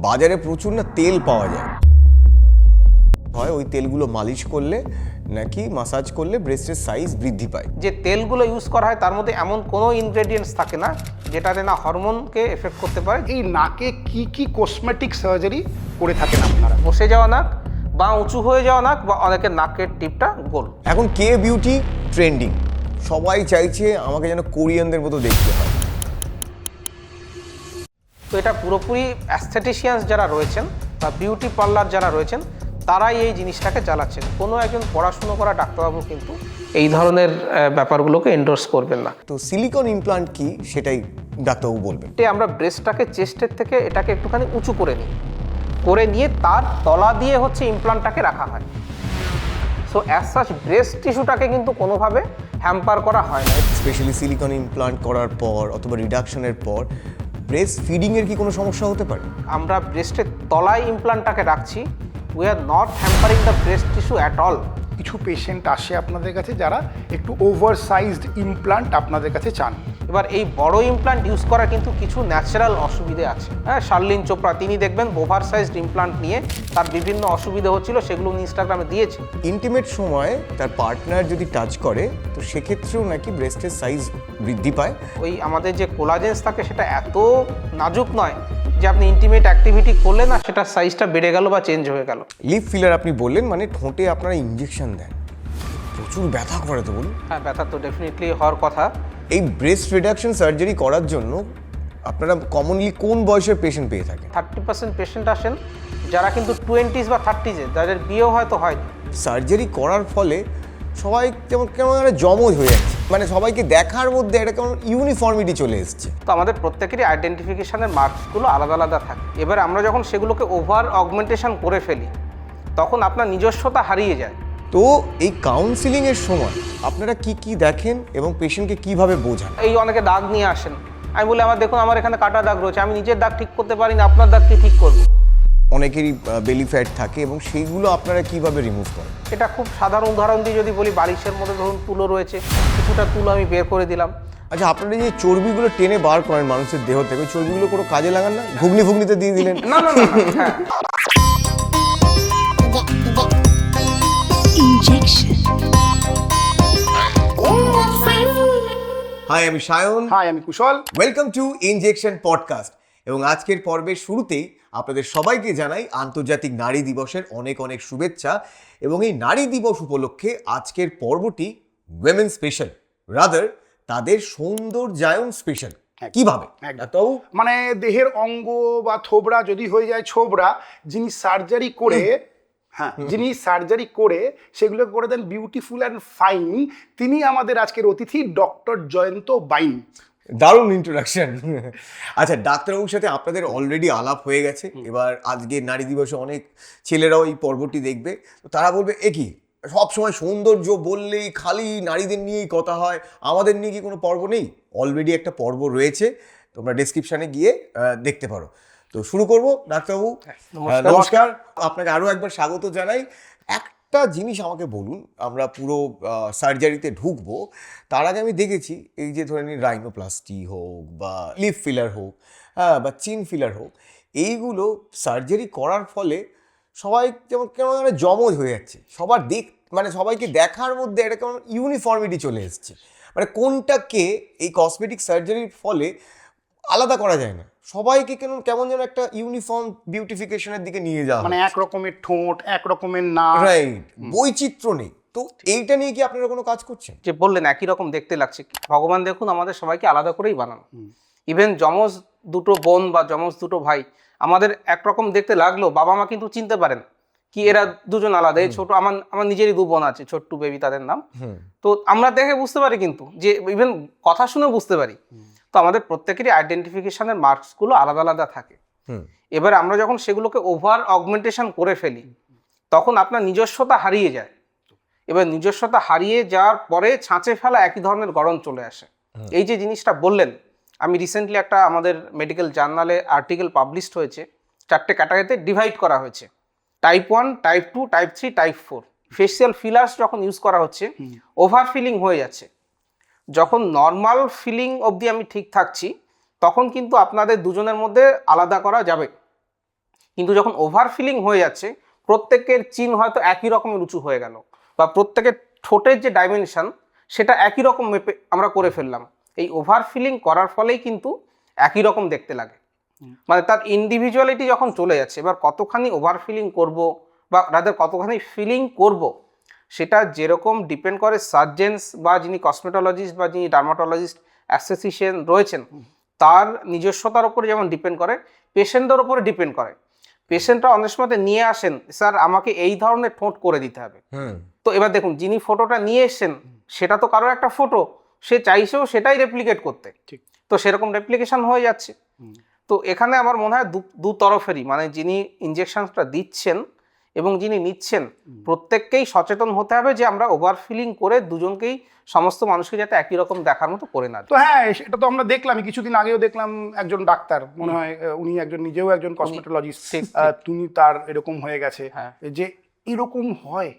বাজারে প্রচুর না তেল পাওয়া যায়, হয় ওই তেলগুলো মালিশ করলে নাকি মাসাজ করলে ব্রেস্টের সাইজ বৃদ্ধি পায়। যে তেলগুলো ইউজ করা হয় তার মধ্যে এমন কোনো ইনগ্রেডিয়েন্টস থাকে না যেটাতে না হরমোনকে এফেক্ট করতে পারে। এই নাকে কি কি কসমেটিক সার্জারি করে থাকেন আপনারা? বসে যাওয়া নাক বা উঁচু হয়ে যাওয়া নাক বা অনেকের নাকের টিপটা গোল। এখন কে বিউটি ট্রেন্ডিং, সবাই চাইছে আমাকে যেন কোরিয়ানদের মতো দেখতে হয়। তো এটা পুরোপুরি অ্যাস্থেটিশিয়ানস যারা রয়েছেন বা বিউটি পার্লার যারা রয়েছেন তারাই এই জিনিসটাকে চালাচ্ছেন। কোনো একজন পড়াশুনো করা ডাক্তারবাবু কিন্তু এই ধরনের ব্যাপারগুলোকে এন্ডোর্স করবেন না। তো সিলিকন ইমপ্লান্ট কি সেটাই ডাক্তারবাবু বলবেন। আমরা ব্রেস্টটাকে চেস্টের থেকে এটাকে একটুখানি উঁচু করে নিই, করে নিয়ে তার তলা দিয়ে হচ্ছে ইমপ্লান্টটাকে রাখা হয়। সো অ্যাজ সাচ ব্রেস্ট টিস্যুটাকে কিন্তু কোনোভাবে হ্যাম্পার করা হয় না। স্পেশালি সিলিকন ইমপ্লান্ট করার পর অথবা রিডাকশনের পর ব্রেস্ট ফিডিংয়ের কি কোনো সমস্যা হতে পারে? আমরা ব্রেস্টের তলায় ইমপ্লান্টটাকে রাখছি, we are not hampering the breast tissue at all. কিছু পেশেন্ট আসে আপনাদের কাছে যারা একটু ওভার সাইজড ইমপ্লান্ট আপনাদের কাছে চান। এবার এই বড় ইমপ্লান্ট ইউজ করার কিন্তু কিছু ন্যাচারাল অসুবিধে আছে। হ্যাঁ, শার্লিন চোপড়া তিনি দেখবেন ওভার সাইজড ইমপ্লান্ট নিয়ে তার বিভিন্ন অসুবিধা হচ্ছিল, সেগুলো উনি ইনস্টাগ্রামে দিয়েছে। ইন্টিমেট সময় তার পার্টনার যদি টাচ করে তো সেক্ষেত্রেও নাকি ব্রেস্টের সাইজ বৃদ্ধি পায়। ওই আমাদের যে কোলাজেন্স থাকে সেটা এত নাজুক নয় যে আপনি ইন্টিমেট অ্যাক্টিভিটি করলে না সেটার সাইজটা বেড়ে গেল বা চেঞ্জ হয়ে গেল। লিপ ফিলার আপনি বললেন, মানে ঠোঁটে আপনারা ইঞ্জেকশন দেন, প্রচুর ব্যথা করে তো বলুন। হ্যাঁ, ব্যথা তো ডেফিনেটলি হওয়ার কথা। এই ব্রেস্ট রিডাকশন সার্জারি করার জন্য আপনারা কমনলি কোন বয়সের পেশেন্ট পেয়ে থাকেন? 30% পেশেন্ট আসেন যারা কিন্তু 20s বা 30s, যাদের বিয়েও হয়তো হয়নি। সার্জারি করার ফলে সবাই কেমন কেমন একটা জমজ হয়ে যাচ্ছে, মানে সবাইকে দেখার মধ্যে একটা কেমন ইউনিফর্মিটি চলে এসছে। তো আমাদের প্রত্যেকেরই আইডেন্টিফিকেশনের মার্কসগুলো আলাদা আলাদা থাকে। এবার আমরা যখন সেগুলোকে ওভার অগমেন্টেশন করে ফেলি তখন আপনার নিজস্বতা হারিয়ে যায়। তো এই কাউন্সিলিংয়ের সময় আপনারা কি কি দেখেন এবং পেশেন্টকে কিভাবে বোঝান? এই অনেকে দাগ নিয়ে আসেন, আমি বলি আমার দেখুন আমার এখানে কাটা দাগ রয়েছে, আমি নিজের দাগ ঠিক করতে পারি না, আপনার দাগ কি ঠিক করবো? অনেকেরই বেলি ফ্যাট থাকে এবং সেইগুলো আপনারা কিভাবে রিমুভ করেন? এটা খুব সাধারণ উদাহরণ দিয়ে যদি বলি, বালিশের মধ্যে ধরুন তুলো রয়েছে, কিছুটা তুলো আমি বের করে দিলাম। আচ্ছা, আপনারা যে চর্বিগুলো টেনে বার করেন মানুষের দেহ থেকে, ওই চর্বিগুলো কোনো কাজে লাগান না? ঘুগনি ফুগনিতে দিয়ে দিলেন? না না না, হ্যাঁ। Injection. হাই, আমি সায়ন। হাই, আমি Kushal. Welcome to injection podcast. এবং আজকের পর্বের শুরুতেই আপনাদের সবাইকে জানাই আন্তর্জাতিক নারী দিবসের অনেক অনেক শুভেচ্ছা। এবং এই নারী দিবস উপলক্ষে আজকের পর্বটি উইমেন স্পেশাল, রাদার তাদের সৌন্দর্যায়ন স্পেশাল। কিভাবে? একদম। মানে দেহের অঙ্গ বা থোবড়া যদি হয়ে যায় ছোবড়া, যিনি সার্জারি করে যিনি সার্জারি করে সেগুলো করে দেন বিউটিফুল অ্যান্ড ফাইন, তিনি আমাদের আজকের অতিথি ডক্টর জয়ন্ত বাইন। দারুণ ইন্ট্রোডাকশন। আচ্ছা, ডাক্তারবাবুর সাথে আপনাদের অলরেডি আলাপ হয়ে গেছে। এবার আজকে নারী দিবসে অনেক ছেলেরাও এই পর্বটি দেখবে, তো তারা বলবে এ কি সবসময় সৌন্দর্য বললেই খালি নারীদের নিয়েই কথা হয়, আমাদের নিয়ে কি কোনো পর্ব নেই? অলরেডি একটা পর্ব রয়েছে, তোমরা ডেসক্রিপশানে গিয়ে দেখতে পারো। তো শুরু করবো ডাক্তারবাবু। নমস্কার, আপনাকে আরও একবার স্বাগত জানাই। একটা জিনিস আমাকে বলুন, আমরা পুরো সার্জারিতে ঢুকবো তার আগে আমি দেখেছি এই যে ধরে নিন রাইনোপ্লাস্টি হোক বা লিপ ফিলার হোক, হ্যাঁ, বা চিন ফিলার হোক, এইগুলো সার্জারি করার ফলে সবাই কেমন কেমন একটা জমজ হয়ে যাচ্ছে, সবার মানে সবাইকে দেখার মধ্যে একটা কেমন ইউনিফর্মিটি চলে এসছে। মানে কোনটাকে এই কসমেটিক সার্জারির ফলে আলাদা করা যায় না, সবাইকে কেমন যেন একটা ইউনিফর্ম বিউটিফিকেশনের দিকে নিয়ে যাওয়া, মানে এক রকমের ঠোঁট, এক রকমের নাক, রাইট, বৈচিত্র্য নেই। তো এইটা নিয়ে কি আপনারা কোনো কাজ করছেন? যে বললেন একই রকম দেখতে লাগছে, ভগবান দেখুন আমাদের সবাইকে আলাদা করেই বানানো। ইভেন যমজ দুটো বোন বা যমজ দুটো ভাই আমাদের একরকম দেখতে লাগলো, বাবা মা কিন্তু চিনতে পারেন কি এরা দুজন আলাদা। এই ছোট আমার নিজেরই দু বোন আছে, ছোট্টু বেবি তাদের নাম। তো আমরা দেখে বুঝতে পারি কিন্তু, যে ইভেন কথা শুনে বুঝতে পারি। তো আমাদের প্রত্যেকেরই আইডেন্টিফিকেশনের মার্কসগুলো আলাদা আলাদা থাকে। এবার আমরা যখন সেগুলোকে ওভার অগমেন্টেশন করে ফেলি তখন আপনার নিজস্বতা হারিয়ে যায়। এবার নিজস্বতা হারিয়ে যাওয়ার পরে ছাঁচে ফেলা একই ধরনের গড়ন চলে আসে। এই যে জিনিসটা বললেন, আমি রিসেন্টলি একটা আমাদের মেডিকেল জার্নালে আর্টিকেল পাবলিশড হয়েছে, 4টে ক্যাটাগরিতে ডিভাইড করা হয়েছে, type 1, type 2, type 3, type 4। Facial fillers যখন ইউজ করা হচ্ছে ওভার ফিলিং হয়ে যাচ্ছে। যখন নর্মাল ফিলিং অবধি আমি ঠিক থাকছি তখন কিন্তু আপনাদের দুজনের মধ্যে আলাদা করা যাবে। কিন্তু যখন ওভার ফিলিং হয়ে যাচ্ছে, প্রত্যেকের চিন হয়তো একই রকমের উঁচু হয়ে গেল, বা প্রত্যেকের ঠোঁটের যে ডাইমেনশন সেটা একই রকম মেপে আমরা করে ফেললাম, এই ওভার ফিলিং করার ফলেই কিন্তু একই রকম দেখতে লাগে। মানে তার ইন্ডিভিজুয়ালিটি যখন চলে যাচ্ছে, এবার কতখানি ওভার ফিলিং করব বা রাদার কতখানি ফিলিং করব, সেটা যেরকম ডিপেন্ড করে সার্জেন্স বা যিনি কসমেটোলজিস্ট বা যিনি ডার্মাটোলজিস্ট অ্যাসোসিয়েশন রয়েছেন তার নিজস্বতার উপরে যেমন ডিপেন্ড করে, পেশেন্টদের উপরে ডিপেন্ড করে। পেশেন্টরা অনেক সময় নিয়ে আসেন, স্যার আমাকে এই ধরনের ঠোঁট করে দিতে হবে। তো এবার দেখুন, যিনি ফটোটা নিয়ে এসেছেন সেটা তো কারো একটা ফটো, সে চাইছেও সেটাই রেপ্লিকেট করতে, তো সেরকম রেপ্লিকেশন হয়ে যাচ্ছে। তো এখানে আমার মনে হয় দু তরফেরই, মানে যিনি ইনজেকশনটা দিচ্ছেন এবং যিনি নিচ্ছেন, প্রত্যেককেই সচেতন হতে হবে যে আমরা ওভার ফিলিং করে দুজনকেই, সমস্ত মানুষকে যাতে একই রকম দেখার মতো করে না। তো হ্যাঁ, সেটা তো আমরা দেখলাম, কিছুদিন আগেও দেখলাম একজন ডাক্তার, মনে হয় উনি নিজেও একজন কসমেটোলজিস্ট, তিনি তার এরকম হয়ে গেছে যে এরকম হয়,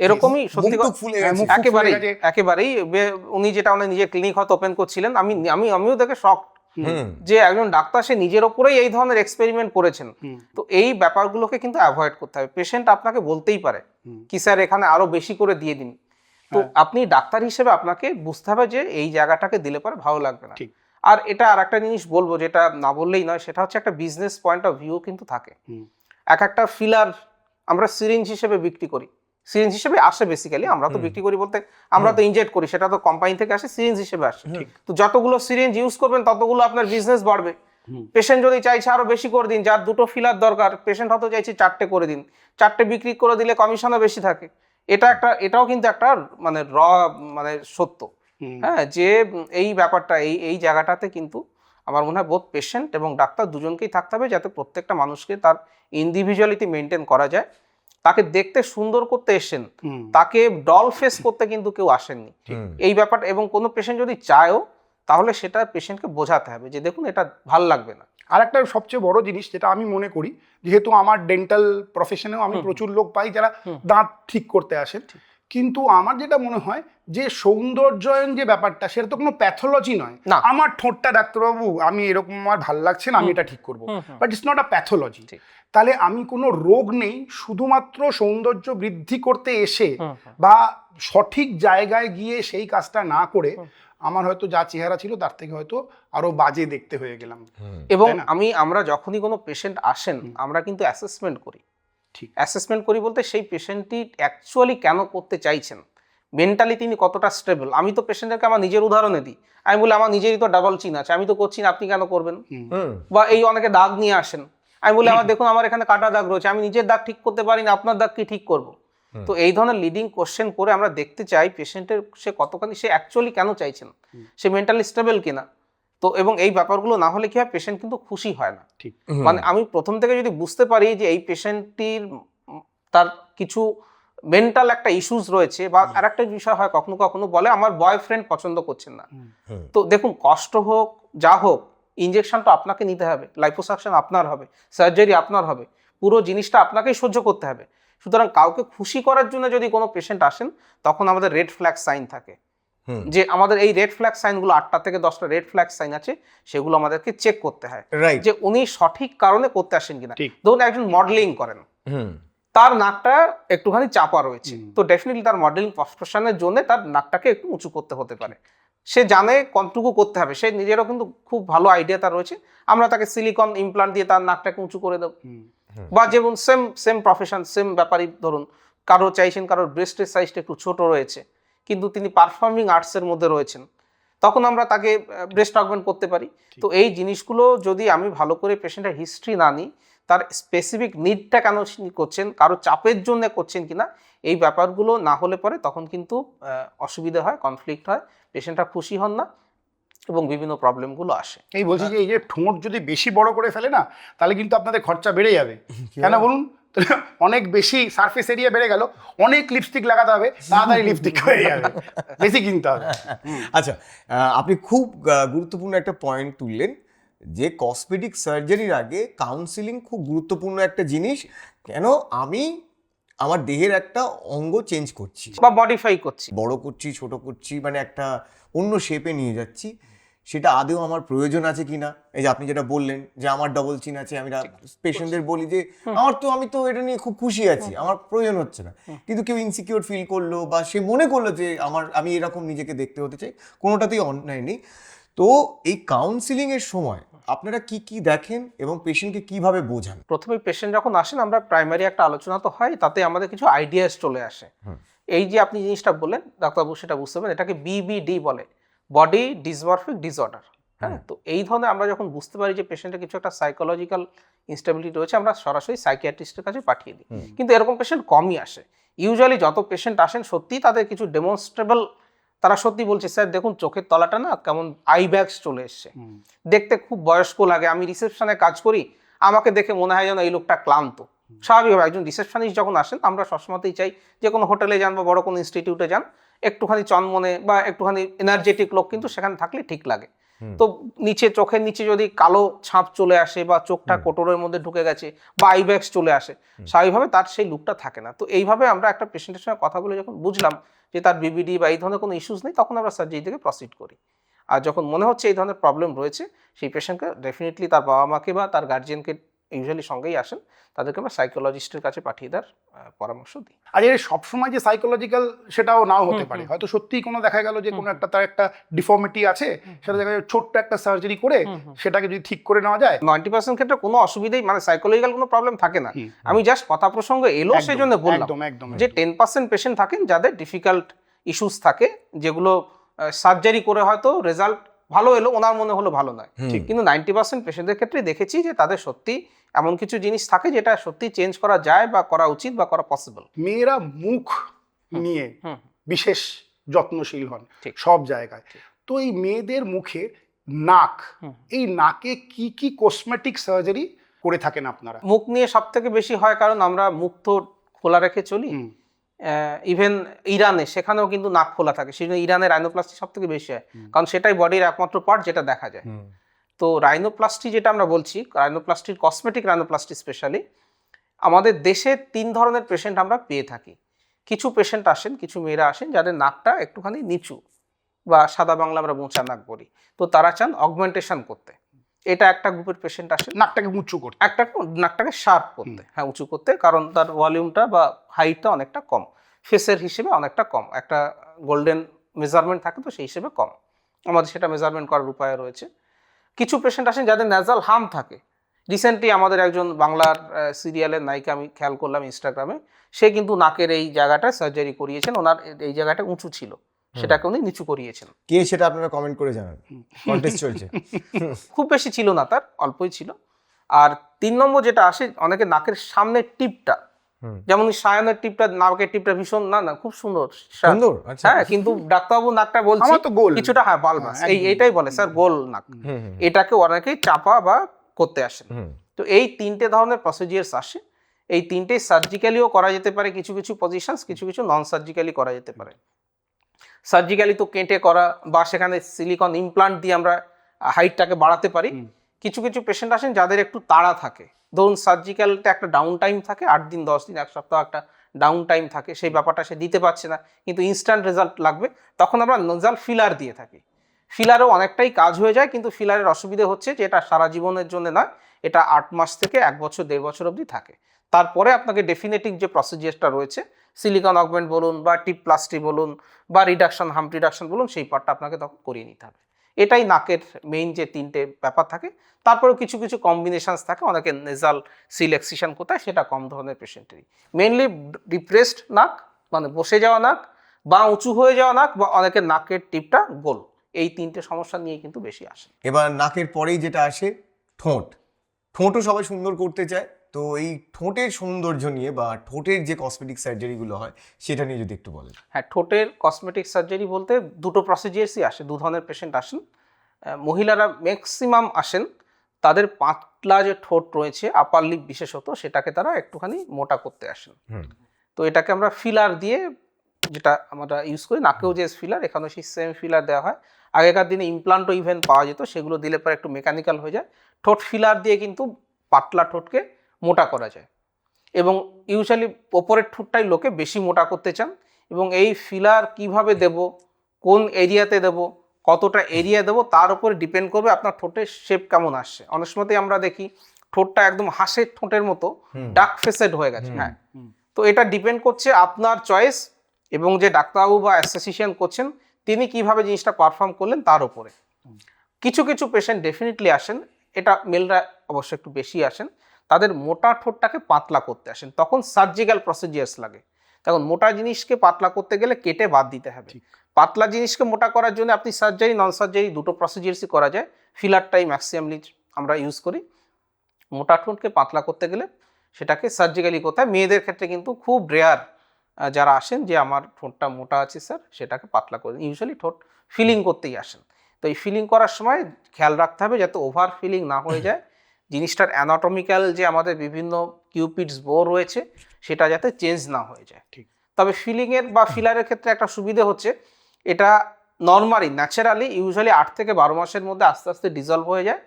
এরকমই সত্যি একেবারেই উনি যেটা আমাদের নিজের ক্লিনিক হয়তো ওপেন করছিলেন, আমিও দেখে শক যে একজন ডাক্তার সে নিজের ওপরেই এই ধরনের এক্সপেরিমেন্ট করেছেন। তো এই ব্যাপারগুলোকে কিন্তু অ্যাভয়েড করতে হবে। পেশেন্ট আপনাকে বলতেই পারে কি স্যার এখানে আরো বেশি করে দিয়ে দিন, তো আপনি ডাক্তার হিসেবে আপনাকে বুঝতে হবে যে এই জায়গাটাকে দিলে পরে ভালো লাগবে না। আর এটা আর একটা জিনিস বলবো, যেটা না বললেই নয়, সেটা হচ্ছে একটা বিজনেস পয়েন্ট অফ ভিউ কিন্তু থাকে। একটা ফিলার আমরা সিরিঞ্জ হিসেবে বিক্রি করি, সিরিঞ্জ হিসেবে আসে বেসিক্যালি, আমরা তো বিক্রি করি বলতে আমরা তো ইনজেক্ট করি, সেটা তো কোম্পানি থেকে আসে, সিরিঞ্জ হিসেবে আসে। তো যতগুলো সিরিঞ্জ ইউজ করবেন ততগুলো আপনার বিজনেস বাড়বে। পেশেন্ট যদি চাইছে আরো বেশি করে দিন, যার 2টো ফিলার দরকার, পেশেন্ট হয়তো চাইছে 4টে করে দিন, 4টে বিক্রি করে দিলে কমিশনও বেশি থাকে। এটাও কিন্তু একটা মানে মানে সত্য, হ্যাঁ, যে এই ব্যাপারটা এই জায়গাটাতে কিন্তু আমার মনে হয় বোধ পেশেন্ট এবং ডাক্তার দুজনকেই থাকতে হবে, যাতে প্রত্যেকটা মানুষকে তার ইন্ডিভিজুয়ালিটি মেনটেন করা যায়। তাকে দেখতে সুন্দর করতে এসেন, তাকে ডল ফেস করতে কিন্তু কেউ আসেননি, এই ব্যাপারটা। এবং কোনো পেশেন্ট যদি চায়ও, তাহলে সেটা পেশেন্টকে বোঝাতে হবে যে দেখুন এটা ভাল লাগবে না। আর একটা সবচেয়ে বড় জিনিস যেটা আমি মনে করি, যেহেতু আমার ডেন্টাল প্রফেশনেও আমি প্রচুর লোক পাই যারা দাঁত ঠিক করতে আসেন, কিন্তু আমার যেটা মনে হয় যে সৌন্দর্যায়ন যে ব্যাপারটা, সেটা তো কোনো প্যাথোলজি নয়। আমার ঠোঁটটা ডাক্তারবাবু আমি এরকম, আমার ভাল লাগছে না, আমি এটা ঠিক করবো, but it's not a pathology. তাহলে আমি কোনো রোগ নেই, শুধুমাত্র সৌন্দর্য বৃদ্ধি করতে এসে বা সঠিক জায়গায় গিয়ে সেই কাজটা না করে আমার হয়তো যা চেহারা ছিল তার থেকে হয়তো আরো বাজে দেখতে হয়ে গেলাম। এবং আমরা যখনই কোনো পেশেন্ট আসেন, আমরা কিন্তু অ্যাসেসমেন্ট করি। অ্যাসেসমেন্ট করি বলতে সেই পেশেন্টটি অ্যাকচুয়ালি কেন করতে চাইছেন, মেন্টালি তিনি কতটা স্টেবল। আমি তো পেশেন্টদেরকে আমার নিজের উদাহরণে দিই, আমি বলি আমার নিজেরই তো ডাবল চিন আছে, আমি তো করছি না, আপনি কেন করবেন? বা এই অনেকে দাগ নিয়ে আসেন, আমি বলি আমার দেখুন আমার এখানে কাটা দাগ রয়েছে, আমি নিজের দাগ ঠিক করতে পারি না, আপনার দাগ কি ঠিক করব? তো এই ধরনের লিডিং কোশ্চেন করে আমরা দেখতে চাই পেশেন্টের সে কতখানি, সে অ্যাকচুয়ালি কেন চাইছেন, সে মেন্টালি স্টেবল কিনা। তো এবং এই ব্যাপারগুলো না হলে কি হয়, পেশেন্ট কিন্তু খুশি হয় না। মানে আমি প্রথম থেকে যদি বুঝতে পারি যে এই পেশেন্টটির তার কিছু মেন্টাল একটা ইস্যুস রয়েছে, বা আর একটা বিষয় হয় কখনো কখনো বলে আমার বয়ফ্রেন্ড পছন্দ করছেন না, তো দেখুন কষ্ট হোক যা হোক, ইনজেকশনটা আপনাকে নিতে হবে, লাইপোসাকশন আপনার হবে, সার্জারি আপনার হবে, পুরো জিনিসটা আপনাকেই সহ্য করতে হবে। সুতরাং কাউকে খুশি করার জন্য যদি কোনো পেশেন্ট আসেন, তখন আমাদের রেড ফ্ল্যাগ সাইন থাকে, যে আমাদের এই রেড ফ্ল্যাগ সাইনগুলো 8টা থেকে 10টা রেড ফ্ল্যাগ সাইন আছে, সেগুলো আমাদেরকে চেক করতে হয় যে উনি সঠিক কারণে করতে আসেন কিনা। ধরুন একজন মডেলিং করেন, তার নাকটা একটুখানি চাপা রয়েছে, তো ডেফিনেটলি তার মডেলিং প্রফেশনের জন্য তার নাকটাকে একটু উঁচু করতে হতে পারে, সে জানে কতটুকু করতে হবে, সে নিজেরও কিন্তু খুব ভালো আইডিয়া তার রয়েছে, আমরা তাকে সিলিকন ইমপ্লান্ট দিয়ে তার নাকটাকে উঁচু করে দেবো। বা যেমন সেম প্রফেশন, সেম ব্যাপারই ধরুন কারো চাইছেন কারোর ব্রেস্টের সাইজটা একটু ছোট রয়েছে, কিন্তু তিনি পারফর্মিং আর্টসের মধ্যে রয়েছেন, তখন আমরা তাকে ব্রেস্ট অগমেন্ট করতে পারি। তো এই জিনিসগুলো যদি আমি ভালো করে পেশেন্টের হিস্ট্রি না নিই, তার স্পেসিফিক নিডটা কেন করছেন, কারো চাপের জন্য করছেন কিনা, এই ব্যাপারগুলো না হলে পরে তখন কিন্তু অসুবিধা হয়, কনফ্লিক্ট হয়, পেশেন্টরা খুশি হন না এবং বিভিন্ন প্রবলেমগুলো আসে। এই বলছি যে এই যে ঠোঁট যদি বেশি বড় করে ফেলে না, তাহলে কিন্তু আপনাদের খরচা বেড়ে যাবে। কেন বলুন? অনেক বেশি সারফেস এরিয়া বেড়ে গেল, অনেক লিপস্টিক লাগাতে হবে, তাড়াতাড়ি লিপস্টিক হয়ে যাবে, বেশি কিনতে হবে। আচ্ছা, আপনি খুব গুরুত্বপূর্ণ একটা পয়েন্ট তুললেন যে কসমেটিক সার্জারির আগে কাউন্সিলিং খুব গুরুত্বপূর্ণ একটা জিনিস। কেন আমি আমার দেহের একটা অঙ্গ চেঞ্জ করছি বা মডিফাই করছি, বড় করছি, ছোট করছি, মানে একটা অন্য শেপে নিয়ে যাচ্ছি, সেটা আদৌ আমার প্রয়োজন আছে কিনা। এই যে আপনি যেটা বললেন যে আমার ডবল চিন আছে, আমি পেশেন্টদের বলি যে আমি তো এটা নিয়ে খুব খুশি আছি, আমার প্রয়োজন হচ্ছে না, কিন্তু কেউ ইনসিকিউর ফিল করলো বা সে মনে করলো যে আমি এরকম নিজেকে দেখতে হতে চাই, কোনোটাতেই অন্যায় নেই। তো এই কাউন্সিলিং এর সময় আপনারা কি কি দেখেন এবং পেশেন্টকে কিভাবে বোঝান? প্রথমে পেশেন্ট যখন আসেন আমরা প্রাইমারি একটা আলোচনা তো হয়, তাতে আমাদের কিছু আইডিয়াস চলে আসে। এই যে আপনি জিনিসটা বললেন ডাক্তারবাবু, সেটা বুঝতে পারেন, এটাকে BBD বলে, বডি ডিসমরফিক ডিসঅর্ডার। হ্যাঁ, তো এই ধরনের আমরা যখন বুঝতে পারি যে পেশেন্টের কিছু একটা সাইকোলজিক্যাল ইনস্টেবিলিটি রয়েছে, আমরা সরাসরি সাইকিয়াট্রিস্টের কাছে পাঠিয়ে দিই। কিন্তু এরকম পেশেন্ট কমই আসে। ইউজুয়ালি যত পেশেন্ট আসেন সত্যিই তাদের কিছু ডেমনস্ট্রেবল, তারা সত্যি বলছে স্যার দেখুন চোখের তলাটা না কেমন আই ব্যাগস চলে এসছে, দেখতে খুব বয়স্ক লাগে, আমি রিসেপশনে কাজ করি, আমাকে দেখে মনে হয় যেন এই লোকটা ক্লান্ত। স্বাভাবিকভাবে একজন রিসেপশনিস্ট যখন আসেন, আমরা সবসময়তেই চাই যে কোনো হোটেলে যান বা বড় কোনো ইনস্টিটিউটে যান, একটুখানি চনমনে বা একটুখানি এনার্জেটিক লোক কিন্তু সেখানে থাকলে ঠিক লাগে। তো নিচে চোখের নিচে যদি কালো ছাপ চলে আসে বা চোখটা কোটরের মধ্যে ঢুকে গেছে বা আইব্যাগস চলে আসে, স্বাভাবিকভাবে তার সেই লুকটা থাকে না। তো এইভাবে আমরা একটা পেশেন্টের সঙ্গে কথা বলে যখন বুঝলাম যে তার BBD বা এই ধরনের কোনো ইস্যুস নেই, তখন আমরা সার্জারি থেকে প্রসিড করি। আর যখন মনে হচ্ছে এই ধরনের প্রবলেম রয়েছে, সেই পেশেন্টকে ডেফিনেটলি তার বাবা মাকে বা তার গার্জিয়ানকে ইউজুয়ালি সঙ্গেই আসেন, তাদেরকে আমরা সাইকোলজিস্টের কাছে পাঠিয়ে দেওয়ার পরামর্শ দিই। আর এর সবসময় যে সাইকোলজিক্যাল সেটাও নাও হতে পারে, হয়তো সত্যিই কোনো দেখা গেল যে কোনো একটা তার একটা ডিফর্মিটি আছে, সেটা দেখা যায় ছোট্ট একটা সার্জারি করে সেটাকে যদি ঠিক করে নেওয়া যায়। 90% ক্ষেত্রে কোনো অসুবিধাই, মানে সাইকোলজিক্যাল কোনো প্রবলেম থাকে না। আমি জাস্ট কথা প্রসঙ্গ এলো সেই জন্য বললাম একদম যে 10% পেশেন্ট থাকেন যাদের ডিফিকাল্ট ইস্যুস থাকে, যেগুলো সার্জারি করে হয়তো রেজাল্ট ভালো এলো, ওনার মনে হলো ভালো নয়, কিন্তু 90% পেশেন্টদের ক্ষেত্রে দেখেছি যে তাদের সত্যি এমন কিছু জিনিস থাকে যেটা সত্যি চেঞ্জ করা যায় বা করা উচিত বা করা পসিবল। মেয়েরা মুখ নিয়ে বিশেষ যত্নশীল হন ঠিক। সব জায়গায়। তো এই মেয়েদের মুখে নাক, এই নাকে কি কি কসমেটিক সার্জারি করে থাকেন আপনারা? মুখ নিয়ে সব থেকে বেশি হয়, কারণ আমরা মুখ তো খোলা রেখে চলি। ইভেন ইরানে, সেখানেও কিন্তু নাক খোলা থাকে, সেই জন্য ইরানে রাইনোপ্লাস্টি সব থেকে বেশি হয়, কারণ সেটাই বডির একমাত্র পার্ট যেটা দেখা যায়। তো রাইনোপ্লাস্টি যেটা আমরা বলছি, রাইনোপ্লাস্টির কসমেটিক রাইনোপ্লাস্টি স্পেশালি আমাদের দেশে 3 ধরনের পেশেন্ট আমরা পেয়ে থাকি। কিছু পেশেন্ট আসেন, কিছু মেয়েরা আসেন যাদের নাকটা একটুখানি নিচু বা সাদা বাংলা আমরা মোচা নাক বলি, তো তারা চান অগমেন্টেশন করতে। এটা একটা গ্রুপের পেশেন্ট আসেন, নাকটাকে উঁচু করতে, একটা নাকটাকে শার্প করতে, হ্যাঁ উঁচু করতে, কারণ তার ভলিউমটা বা হাইটটা অনেকটা কম, ফেসের হিসেবে অনেকটা কম, একটা গোল্ডেন মেজারমেন্ট থাকে তো সেই হিসেবে কম, আমাদের সেটা মেজারমেন্ট করার উপায় রয়েছে। কিছু পেশেন্ট আসেন যাদের ন্যাজাল হাম থাকে। রিসেন্টলি আমাদের একজন বাংলার সিরিয়ালের নায়িকা আমি খেয়াল করলাম ইনস্টাগ্রামে, সে কিন্তু নাকের এই জায়গাটায় সার্জারি করিয়েছেন, ওনার এই জায়গাটা উঁচু ছিল, সেটাকে উনি নিচু করিয়েছেন। কে সেটা আপনারা কমেন্ট করে জানান, কন্টেস্ট চলছে। খুব বেশি ছিল না, তার অল্পই ছিল। আর 3 নম্বর যেটা আসে, অনেকে নাকের সামনের টিপটা, যেমন সায়নের টিপটা, নাকের টিপটা ভীষণ না খুব সুন্দর, সুন্দর, আচ্ছা। হ্যাঁ, কিন্তু ডাক্তারবাবু নাকটা বলছি আমার তো গোল কিছুটা, হ্যাঁ বালবাস, এইটাই বলে স্যার গোল নাক, এটাকে অনেকেই চাপা বা করতে আসেন। তো এই 3টে ধরনের প্রসিজিয়ার্স আসে, এই 3টে সার্জিক্যালিও করা যেতে পারে, কিছু কিছু পজিশনস, কিছু কিছু নন সার্জিক্যালি করা যেতে পারে। সার্জিক্যালি তো কেটে করা বা সেখানে সিলিকন ইমপ্লান্ট দিয়ে আমরা হাইটটাকে বাড়াতে পারি। কিছু কিছু পেশেন্ট আসেন যাদের একটু তাড়া থাকে, ধরুন সার্জিক্যালটা একটা ডাউন টাইম থাকে, 8 দিন 10 দিন 1 সপ্তাহ একটা ডাউন টাইম থাকে, সেই ব্যাপারটা সে দিতে পারছে না, কিন্তু ইনস্ট্যান্ট রেজাল্ট লাগবে, তখন আমরা নজাল ফিলার দিয়ে থাকি। ফিলারও অনেকটাই কাজ হয়ে যায়, কিন্তু ফিলারের অসুবিধা হচ্ছে যে এটা সারা জীবনের জন্য নয়, এটা 8 মাস থেকে 1 বছর 1.5 বছর অবধি থাকে। তারপরে আপনাকে ডেফিনেটিভ যে প্রসিজিয়ারটা রয়েছে, সিলিকন অগমেন্ট বলুন বা টিপ প্লাস্টি বলুন বা রিডাকশন হাম রিডাকশন বলুন, সেই পার্টটা আপনাকে তখন করিয়ে নিতে হবে। এটাই নাকের মেইন যে 3টে ব্যাপার থাকে। তারপরেও কিছু কিছু কম্বিনেশনস থাকে, অনেকে নেজাল সিল এক্সিশন কোথায়, সেটা কম ধরনের পেশেন্টেরই। মেইনলি ডিপ্রেসড নাক, মানে বসে যাওয়া নাক বা উঁচু হয়ে যাওয়া নাক, বা অনেকের নাকের টিপটা গোল, এই 3টে সমস্যা নিয়ে কিন্তু বেশি আসে। এবার নাকের পরেই যেটা আসে ঠোঁটও সবাই সুন্দর করতে চায়, তো এই ঠোঁটের সৌন্দর্য নিয়ে বা ঠোঁটের যে কসমেটিক সার্জারিগুলো হয় সেটা নিয়ে যদি একটু বলেন। হ্যাঁ, ঠোঁটের কসমেটিক সার্জারি বলতে 2টো প্রসিজিয়ার্সই আসে, 2 ধরনের পেশেন্ট আসেন। মহিলারা ম্যাক্সিমাম আসেন, তাদের পাতলা যে ঠোঁট রয়েছে আপার লিপ বিশেষত, সেটাকে তারা একটুখানি মোটা করতে আসেন। তো এটাকে আমরা ফিলার দিয়ে, যেটা আমরা ইউজ করি নাকেও যে ফিলার, এখানেও সেই সেম ফিলার দেওয়া হয়। আগেকার দিনে ইমপ্লান্টও ইভেন পাওয়া যেত, সেগুলো দিলে পরে একটু মেকানিক্যাল হয়ে যায়। ঠোঁট ফিলার দিয়ে কিন্তু পাতলা ঠোঁটকে মোটা করা যায়, এবং ইউজুয়ালি ওপরের ঠোঁটটাই লোকে বেশি মোটা করতে চান। এবং এই ফিলার কিভাবে দেব, কোন এরিয়াতে দেব, কতটা এরিয়া দেবো তার উপরে ডিপেন্ড করবে আপনার ঠোঁটের শেপ কেমন আসছে। অনেক সময়তেই আমরা দেখি ঠোঁটটা একদম হাঁসের ঠোঁটের মতো ডার্ক ফেসেড হয়ে গেছে। হ্যাঁ, তো এটা ডিপেন্ড করছে আপনার চয়েস এবং যে ডাক্তারবাবু বা অ্যাসথেটিশিয়ান করছেন তিনি কিভাবে জিনিসটা পারফর্ম করলেন তার উপরে। কিছু কিছু পেশেন্ট ডেফিনেটলি আসেন, এটা মেলরা অবশ্য একটু বেশি আসেন, তাদের মোটা ঠোঁটটাকে পাতলা করতে আসেন, তখন সার্জিক্যাল প্রসিজিয়ার্স লাগে। তখন মোটা জিনিসকে পাতলা করতে গেলে কেটে বাদ দিতে হবে। পাতলা জিনিসকে মোটা করার জন্য আপনি সার্জারি নন সার্জারি দুটো প্রসিজিয়ার্সই করা যায়। ফিলারটাই ম্যাক্সিমামলি আমরা ইউজ করি। মোটা ঠোঁটকে পাতলা করতে গেলে সেটাকে সার্জিক্যালি করতে হয়। মেয়েদের ক্ষেত্রে কিন্তু খুব রেয়ার যারা আসেন যে আমার ঠোঁটটা মোটা আছে স্যার, সেটাকে পাতলা করে, ইউজুয়ালি ঠোঁট ফিলিং করতেই আসেন। তো এই ফিলিং করার সময় খেয়াল রাখতে হবে যাতে ওভার ফিলিং না হয়ে যায়, জিনিসটার অ্যানাটমিক্যাল যে আমাদের বিভিন্ন কিউপিডস বো রয়েছে সেটা যাতে চেঞ্জ না হয়ে যায়। ঠিক। তবে ফিলিংয়ের বা ফিলারের ক্ষেত্রে একটা সুবিধে হচ্ছে এটা নর্মালি ন্যাচারালি ইউজুয়ালি 8 থেকে 12 মাসের মধ্যে আস্তে আস্তে ডিজলভ হয়ে যায়।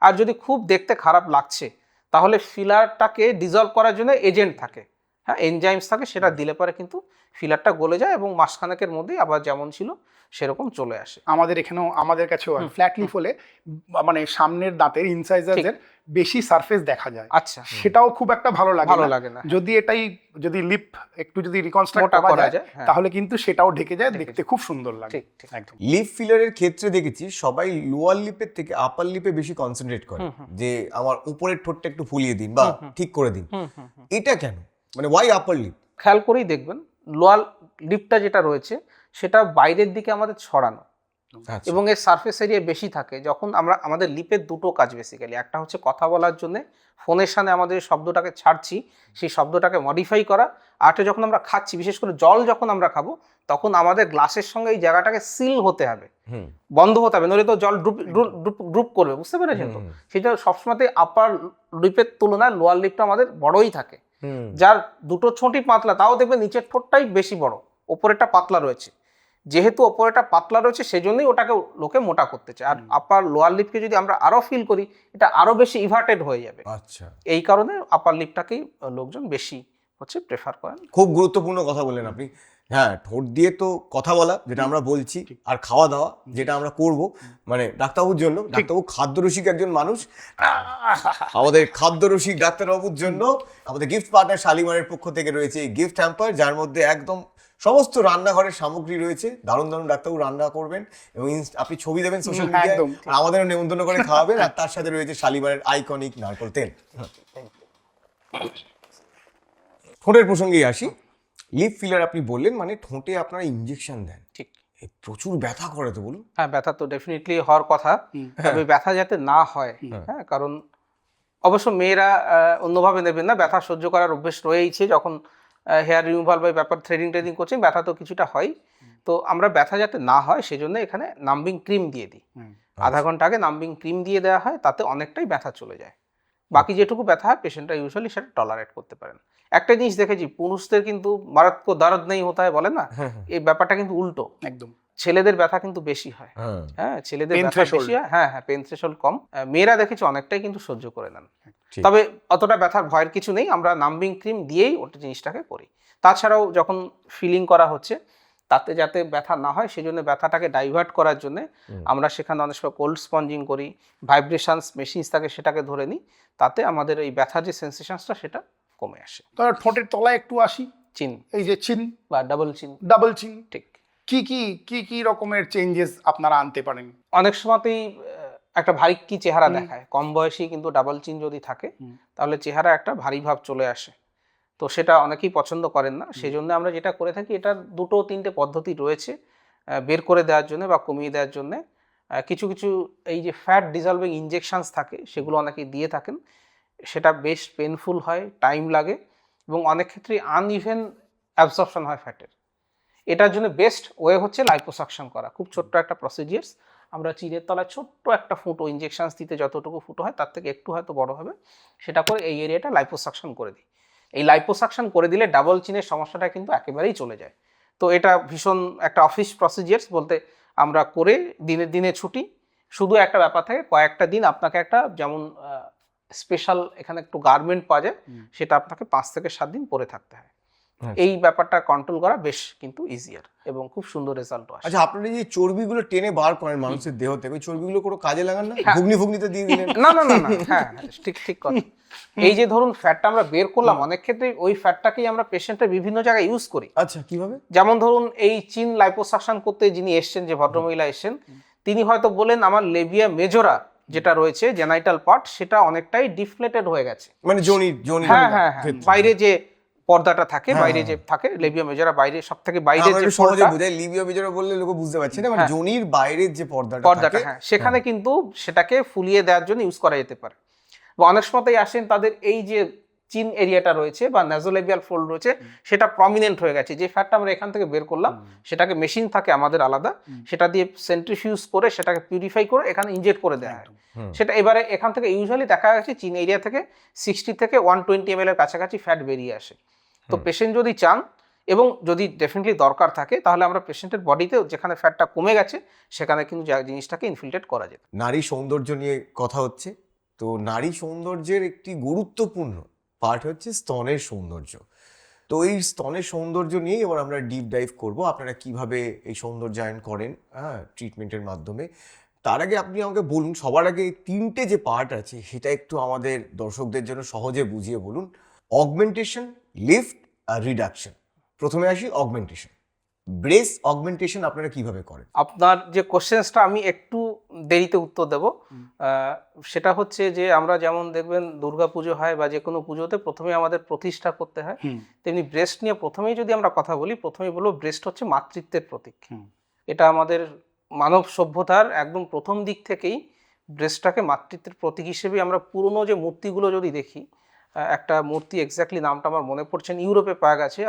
আর যদি খুব দেখতে খারাপ লাগছে তাহলে ফিলারটাকে ডিজলভ করার জন্য এজেন্ট থাকে, হ্যাঁ, এনজাইমস থাকে, সেটা দিলে পরে কিন্তু ফিলারটা গলে যায় এবং মাসখানেকের মধ্যেই আবার যেমন ছিল সেরকম চলে আসে। আমাদের এখানেও আমাদের কাছেও ফ্ল্যাট লিফ হলে মানে সামনের দাঁতের ইনসাইজারের বেশি সারফেস দেখা যায়। আচ্ছা, সেটাও খুব একটা ভালো লাগে না। যদি এটাই যদি লিপ একটু যদি রিকনস্ট্রাক্ট মোটা করা করা যায় যায়, হ্যাঁ। তাহলে কিন্তু সেটাও ঢেকে যায়, দেখতে খুব সুন্দর লাগে। ঠিক ঠিক। একদম। লিপ ফিলারের ক্ষেত্রে দেখেছি সবাই লোয়ার লিপের থেকে আপার লিপে বেশি কনসেন্ট্রেট করে, যে আমার উপরের ঠোঁটটা একটু ফুলিয়ে দিন বা ঠিক করে দিন। এটা কেন, মানে ওয়াই আপার লিপ? খেয়াল করেই দেখবেন লোয়ার লিপটা যেটা রয়েছে সেটা বাইরের দিকে আমাদের ছড়ানো এবং এর সারফেস এরিয়া বেশি থাকে। যখন আমরা আমাদের লিপের দুটো কাজ বেসিক্যালি, একটা হচ্ছে কথা বলার জন্য ফোনের সামনে আমাদের শব্দটাকে ছাড়ছি সেই শব্দটাকে মডিফাই করা, আরটা যখন আমরা খাচ্ছি, বিশেষ করে জল যখন আমরা খাবো তখন আমাদের গ্লাসের সঙ্গে এই জায়গাটাকে সিল হতে হবে, বন্ধ হতে হবে, নইলে তো জল ড্রুপ করবে, বুঝতে পেরেছেন? তো সেটা সবসময় আপার লিপের তুলনায় লোয়ার লিপটা আমাদের বড়ই থাকে। যার দুটো ঠোঁটই পাতলা তাও দেখবেন নিচের ঠোঁটটাই বেশি বড়, ওপরেরটা পাতলা রয়েছে। যেহেতু ওপরেটা পাতলা রয়েছে সেজন্যই ওটাকে লোকে মোটা করতে চায়। আর আপার লোয়ার লিপকে যদি আমরা আরো ফিল করি এটা আরো বেশি ইভার্টেড হয়ে যাবে। আচ্ছা, এই কারণে আপার লিপটাকেই লোকজন বেশি হচ্ছে প্রেফার করেন। খুব গুরুত্বপূর্ণ কথা বললেন আপনি। হ্যাঁ, ঠোঁট দিয়ে তো কথা বলা যেটা আমরা বলছি, আর খাওয়া দাওয়া যেটা আমরা করব, মানে ডাক্তারবাবুর জন্য, ডাক্তারবাবু খাদ্যরসিক একজন মানুষ, আমাদের খাদ্যরসিক ডাক্তারবাবুর জন্য আমাদের গিফট পার্টনার শালিমারের পক্ষ থেকে রয়েছে এই গিফট হ্যাম্পার, যার মধ্যে একদম সমস্ত রান্নাঘরের সামগ্রী রয়েছে। দারুণ দারুণ ডাক্তারবাবু রান্না করবেন এবং আপনি ছবি দেবেন সোশ্যাল মিডিয়ায়, আর আমাদেরও নেমন্তন্ন করে খাওয়াবেন। আর তার সাথে রয়েছে শালিমারের আইকনিক নারকেল তেল। ঠোঁটের প্রসঙ্গেই আসি, লিপ ফিলার আপনি বললেন মানে ঠোঁটে আপনারা ইনজেকশন দেন, ঠিক। প্রচুর ব্যথা করে তো, বলুন। হ্যাঁ, ব্যথা তো ডেফিনেটলি হওয়ার কথা, তবে ব্যথা যাতে না হয়, হ্যাঁ, কারণ অবশ্য মেয়েরা অন্যভাবে নেবেন না, ব্যথা সহ্য করার অভ্যেস রয়েছে। যখন হেয়ার রিমুভাল বা ব্যাপার থ্রেডিং করছেন ব্যথা তো কিছুটা হয়। তো আমরা ব্যথা যাতে না হয় সেজন্য এখানে নাম্বিং ক্রিম দিয়ে দিই। আধা ঘন্টা আগে নাম্বিং ক্রিম দিয়ে দেওয়া হয়, তাতে অনেকটাই ব্যথা চলে যায়। বাকি যেটুকু ব্যথা হয় পেশেন্টরা ইউজুয়ালি সেটা টলারেট করতে পারেন। একটা জিনিস দেখেছি, পুরুষদের কিন্তু মারাত কো দরদ নেই হতা হয় বলে না, এই ব্যাপারটা কিন্তু উল্টো। একদম। ছেলেদের ব্যথা কিন্তু বেশি হয়। হ্যাঁ, ছেলেদের ব্যথা বেশি হয়। হ্যাঁ, পেন থ্রেশহোল্ড কম। মেয়েরা দেখেছি অনেকটাই কিন্তু সহ্য করে নেন। তবে অতটা ব্যথার ভয়ের কিছু নেই, আমরা নাম্বিং ক্রিম দিয়েই ওটা জিনিসটাকে করি। তাছাড়াও যখন ফিলিং করা হচ্ছে তাতে যাতে ব্যথা না হয় সেজন্য ব্যথাটাকে ডাইভার্ট করার জন্য আমরা সেখানে অনেক সময় কোল্ড স্পঞ্জিং করি, ভাইব্রেশনস মেশিনস থাকে সেটাকে ধরে নিই, তাতে আমাদের এই ব্যথার যে সেন্সেশনসটা সেটা কমে আসে। তাহলে ঠোঁটের তলায় একটু আসি, চিন, এই যে চিন বা ডাবল চিন, ঠিক কি রকমের চেঞ্জেস আপনারা আনতে পারেন? অনেক সময়তেই একটা ভারী কি চেহারা দেখায়, কম বয়সী কিন্তু ডাবল চিন যদি থাকে তাহলে চেহারা একটা ভারী ভাব চলে আসে। তো সেটা অনেকেই পছন্দ করেন না, সেই জন্য আমরা যেটা করে থাকি, এটার 2-3টে পদ্ধতি রয়েছে বের করে দেওয়ার জন্য বা কমিয়ে দেওয়ার জন্য। কিছু কিছু এই যে ফ্যাট ডিজলভিং ইনজেকশনস থাকে সেগুলো অনেকেই দিয়ে থাকেন, সেটা বেশ পেনফুল হয়, টাইম লাগে এবং অনেক ক্ষেত্রে আনইভেন অ্যাবজর্পশন হয় ফ্যাটের। এটার জন্য বেস্ট ওয়ে হচ্ছে লাইপোসাকশন করা। খুব ছোট্ট একটা প্রসিজিয়ার্স, আমরা চিরের তলায় ছোট্ট একটা ফুটো, ইনজেকশনস দিতে যতটুকু ফুটো হয় তার থেকে একটু হয়তো বড় হবে, সেটা করে এই এরিয়াটা লাইপোসাকশন করে দিই। এই লাইপোসাকশন করে দিলে ডাবল চিনের সমস্যাটা কিন্তু একেবারেই চলে যায়। তো এটা ভীষণ একটা অফিস প্রসিজিয়ার্স বলতে আমরা করে দিনে ছুটি। শুধু একটা ব্যাপার থাকে, কয়েকটা দিন আপনাকে একটা যেমন স্পেশাল এখানে একটু গার্মেন্ট পাওয়া যায়, সেটা আপনাকে 5 থেকে 7 দিন পরে থাকতে হয়। এই ব্যাপারটা কন্ট্রোল করা বেশ কিন্তু ইজিয়ার এবং খুব সুন্দর রেজাল্ট আসে। আচ্ছা, আপনারা যে চর্বিগুলো টেনে বার করেন মানুষের দেহ থেকে, ওই চর্বিগুলো কোনো কাজে লাগান না? ঘুগনিতে দিয়ে দিলেন? না না না না, হ্যাঁ ঠিক ঠিক কথা। এই যে ধরুন ফ্যাটটা আমরা বের করলাম, অনেক ক্ষেত্রে ওই ফ্যাটটাকেই আমরা পেশেন্টের বিভিন্ন জায়গায় ইউজ করি। আচ্ছা, কিভাবে? যেমন ধরুন এই চীন লাইপোসাকশন করতে যিনি এসছেন, যে ভদ্রমহিলা এসছেন, তিনি হয়তো বলেন আমার লেবিয়া মেজরা যেটা রয়েছে জেনাইটাল পার্ট, সেটা অনেকটাই ডিফ্লেটেড হয়ে গেছে। মানে জনি হ্যাঁ হ্যাঁ হ্যাঁ, বাইরে যে পর্দাটা থাকে, বাইরে যে থাকে লেবিয়া মেজরা, বাইরে সব থেকে বাইরে যে সহজে বোঝায়, লিবিয়া মেজরা বললে লোক বুঝতে পারছে না, মানে জনির বাইরের যে পর্দাটা থাকে, হ্যাঁ, সেখানে কিন্তু সেটাকে ফুলিয়ে দেওয়ার জন্য ইউজ করা যেতে পারে। বা অনেক সময়তেই আসেন তাদের এই যে চিন এরিয়াটা রয়েছে বা নেজোলেবিয়াল ফোল্ড রয়েছে, সেটা প্রমিনেন্ট হয়ে গেছে। যে ফ্যাটটা আমরা এখান থেকে বের করলাম, সেটাকে মেশিন থাকে আমাদের আলাদা, সেটা দিয়ে সেন্ট্রিফিউজ করে সেটাকে পিউরিফাই করে এখানে ইনজেক্ট করে দেওয়া হয়। সেটা এবারে এখান থেকে ইউজুয়ালি দেখা গেছে চিন এরিয়া থেকে 60 থেকে 120 ml এর কাছাকাছি ফ্যাট বেরিয়ে আসে। তো পেশেন্ট যদি চান এবং যদি ডেফিনেটলি দরকার থাকে, তাহলে আমরা পেশেন্টের বডিতে যেখানে ফ্যাটটা কমে গেছে সেখানে কিন্তু জিনিসটাকে ইনফিলট্রেট করা যেত। নারী সৌন্দর্য নিয়ে কথা হচ্ছে, তো নারী সৌন্দর্যের একটি গুরুত্বপূর্ণ পার্ট হচ্ছে স্তনের সৌন্দর্য। তো এই স্তনের সৌন্দর্য নিয়ে এবার আমরা ডিপ ডাইভ করব, আপনারা কিভাবে এই সৌন্দর্যায়ন করেন ট্রিটমেন্টের মাধ্যমে। তার আগে আপনি আমাকে বলুন, সবার আগে তিনটে যে পার্ট আছে সেটা একটু আমাদের দর্শকদের জন্য সহজে বুঝিয়ে বলুন। অগমেন্টেশন, লিফট আর রিডাকশন। প্রথমে আসি অগমেন্টেশন। ব্রেস্ট অগমেন্টেশন আপনারা কিভাবে করেন? আপনার যে কোশ্চেন্সটা আমি একটু দেরিতে উত্তর দেব, সেটা হচ্ছে যে আমরা যেমন দেখবেন দুর্গা পুজো হয় বা যে কোনো পুজোতে প্রথমে আমাদের প্রতিষ্ঠা করতে হয়, তেমনি ব্রেস্ট নিয়ে প্রথমেই যদি আমরা কথা বলি, প্রথমেই বলবো ব্রেস্ট হচ্ছে মাতৃত্বের প্রতীক। এটা আমাদের মানব সভ্যতার একদম প্রথম দিক থেকেই ব্রেস্টটাকে মাতৃত্বের প্রতীক হিসেবে আমরা পুরনো যে মূর্তিগুলো যদি দেখি, একটা মূর্তি এক্স্যাক্টলি নামটা আমার মনে পড়ছে, ইউরোপে পাওয়া গেছে,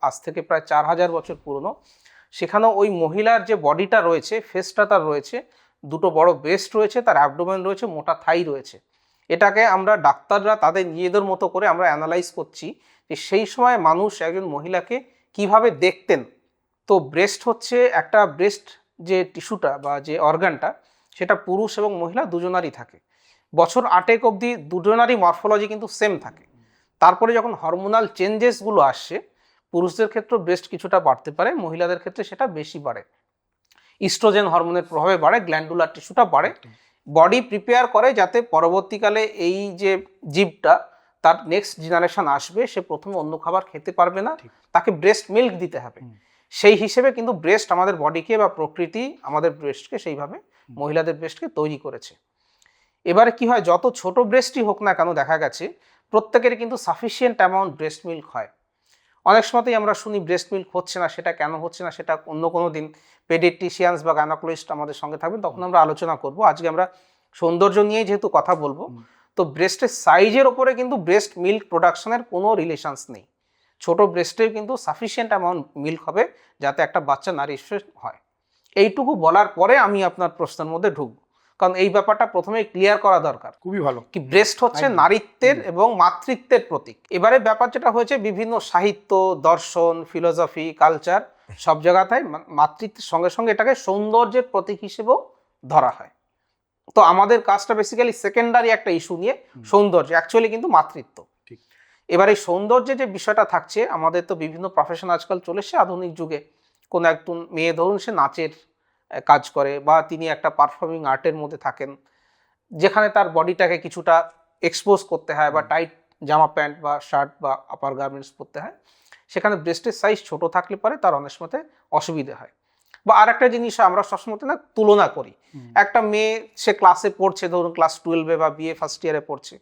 আজ থেকে প্রায় 4000 বছর পুরনো। সেখানেও ওই মহিলার যে বডিটা রয়েছে, ফেসটা তার রয়েছে, দুটো বড় ব্রেস্ট রয়েছে, তার অ্যাবডোমেন রয়েছে, মোটা থাই রয়েছে। এটাকে আমরা ডাক্তাররা তাদের নিজেদের মতো করে আমরা অ্যানালাইজ করছি যে সেই সময় মানুষ একজন মহিলাকে কিভাবে দেখতেন। তো ব্রেস্ট হচ্ছে একটা, ব্রেস্ট যে টিস্যুটা বা যে অর্গানটা, সেটা পুরুষ এবং মহিলা দুজনারই থাকে। বছর 8 অবধি দুজনারই মরফোলজি কিন্তু সেম থাকে। তারপরে যখন হরমোনাল চেঞ্জেসগুলো আসছে, পুরুষদের ক্ষেত্রে ব্রেস্ট কিছুটা বাড়তে পারে, মহিলাদের ক্ষেত্রে সেটা বেশি বাড়ে। ইস্ট্রোজেন হরমোনের প্রভাবে বাড়ে, গ্ল্যান্ডুলার টিস্যুটা বাড়ে। বডি প্রিপেয়ার করে যাতে পরবর্তীকালে এই যে জীবটা, তার নেক্সট জেনারেশন আসবে, সে প্রথমে অন্য খাবার খেতে পারবে না, তাকে ব্রেস্ট মিল্ক দিতে হবে। সেই হিসেবে কিন্তু ব্রেস্ট আমাদের বডিকে বা প্রকৃতি আমাদের ব্রেস্টকে সেইভাবে মহিলাদের ব্রেস্টকে তৈরি করেছে। এবারে কি হয়, যত ছোট ব্রেস্টই হোক না কেন, দেখা গেছে প্রত্যেকের কিন্তু সাফিসিয়েন্ট অ্যামাউন্ট ব্রেস্ট মিল্ক হয়। অনেক সময়তেই আমরা শুনি ব্রেস্ট মিল্ক হচ্ছে না, সেটা কেন হচ্ছে না সেটা অন্য কোনো দিন পেডিয়াট্রিশিয়ানস বা গাইনোকোলজিস্ট আমাদের সঙ্গে থাকবেন, তখন আমরা আলোচনা করব। আজকে আমরা সৌন্দর্য নিয়ে যেহেতু কথা বলবো, তো ব্রেস্টের সাইজের ওপরে কিন্তু ব্রেস্ট মিল্ক প্রোডাকশনের কোনো রিলেশনস নেই। ছোট ব্রেস্টেও কিন্তু সাফিসিয়েন্ট অ্যামাউন্ট মিল্ক হবে যাতে একটা বাচ্চা নারিশড হয়। এইটুকু বলার পরে আমি আপনার প্রশ্নের মধ্যে ঢুকবো, কারণ এই ব্যাপারটা প্রথমেই ক্লিয়ার করা দরকার। খুবই ভালো। কি ব্রেস্ট হচ্ছে নারীত্বের এবং মাতৃত্বের প্রতীক। এবারে ব্যাপার যেটা হয়েছে, বিভিন্ন সাহিত্য, দর্শন, ফিলোসফি, কালচার সব জায়গাতেই মাতৃত্বের সঙ্গে সঙ্গে এটাকে সৌন্দর্যের প্রতীক হিসেবেও ধরা হয়। তো আমাদের কাজটা বেসিক্যালি সেকেন্ডারি একটা ইস্যু নিয়ে, সৌন্দর্য অ্যাকচুয়ালি কিন্তু মাতৃত্ব। এবার এই সৌন্দর্যের যে বিষয়টা থাকছে, আমাদের তো বিভিন্ন প্রফেশন আজকাল চলে এসেছে আধুনিক যুগে। কোনো একজন মেয়ে ধরুন সে নাচের কাজ করে বা তিনি একটা পারফর্মিং আর্টের মধ্যে থাকেন, যেখানে তার বডিটাকে কিছুটা এক্সপোজ করতে হয় বা টাইট জামা প্যান্ট বা শার্ট বা আপার গার্মেন্টস পরতে হয়, সেখানে ব্রেস্টের সাইজ ছোট থাকলে পারে তার অনেক সময় অসুবিধে হয়। বা আর একটা জিনিস আমরা সবসময় না তুলনা করি, একটা মেয়ে সে ক্লাসে পড়ছে, ধরুন ক্লাস 12 বা বিএ ফার্স্ট ইয়ারে পড়ছে,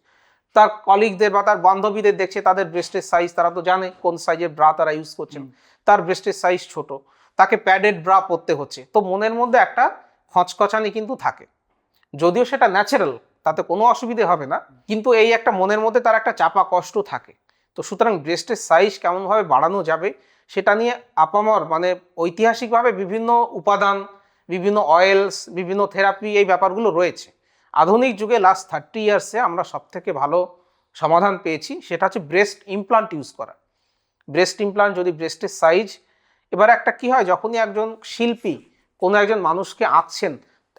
তার কলিগদের বা তার বান্ধবীদের দেখছে তাদের ব্রেস্টের সাইজ, তারা তো জানে কোন সাইজের ব্রা তারা ইউজ করছেন, তার ব্রেস্টের সাইজ ছোট, তাকে প্যাডেড ব্রা পরতে হচ্ছে। তো মনের মধ্যে একটা খচখচানি কিন্তু থাকে, যদিও সেটা ন্যাচারাল, তাতে কোনো অসুবিধে হবে না, কিন্তু এই একটা মনের মধ্যে তার একটা চাপা কষ্ট থাকে। তো সুতরাং ব্রেস্টের সাইজ কেমনভাবে বাড়ানো যাবে সেটা নিয়ে আপামর মানে ঐতিহাসিকভাবে বিভিন্ন উপাদান, বিভিন্ন অয়েলস, বিভিন্ন থেরাপি, এই ব্যাপারগুলো রয়েছে। আধুনিক যুগে লাস্ট 30 ইয়ার্সে আমরা সবথেকে ভালো সমাধান পেয়েছি, সেটা হচ্ছে ব্রেস্ট ইমপ্লান্ট ইউজ করা। ব্রেস্ট ইমপ্লান্ট যদি ব্রেস্টের সাইজ, এবার একটা কি হয়, যখনই একজন শিল্পী কোনো একজন মানুষকে আঁকছেন,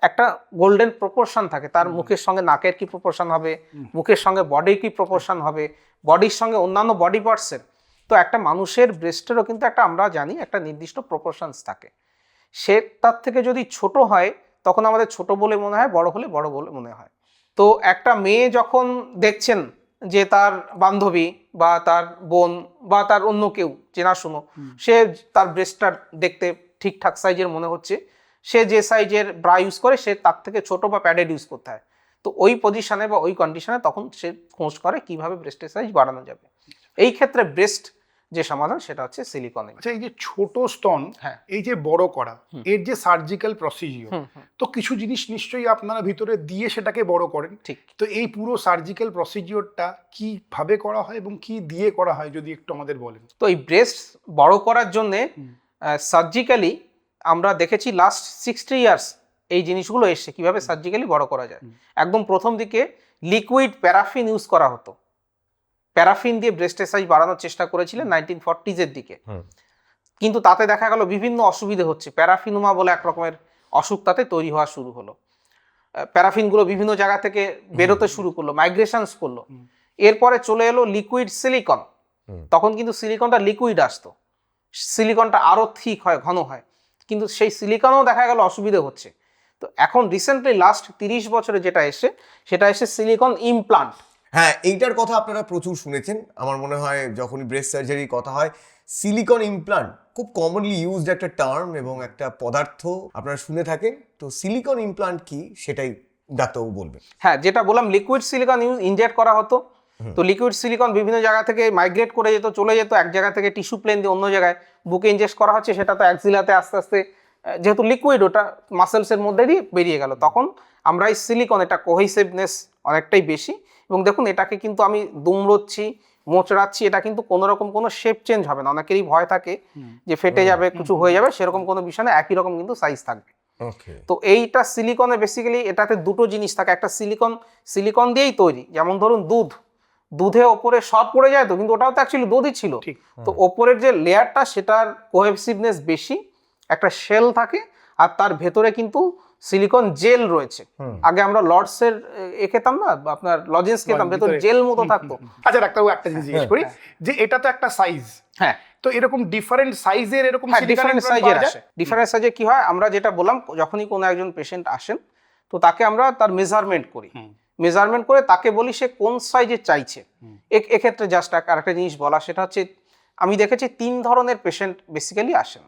একটা গোল্ডেন প্রপোর্শন থাকে, তার মুখের সঙ্গে নাকের কি প্রপোর্শন হবে, মুখের সঙ্গে বডির কি প্রপোর্শন হবে, বডির সঙ্গে অন্যান্য বডি পার্টসের, তো একটা মানুষের ব্রেস্টেরও কিন্তু একটা, আমরা জানি, একটা নির্দিষ্ট প্রপোর্শনস থাকে। সে তার থেকে যদি ছোট হয় তখন আমাদের ছোট বলে মনে হয়, বড় হলে বড় বলে মনে হয়। তো একটা মেয়ে যখন দেখছেন যে তার বান্ধবী বা তার বোন বা তার অন্য কেউ চেনাশুনো, সে তার ব্রেস্টটা দেখতে ঠিকঠাক সাইজের মনে হচ্ছে, সে যে সাইজের ব্রা ইউজ করে সে তার থেকে ছোট বা প্যাডেড ইউজ করতে হয়। তো ওই পজিশনে বা ওই কন্ডিশনে তখন সে খোঁজ করে কিভাবে ব্রেস্টের সাইজ বাড়ানো যাবে। এই ক্ষেত্রে ব্রেস্ট যে সমাধান সেটা হচ্ছে সিলিকনে। আচ্ছা, এই যে ছোট স্তন, হ্যাঁ। এই যে বড় করা, এর যে সার্জিক্যাল প্রসিজিওর, তো কিছু জিনিস নিশ্চয়ই আপনারা ভিতরে দিয়ে সেটাকে বড় করেন। ঠিক। তো এই পুরো সার্জিক্যাল প্রসিজিওরটা কিভাবে করা হয় এবং কি দিয়ে করা হয় যদি একটু আমাদের বলেন। তো এই ব্রেস্ট বড় করার জন্যে সার্জিক্যালি আমরা দেখেছি লাস্ট 60 ইয়ার্স এই জিনিসগুলো এসছে কিভাবে সার্জিক্যালি বড় করা যায়। একদম প্রথম দিকে লিকুইড প্যারাফিন ইউজ করা হতো, প্যারাফিন দিয়ে ব্রেস্টের সাইজ বাড়ানোর চেষ্টা করেছিলেন 1940s এর দিকে। কিন্তু তাতে দেখা গেল বিভিন্ন অসুবিধে হচ্ছে, প্যারাফিনোমা বলে এক রকমের অসুখ তাতে তৈরি হওয়া শুরু হলো। প্যারাফিনগুলো বিভিন্ন জায়গা থেকে বেরোতে শুরু করলো, মাইগ্রেশনস করলো। এরপরে চলে এলো লিকুইড সিলিকন। তখন কিন্তু সিলিকনটা লিকুইড আসতো, সিলিকনটা আরো থিক হয়, ঘন হয়, কিন্তু সেই সিলিকনও দেখা গেল অসুবিধে হচ্ছে। তো এখন রিসেন্টলি লাস্ট 30 বছরে যেটা এসে সেটা এসে সিলিকন ইমপ্লান্ট। হ্যাঁ, এইটার কথা আপনারা প্রচুর শুনেছেন। আমার মনে হয় যখনই ব্রেস্ট সার্জারির কথা হয়, সিলিকন ইমপ্লান্ট খুব কমনলি ইউজড একটা টার্ম এবং একটা পদার্থ আপনারা শুনে থাকেন। তো সিলিকন ইমপ্লান্ট কি সেটাই ডাক্তারবাবু বলবেন। হ্যাঁ, যেটা বললাম লিকুইড সিলিকন ইনজেক্ট করা হতো। তো লিকুইড সিলিকন বিভিন্ন জায়গা থেকে মাইগ্রেট করে যেত, চলে যেত এক জায়গা থেকে টিস্যু প্লেন দিয়ে অন্য জায়গায় বুকে ইনজেক্ট করা হচ্ছে, সেটা তো অ্যাক্সিলাতে আস্তে আস্তে যেহেতু লিকুইড ওটা মাসেলসের মধ্যে দিয়ে বেরিয়ে গেল। তখন আমরা এই সিলিকন, এটা কোহেসিভনেস অনেকটাই বেশি, এবং দেখুন এটাকে কিন্তু আমি দুমড়োচ্ছি, মোচড়াচ্ছি, এটা কিন্তু কোনো রকম কোনো শেপ চেঞ্জ হবে না। অনেকেরই ভয় থাকে যে ফেটে যাবে, কিছু হয়ে যাবে, সেরকম কোনো বিষয় না, একই রকম কিন্তু সাইজ থাকবে। তো এইটা সিলিকনে বেসিক্যালি এটাতে দুটো জিনিস থাকে, একটা সিলিকন দিয়েই তৈরি। যেমন ধরুন দুধে ওপরে সব পড়ে যায় তো, কিন্তু ওটাও তো অ্যাকচুয়ালি দুধই ছিল। তো ওপরের যে লেয়ারটা সেটার কোহেসিভনেস বেশি, একটা শেল থাকে, আর তার ভেতরে কিন্তু সিলিকন জেল রয়েছে। আগে আমরা লর্ডসের খেতাম না, আপনার লজেন্স খেতাম, ভেতরে জেল মতো থাকতো। আচ্ছা ডাক্তারবাবু, একটা জিনিস জিজ্ঞেস করি, যে এটা তো একটা সাইজ, হ্যাঁ, তো এরকম ডিফারেন্ট সাইজের এরকম ডিফারেন্ট সাইজের আসে। ডিফারেন্ট সাইজে কি হয়, আমরা যেটা বললাম, যখনই কোনো একজন পেশেন্ট আসেন তো তাকে আমরা তার মেজারমেন্ট করি, মেজারমেন্ট করে তাকে বলি সে কোন সাইজে চাইছে। এক্ষেত্রে জাস্ট আরেকটা জিনিস বলা, সেটা হচ্ছে আমি দেখেছি 3 ধরনের পেশেন্ট বেসিক্যালি আসেন।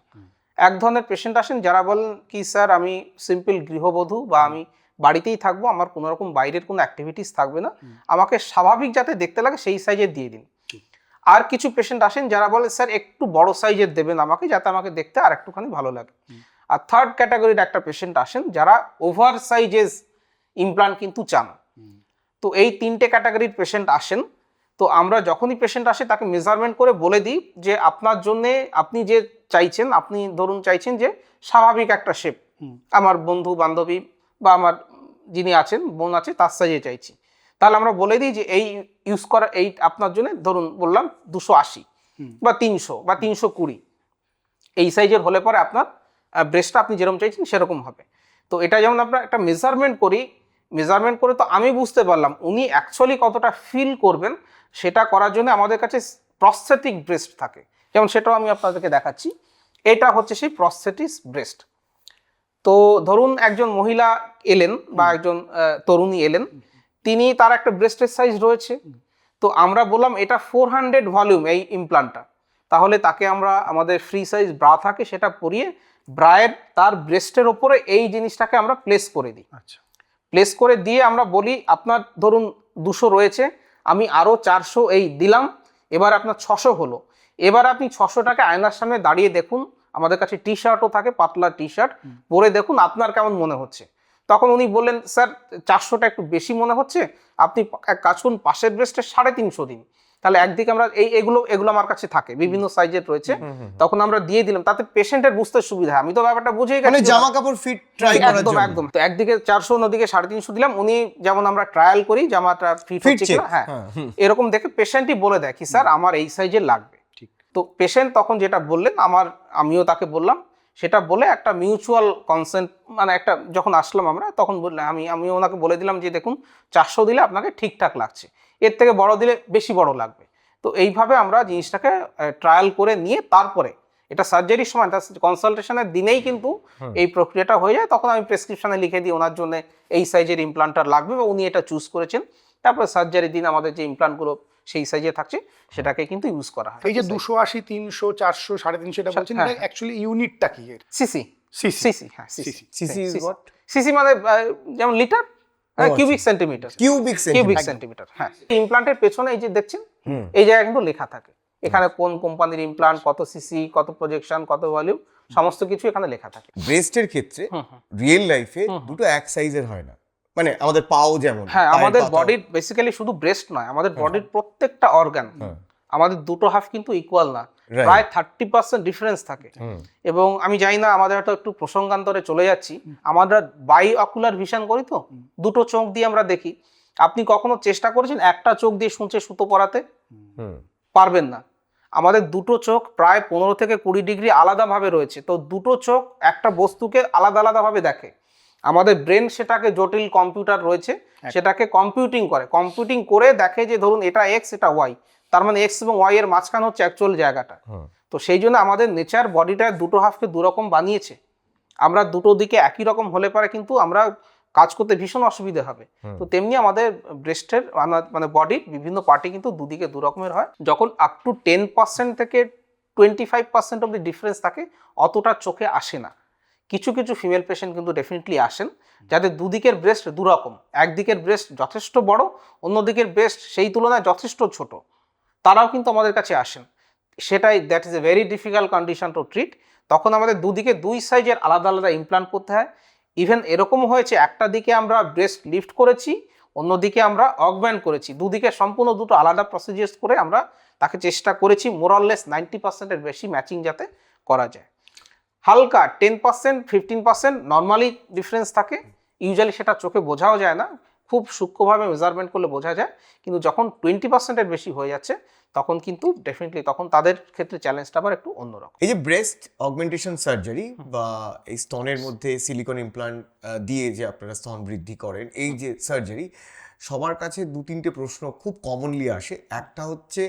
এক ধরনের পেশেন্ট আসেন যারা বলেন কি স্যার আমি সিম্পল গৃহবধূ, বা আমি বাড়িতেই থাকবো, আমার কোনো রকম বাইরের কোনো অ্যাক্টিভিটিস থাকবে না, আমাকে স্বাভাবিক যাতে দেখতে লাগে সেই সাইজের দিয়ে দিন। আর কিছু পেশেন্ট আসেন যারা বলে স্যার একটু বড় সাইজের দেবেন আমাকে, যাতে আমাকে দেখতে আর একটুখানি ভালো লাগে। আর থার্ড ক্যাটাগরির একটা পেশেন্ট আসেন যারা ওভার সাইজেস ইমপ্লান্ট কিন্তু চান। তো এই 3টে ক্যাটাগরির পেশেন্ট আসেন। তো আমরা যখনই পেশেন্ট আসে তাকে মেজারমেন্ট করে বলে দিই যে আপনার জন্যে আপনি যে চাইছেন, আপনি ধরুন চাইছেন যে স্বাভাবিক একটা শেপ, আমার বন্ধু বান্ধবী বা আমার যিনি আছেন বোন আছে তার সাইজে চাইছি, তাহলে আমরা বলে দিই যে এই ইউজ করা, এই আপনার জন্য ধরুন বললাম 280 বা 300 বা 320 এই সাইজের হলে পরে আপনার ব্রেস্টটা আপনি যেরকম চাইছেন সেরকম হবে। তো এটা যেমন আমরা একটা মেজারমেন্ট করি, মেজারমেন্ট করে তো আমি বুঝতে পারলাম উনি অ্যাকচুয়ালি কতটা ফিল করবেন, সেটা করার জন্য আমাদের কাছে প্রস্থেটিক ব্রেস্ট থাকে। যেমন সেটাও আমি আপনাদেরকে দেখাচ্ছি, এটা হচ্ছে সেই প্রস্থেটিক ব্রেস্ট। তো ধরুন একজন মহিলা এলেন বা একজন তরুণী এলেন, তিনি তার একটা ব্রেস্টের সাইজ রয়েছে, তো আমরা বললাম এটা 400 ভলিউম এই ইমপ্লান্টটা, তাহলে তাকে আমরা আমাদের ফ্রি সাইজ ব্রা থাকে সেটা পরিয়ে ব্রায়ের তার ব্রেস্টের ওপরে এই জিনিসটাকে আমরা প্লেস করে দিই। আচ্ছা, প্লেস করে দিয়ে আমরা বলি আপনার ধরুন 200 রয়েছে, আমি আরও 400 এই দিলাম, এবার আপনার 600 হলো। এবার আপনি 600টাকে আয়নার সামনে দাঁড়িয়ে দেখুন, আমাদের কাছে টি শার্টও থাকে, পাতলা টি শার্ট পরে দেখুন আপনার কেমন মনে হচ্ছে। তখন উনি বললেন স্যার 400টা একটু বেশি মনে হচ্ছে, আপনি এক কাজ করুন পাশের ব্রেস্টে 350 দিন। তাহলে একদিকে আমরা এগুলো আমার কাছে থাকে, বিভিন্ন সাইজের রয়েছে, তখন আমরা দিয়ে দিলাম, তাতে পেশেন্টের বুঝতে সুবিধা হয়। আমি তো ব্যাপারটা বুঝেই গেছি, মানে জামা কাপড় ফিট ট্রাই করার জন্য একদম। তো একদিকে 400 অন্যদিকে 350 দিলাম, উনি যেমন আমরা ট্রায়াল করি জামাটা ফিট হচ্ছে কিনা, হ্যাঁ এরকম দেখে পেশেন্টই বলে দেয় কি স্যার আমার এই সাইজের লাগবে। তো পেশেন্ট তখন যেটা বললেন আমিও তাকে বললাম, সেটা বলে একটা মিউচুয়াল কনসেন্ট, মানে একটা যখন আসলাম আমরা তখন বললাম, আমি ওনাকে বলে দিলাম যে দেখুন 400 দিলে আপনাকে ঠিকঠাক লাগছে, এর থেকে বড় দিলে বেশি বড় লাগবে। তো এইভাবে আমরা জিনিসটাকে ট্রায়াল করে নিয়ে তারপরে এটা সার্জারির সময় কনসালটেশনের দিনেই কিন্তু এই প্রক্রিয়াটা হয়ে যায়। তখন আমি প্রেসক্রিপশনে লিখে দিই ওনার জন্য এই সাইজের ইমপ্লান্টটা লাগবে বা উনি এটা চুজ করেছেন, তারপরে সার্জারির দিন আমাদের যে ইমপ্লান্টগুলো সেই সাইজে থাকছে সেটাকে কিন্তু ইউজ করা হয়। এই যে 280, 300, 400, 350 এটা বলছেন, এটা অ্যাকচুয়ালি ইউনিটটা কি এর? CC CC. সিসি হ্যাঁ CC. CC is what? CC মানে যেমন litre, cubic centimetre, cubic cubic centimetre. Centimetre. হ্যাঁ, ইমপ্লান্টের পেছনে এই যে দেখছেন এই জায়গায় কিন্তু লেখা থাকে এখানে কোন কোম্পানির ইমপ্লান্ট, কত সিসি, কত প্রজেকশন, কত ভলিউম, সমস্ত কিছু এখানে লেখা থাকে। ব্রেস্টের ক্ষেত্রে রিয়েল লাইফে দুটো এক সাইজের হয় না, মানে আমাদের পাও যেমন, হ্যাঁ, পায়ের আমাদের পাতাও। বডির বেসিক্যালি শুধু ব্রেস্ট নয়, আমাদের বডির প্রত্যেকটা অর্গান আমাদের দুটো হাফ কিন্তু ইকুয়াল না, Right. প্রায় 30% ডিফারেন্স থাকে। এবং আমি জানি না, আমাদের হয়তো একটু প্রসঙ্গান্তরে চলে যাচ্ছি, আমরা বাই অকুলার ভিশন করি তো, দুটো চোখ দিয়ে আমরা দেখি। আপনি কখনো চেষ্টা করেছেন একটা চোখ দিয়ে শুনছে সুতো পরাতে? পারবেন না। আমাদের দুটো চোখ প্রায় 15 থেকে 20 ডিগ্রি আলাদাভাবে রয়েছে, তো দুটো চোখ একটা বস্তুকে আলাদা আলাদাভাবে দেখে। আমাদের ব্রেন সেটাকে জটিল কম্পিউটার রয়েছে, সেটাকে কম্পিউটিং করে দেখে যে ধরুন এটা এক্স, এটা ওয়াই, তার মানে এক্স এবং ওয়াই এর মাঝখানে হচ্ছে অ্যাকচুয়াল জায়গাটা। তো সেই জন্য আমাদের নেচার বডিটা দুটো হাফকে দুরকম বানিয়েছে। আমরা দুটো দিকে একই রকম হলে পারে কিন্তু আমরা কাজ করতে ভীষণ অসুবিধা হবে। তো তেমনি আমাদের ব্রেস্টের মানে বডির বিভিন্ন পার্টি কিন্তু দুদিকে দু রকমের হয়। যখন আপ টু 10% থেকে 25% অব্দি ডিফারেন্স থাকে, অতটা চোখে আসে না। কিছু কিছু ফিমেল পেশেন্ট কিন্তু ডেফিনেটলি আসেন যাদের দুদিকের ব্রেস্ট দুরকম, একদিকের ব্রেস্ট যথেষ্ট বড়, অন্যদিকের ব্রেস্ট সেই তুলনায় যথেষ্ট ছোট, তারাও কিন্তু আমাদের কাছে আসেন। সেটাই that is a very difficult condition to treat. তখন আমাদের দুদিকে দুই সাইজের আলাদা আলাদা ইমপ্লান্ট করতে হয়। ইভেন এরকম হয়েছে একটা দিকে আমরা ব্রেস্ট লিফট করেছি, অন্যদিকে আমরা অগমেন্ট করেছি, দুদিকে সম্পূর্ণ দুটো আলাদা প্রসিজিয়ার্স করে আমরা তাকে চেষ্টা করেছি মোরাললেস 90%-এর বেশি ম্যাচিং যাতে করা যায়। হালকা 10%, 15% নর্মালি ডিফারেন্স থাকে, ইউজুয়ালি সেটা চোখে বোঝাও যায় না, খুব সূক্ষ্মভাবে মেজারমেন্ট করলে বোঝা যায়। কিন্তু যখন 20%-এর বেশি হয়ে যাচ্ছে তখন কিন্তু ডেফিনেটলি তখন তাদের ক্ষেত্রে চ্যালেঞ্জটা আবার একটু অন্যরকম। এই যে ব্রেস্ট অগমেন্টেশন সার্জারি বা এই স্তনের মধ্যে সিলিকন ইমপ্লান্ট দিয়ে যে আপনারা স্তন বৃদ্ধি করেন, এই যে সার্জারি, সবার কাছে 2-3টে প্রশ্ন খুব কমনলি আসে। একটা হচ্ছে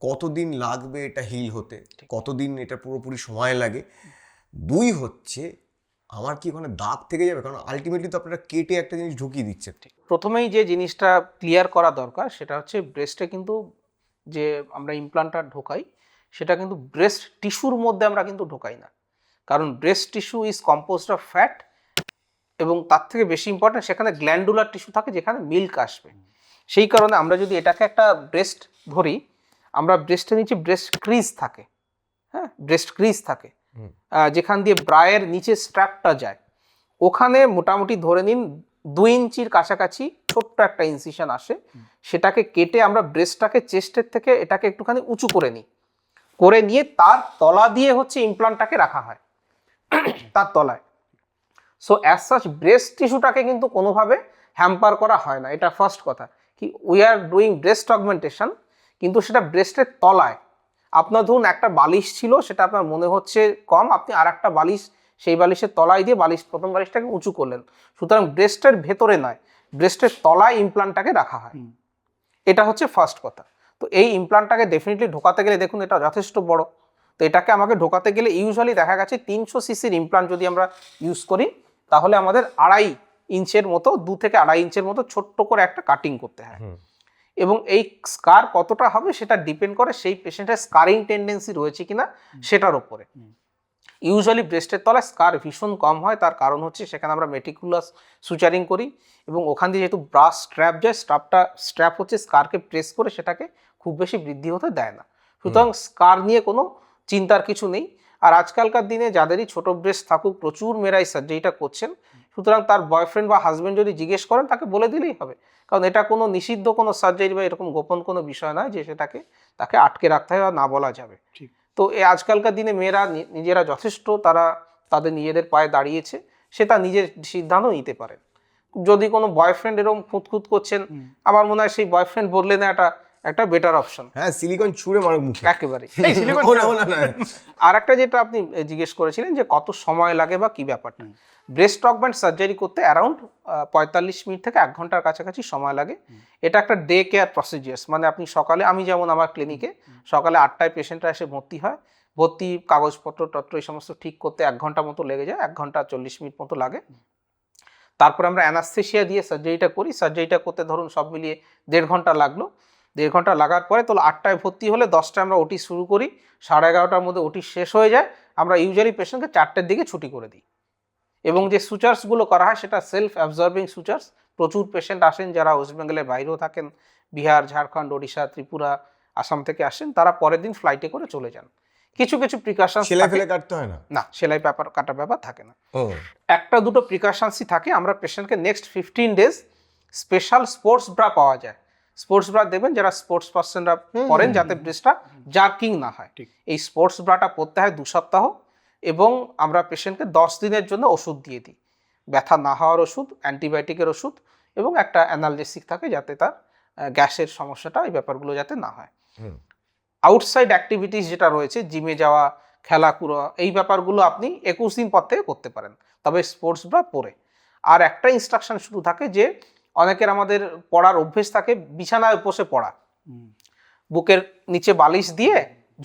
কতদিন লাগবে এটা হিল হতে, কতদিন এটা পুরোপুরি সময় লাগে। 2 হচ্ছে আমার কি ওখানে দাগ থেকে যাবে, কারণ আলটিমেটলি তো আপনারা কেটে একটা জিনিস ঢুকিয়ে দিচ্ছেন। প্রথমেই যে জিনিসটা ক্লিয়ার করা দরকার সেটা হচ্ছে ব্রেস্টে কিন্তু যে আমরা ইমপ্লান্টটা ঢোকাই সেটা কিন্তু ব্রেস্ট টিস্যুর মধ্যে আমরা কিন্তু ঢোকাই না, কারণ breast tissue is composed of fat, এবং তার থেকে বেশি ইম্পর্টেন্ট সেখানে গ্ল্যান্ডুলার টিস্যু থাকে যেখানে মিল্ক আসবে। সেই কারণে আমরা যদি এটাকে একটা ব্রেস্ট ধরি, আমরা ব্রেস্টের নিচে ব্রেস্ট ক্রিজ থাকে, হ্যাঁ, ব্রেস্ট ক্রিজ থাকে যেখান দিয়ে ব্রায়ের নিচে স্ট্র্যাপটা যায়, ওখানে মোটামুটি ধরে নিন 2 ইঞ্চির কাছাকাছি ছোট্ট একটা ইনসিশন আসে। সেটাকে কেটে আমরা ব্রেস্টটাকে চেস্টের থেকে এটাকে একটুখানি উঁচু করে নিই, করে নিয়ে তার তলা দিয়ে হচ্ছে ইমপ্লান্টটাকে রাখা হয় তার তলায়। সো অ্যাজ সাচ ব্রেস্ট টিস্যুটাকে কিন্তু কোনোভাবে হ্যাম্পার করা হয় না, এটা ফার্স্ট কথা। কি we are doing breast augmentation, কিন্তু সেটা ব্রেস্টের তলায়। আপনার ধরুন একটা বালিশ ছিল, সেটা আপনার মনে হচ্ছে কম, আপনি আর একটা বালিশ সেই বালিশের তলায় দিয়ে প্রথম বালিশটাকে উঁচু করলেন। সুতরাং ব্রেস্টের ভেতরে নয়, ব্রেস্টের তলায় ইমপ্লান্টটাকে রাখা হয়, এটা হচ্ছে ফার্স্ট কথা। তো এই ইমপ্লান্টটাকে ডেফিনেটলি ঢোকাতে গেলে দেখুন এটা যথেষ্ট বড়, তো এটাকে আমাকে ঢোকাতে গেলে ইউজুয়ালি দেখা গেছে 300 সিসির ইমপ্লান্ট যদি আমরা ইউজ করি তাহলে আমাদের 2.5 ইঞ্চের মতো, 2 থেকে 2.5 ইঞ্চের মতো ছোট্ট করে একটা কাটিং করতে হয়। এবং এই স্কার কতটা হবে সেটা ডিপেন্ড করে সেই পেশেন্টের স্কারিং টেন্ডেন্সি রয়েছে কিনা সেটার উপরে। ইউজুয়ালি ব্রেস্টের তলায় স্কার ভীষণ কম হয়, তার কারণ হচ্ছে সেখানে আমরা মেটিকুলাস সুচারিং করি এবং ওখান দিয়ে যেহেতু ব্রাশ স্ট্র্যাপ যায়, স্ট্র্যাপ হচ্ছে স্কারকে প্রেস করে সেটাকে খুব বেশি বৃদ্ধি হতে দেয় না। সুতরাং স্কার নিয়ে কোনো চিন্তার কিছু নেই। আর আজকালকার দিনে যাদেরই ছোট ব্রেস্ট থাকুক, প্রচুর মেয়েরাই সার্জারিটা করছেন, সুতরাং তার বয়ফ্রেন্ড বা হাজব্যান্ড যদি জিজ্ঞেস করেন তাকে বলে দিলেই হবে, কারণ এটা কোনো নিষিদ্ধ কোনো সার্জারি বা এরকম গোপন কোনো বিষয় নয় যে তাকে আটকে রাখতে হয় বা না বলা যাবে। তো এই আজকালকার দিনে মেয়েরা নিজেরা যথেষ্ট তাদের নিজেদের পায়ে দাঁড়িয়েছে, সে তার নিজের সিদ্ধান্ত নিতে পারে। যদি কোনো বয়ফ্রেন্ড এরকম খুঁতখুত করছেন, আমার মনে হয় সেই বয়ফ্রেন্ড বললে না একটা একটা বেটার অপশন হ্যাঁ, সিলিকন ছুঁড়ে মারো মুখে। একেবারে। এই silicone ও না, ও না, না। আর একটা যেটা আপনি জিজ্ঞেস করেছিলেন যে কত সময় লাগে বা কি ব্যাপারটা, ব্রেস্ট অগমেন্ট সার্জারি করতে অ্যারাউন্ড 45 মিনিট থেকে 1 ঘন্টার কাছাকাছি সময় লাগে। এটা একটা ডে কেয়ার প্রসিডিয়ার্স, মানে আপনি সকালে, আমি যেমন আমার ক্লিনিকে সকালে 8টায় পেশেন্টরা এসে ভর্তি হয়, ভর্তি কাগজপত্র টত্র এই সমস্ত ঠিক করতে 1 ঘন্টা মতো লেগে যায়, 1 ঘন্টা 40 মিনিট মতো লাগে। তারপর আমরা অ্যানাস্থেশিয়া দিয়ে সার্জারিটা করি, সার্জারিটা করতে ধরুন সব মিলিয়ে 1.5 ঘন্টা লাগলো। 1.5 ঘন্টা লাগার পরে তো 8টায় ভর্তি হলে 10টায় আমরা ওটি শুরু করি, 11:30টার মধ্যে ওটি শেষ হয়ে যায়। আমরা ইউজুয়ালি পেশেন্টকে 4টের দিকে ছুটি করে দিই। এবং যে সুচার্সগুলো করা হয় সেটা সেলফ অ্যাবজর্বিং সুচার্স। প্রচুর পেশেন্ট আসেন যারা ওয়েস্ট বেঙ্গলের বাইরেও থাকেন, বিহার, ঝাড়খণ্ড, ওড়িশা, ত্রিপুরা, আসাম থেকে আসেন, তারা পরের দিন ফ্লাইটে করে চলে যান। কিছু কিছু প্রিকশনস সেলাই ফেলে কাটতে হয় না? না, সেলাই কাটার ব্যাপার থাকে না। ও, একটা দুটো প্রিকশনসই থাকে। আমরা পেশেন্টকে next 15 days special sports bra পাওয়া যায়। স্পোর্টস ব্রা দেবেন যারা স্পোর্টস পার্সনরা পরেন, যাতে ব্রেস্টটা জার্কিং না হয়। এই স্পোর্টস ব্রাটা পরতে হয় 2 সপ্তাহ, এবং আমরা পেশেন্টকে 10 দিনের জন্য ওষুধ দিয়ে দিই, ব্যথা না হওয়ার ওষুধ, অ্যান্টিবায়োটিকের ওষুধ, এবং একটা অ্যানালজেসিক থাকে যাতে তার গ্যাসের সমস্যাটা, এই ব্যাপারগুলো যাতে না হয়। আউটসাইড অ্যাক্টিভিটিস যেটা রয়েছে, জিমে যাওয়া, খেলাকুড়া, এই ব্যাপারগুলো আপনি 21 দিন পর থেকে করতে পারেন, তবে স্পোর্টস ব্রা পরে। আর একটা ইনস্ট্রাকশন শুরু থাকে যে অনেকের আমাদের পড়ার অভ্যেস থাকে বিছানায় বসে পড়া, বুকের নিচে বালিশ দিয়ে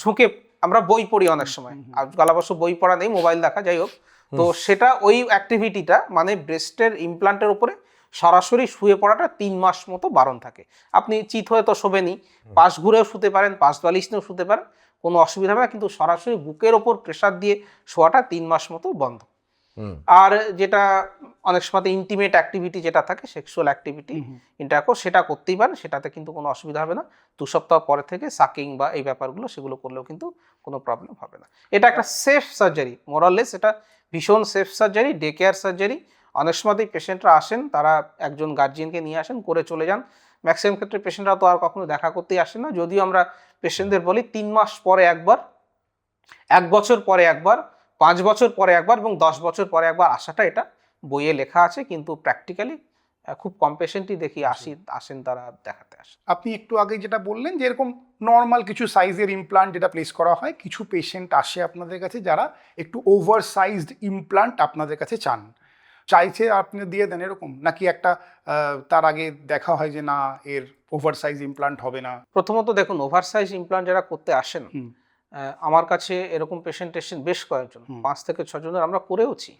ঝুঁকে আমরা বই পড়ি অনেক সময়, আজকাল অবশ্য বই পড়া নেই, মোবাইল দেখা, যাই হোক। তো সেটা, ওই অ্যাক্টিভিটিটা মানে ব্রেস্টের ইমপ্লান্টের উপরে সরাসরি শুয়ে পড়াটা 3 মাস মতো বারণ থাকে। আপনি চিত হয়ে তো শোবেনি, পাশ ঘুরেও শুতে পারেন, পাশ বালিশ নিয়েও শুতে পারেন, কোনো অসুবিধা হবে না, কিন্তু সরাসরি বুকের ওপর প্রেশার দিয়ে শোয়াটা 3 মাস মতো বন্ধ। আর যেটা অনেক সময় ইন্টিমেট অ্যাক্টিভিটি যেটা থাকে, সেক্সুয়াল অ্যাক্টিভিটি, ইন্টারকোর্স, সেটা করতেই পারেন, সেটাতে কিন্তু কোনো অসুবিধা হবে না। 2 সপ্তাহ পরে থেকে সাকিং বা এই ব্যাপারগুলো, সেগুলো করলেও কিন্তু কোনো প্রবলেম হবে না। এটা একটা সেফ সার্জারি, মোরাললেস এটা ভীষণ safe surgery, day care surgery. অনেক সময়তেই পেশেন্টরা আসেন, তারা একজন গার্জিয়ানকে নিয়ে আসেন, করে চলে যান। ম্যাক্সিমাম ক্ষেত্রে পেশেন্টরা তো আর কখনো দেখা করতেই আসেন না, যদিও আমরা পেশেন্টদের বলি 3 মাস পরে একবার, 1 বছর পরে একবার, 5 বছর পরে একবার, এবং 10 বছর পরে একবার আসাটা, এটা বইয়ে লেখা আছে, কিন্তু প্র্যাকটিক্যালি খুব কম পেশেন্টই দেখি আসেন তারা দেখাতে আসেন। আপনি একটু আগে যেটা বললেন যে এরকম নর্মাল কিছু সাইজের ইমপ্লান্ট যেটা প্লেস করা হয়, কিছু পেশেন্ট আসে আপনাদের কাছে যারা একটু ওভার সাইজড ইমপ্লান্ট আপনাদের কাছে চান, চাইছে আপনি দিয়ে দেন এরকম, নাকি একটা তার আগে দেখা হয় যে না, এর ওভার সাইজ ইমপ্লান্ট হবে না? প্রথমত দেখুন, ওভার সাইজ ইমপ্লান্ট যারা করতে আসেন, আমার কাছে এরকম পেশেন্ট এসেছেন বেশ কয়েকজন, 5 থেকে 6 জনের আমরা করেওছি।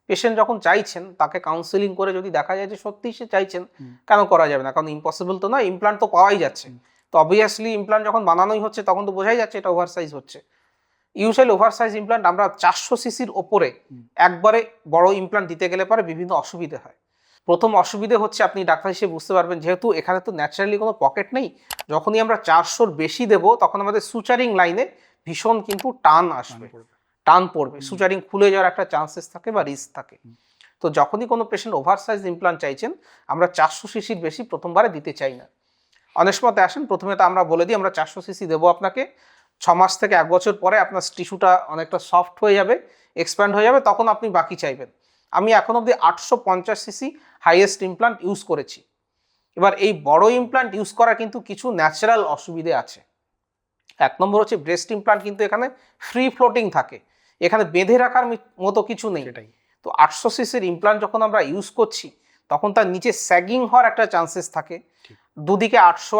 পেশেন্ট যখন চাইছেন, তাকে কাউন্সেলিং করে যদি দেখা যায় যে সত্যিই সে চাইছেন, কেন করা যাবে না? কারণ ইম্পসিবল তো না, ইমপ্লান্ট তো পাওয়াই যাচ্ছে। তো অবভিয়াসলি ইমপ্লান্ট যখন বানানোই হচ্ছে, তখন তো বোঝাই যাচ্ছে এটা ওভার সাইজ হচ্ছে। ইউজুয়ালি ওভার সাইজ ইমপ্লান্ট আমরা 400 সিসির ওপরে একবারে বড় ইমপ্লান্ট দিতে গেলে পরে বিভিন্ন অসুবিধে হয়। প্রথম অসুবিধে হচ্ছে, আপনি ডাক্তার হিসেবে বুঝতে পারবেন, যেহেতু এখানে তো ন্যাচারালি কোনো পকেট নেই, যখনই আমরা 400-র বেশি দেবো, তখন আমাদের সুচারিং লাইনে ভীষণ কিন্তু টান আসবে, টান পড়বে, সুচারিং খুলে যাওয়ার একটা চান্সেস থাকে বা রিস্ক থাকে। তো যখনই কোনো পেশেন্ট ওভার সাইজ ইমপ্লান্ট চাইছেন, আমরা 400 সিসির বেশি প্রথমবারে দিতে চাই না। অনেক সময় আসেন, প্রথমে তো আমরা বলে দিই আমরা 400 সিসি দেবো আপনাকে, 6 মাস থেকে 1 বছর পরে আপনার টিস্যুটা অনেকটা সফট হয়ে যাবে, এক্সপ্যান্ড হয়ে যাবে, তখন আপনি বাকি চাইবেন। আমি এখন অবধি 850 সিসি হাইয়েস্ট ইমপ্লান্ট ইউজ করেছি। এবার এই বড় ইমপ্লান্ট ইউজ করার কিন্তু কিছু ন্যাচারাল অসুবিধে আছে। 1 নম্বর হচ্ছে, ব্রেস্ট ইমপ্লান্ট কিন্তু এখানে ফ্রি ফ্লোটিং থাকে, এখানে বেঁধে রাখার মতো কিছু নেই। তো 800 সিসির ইমপ্লান্ট যখন আমরা ইউজ করছি, তখন তার নিচে স্যাগিং হওয়ার একটা চান্সেস থাকে। দুদিকে 800,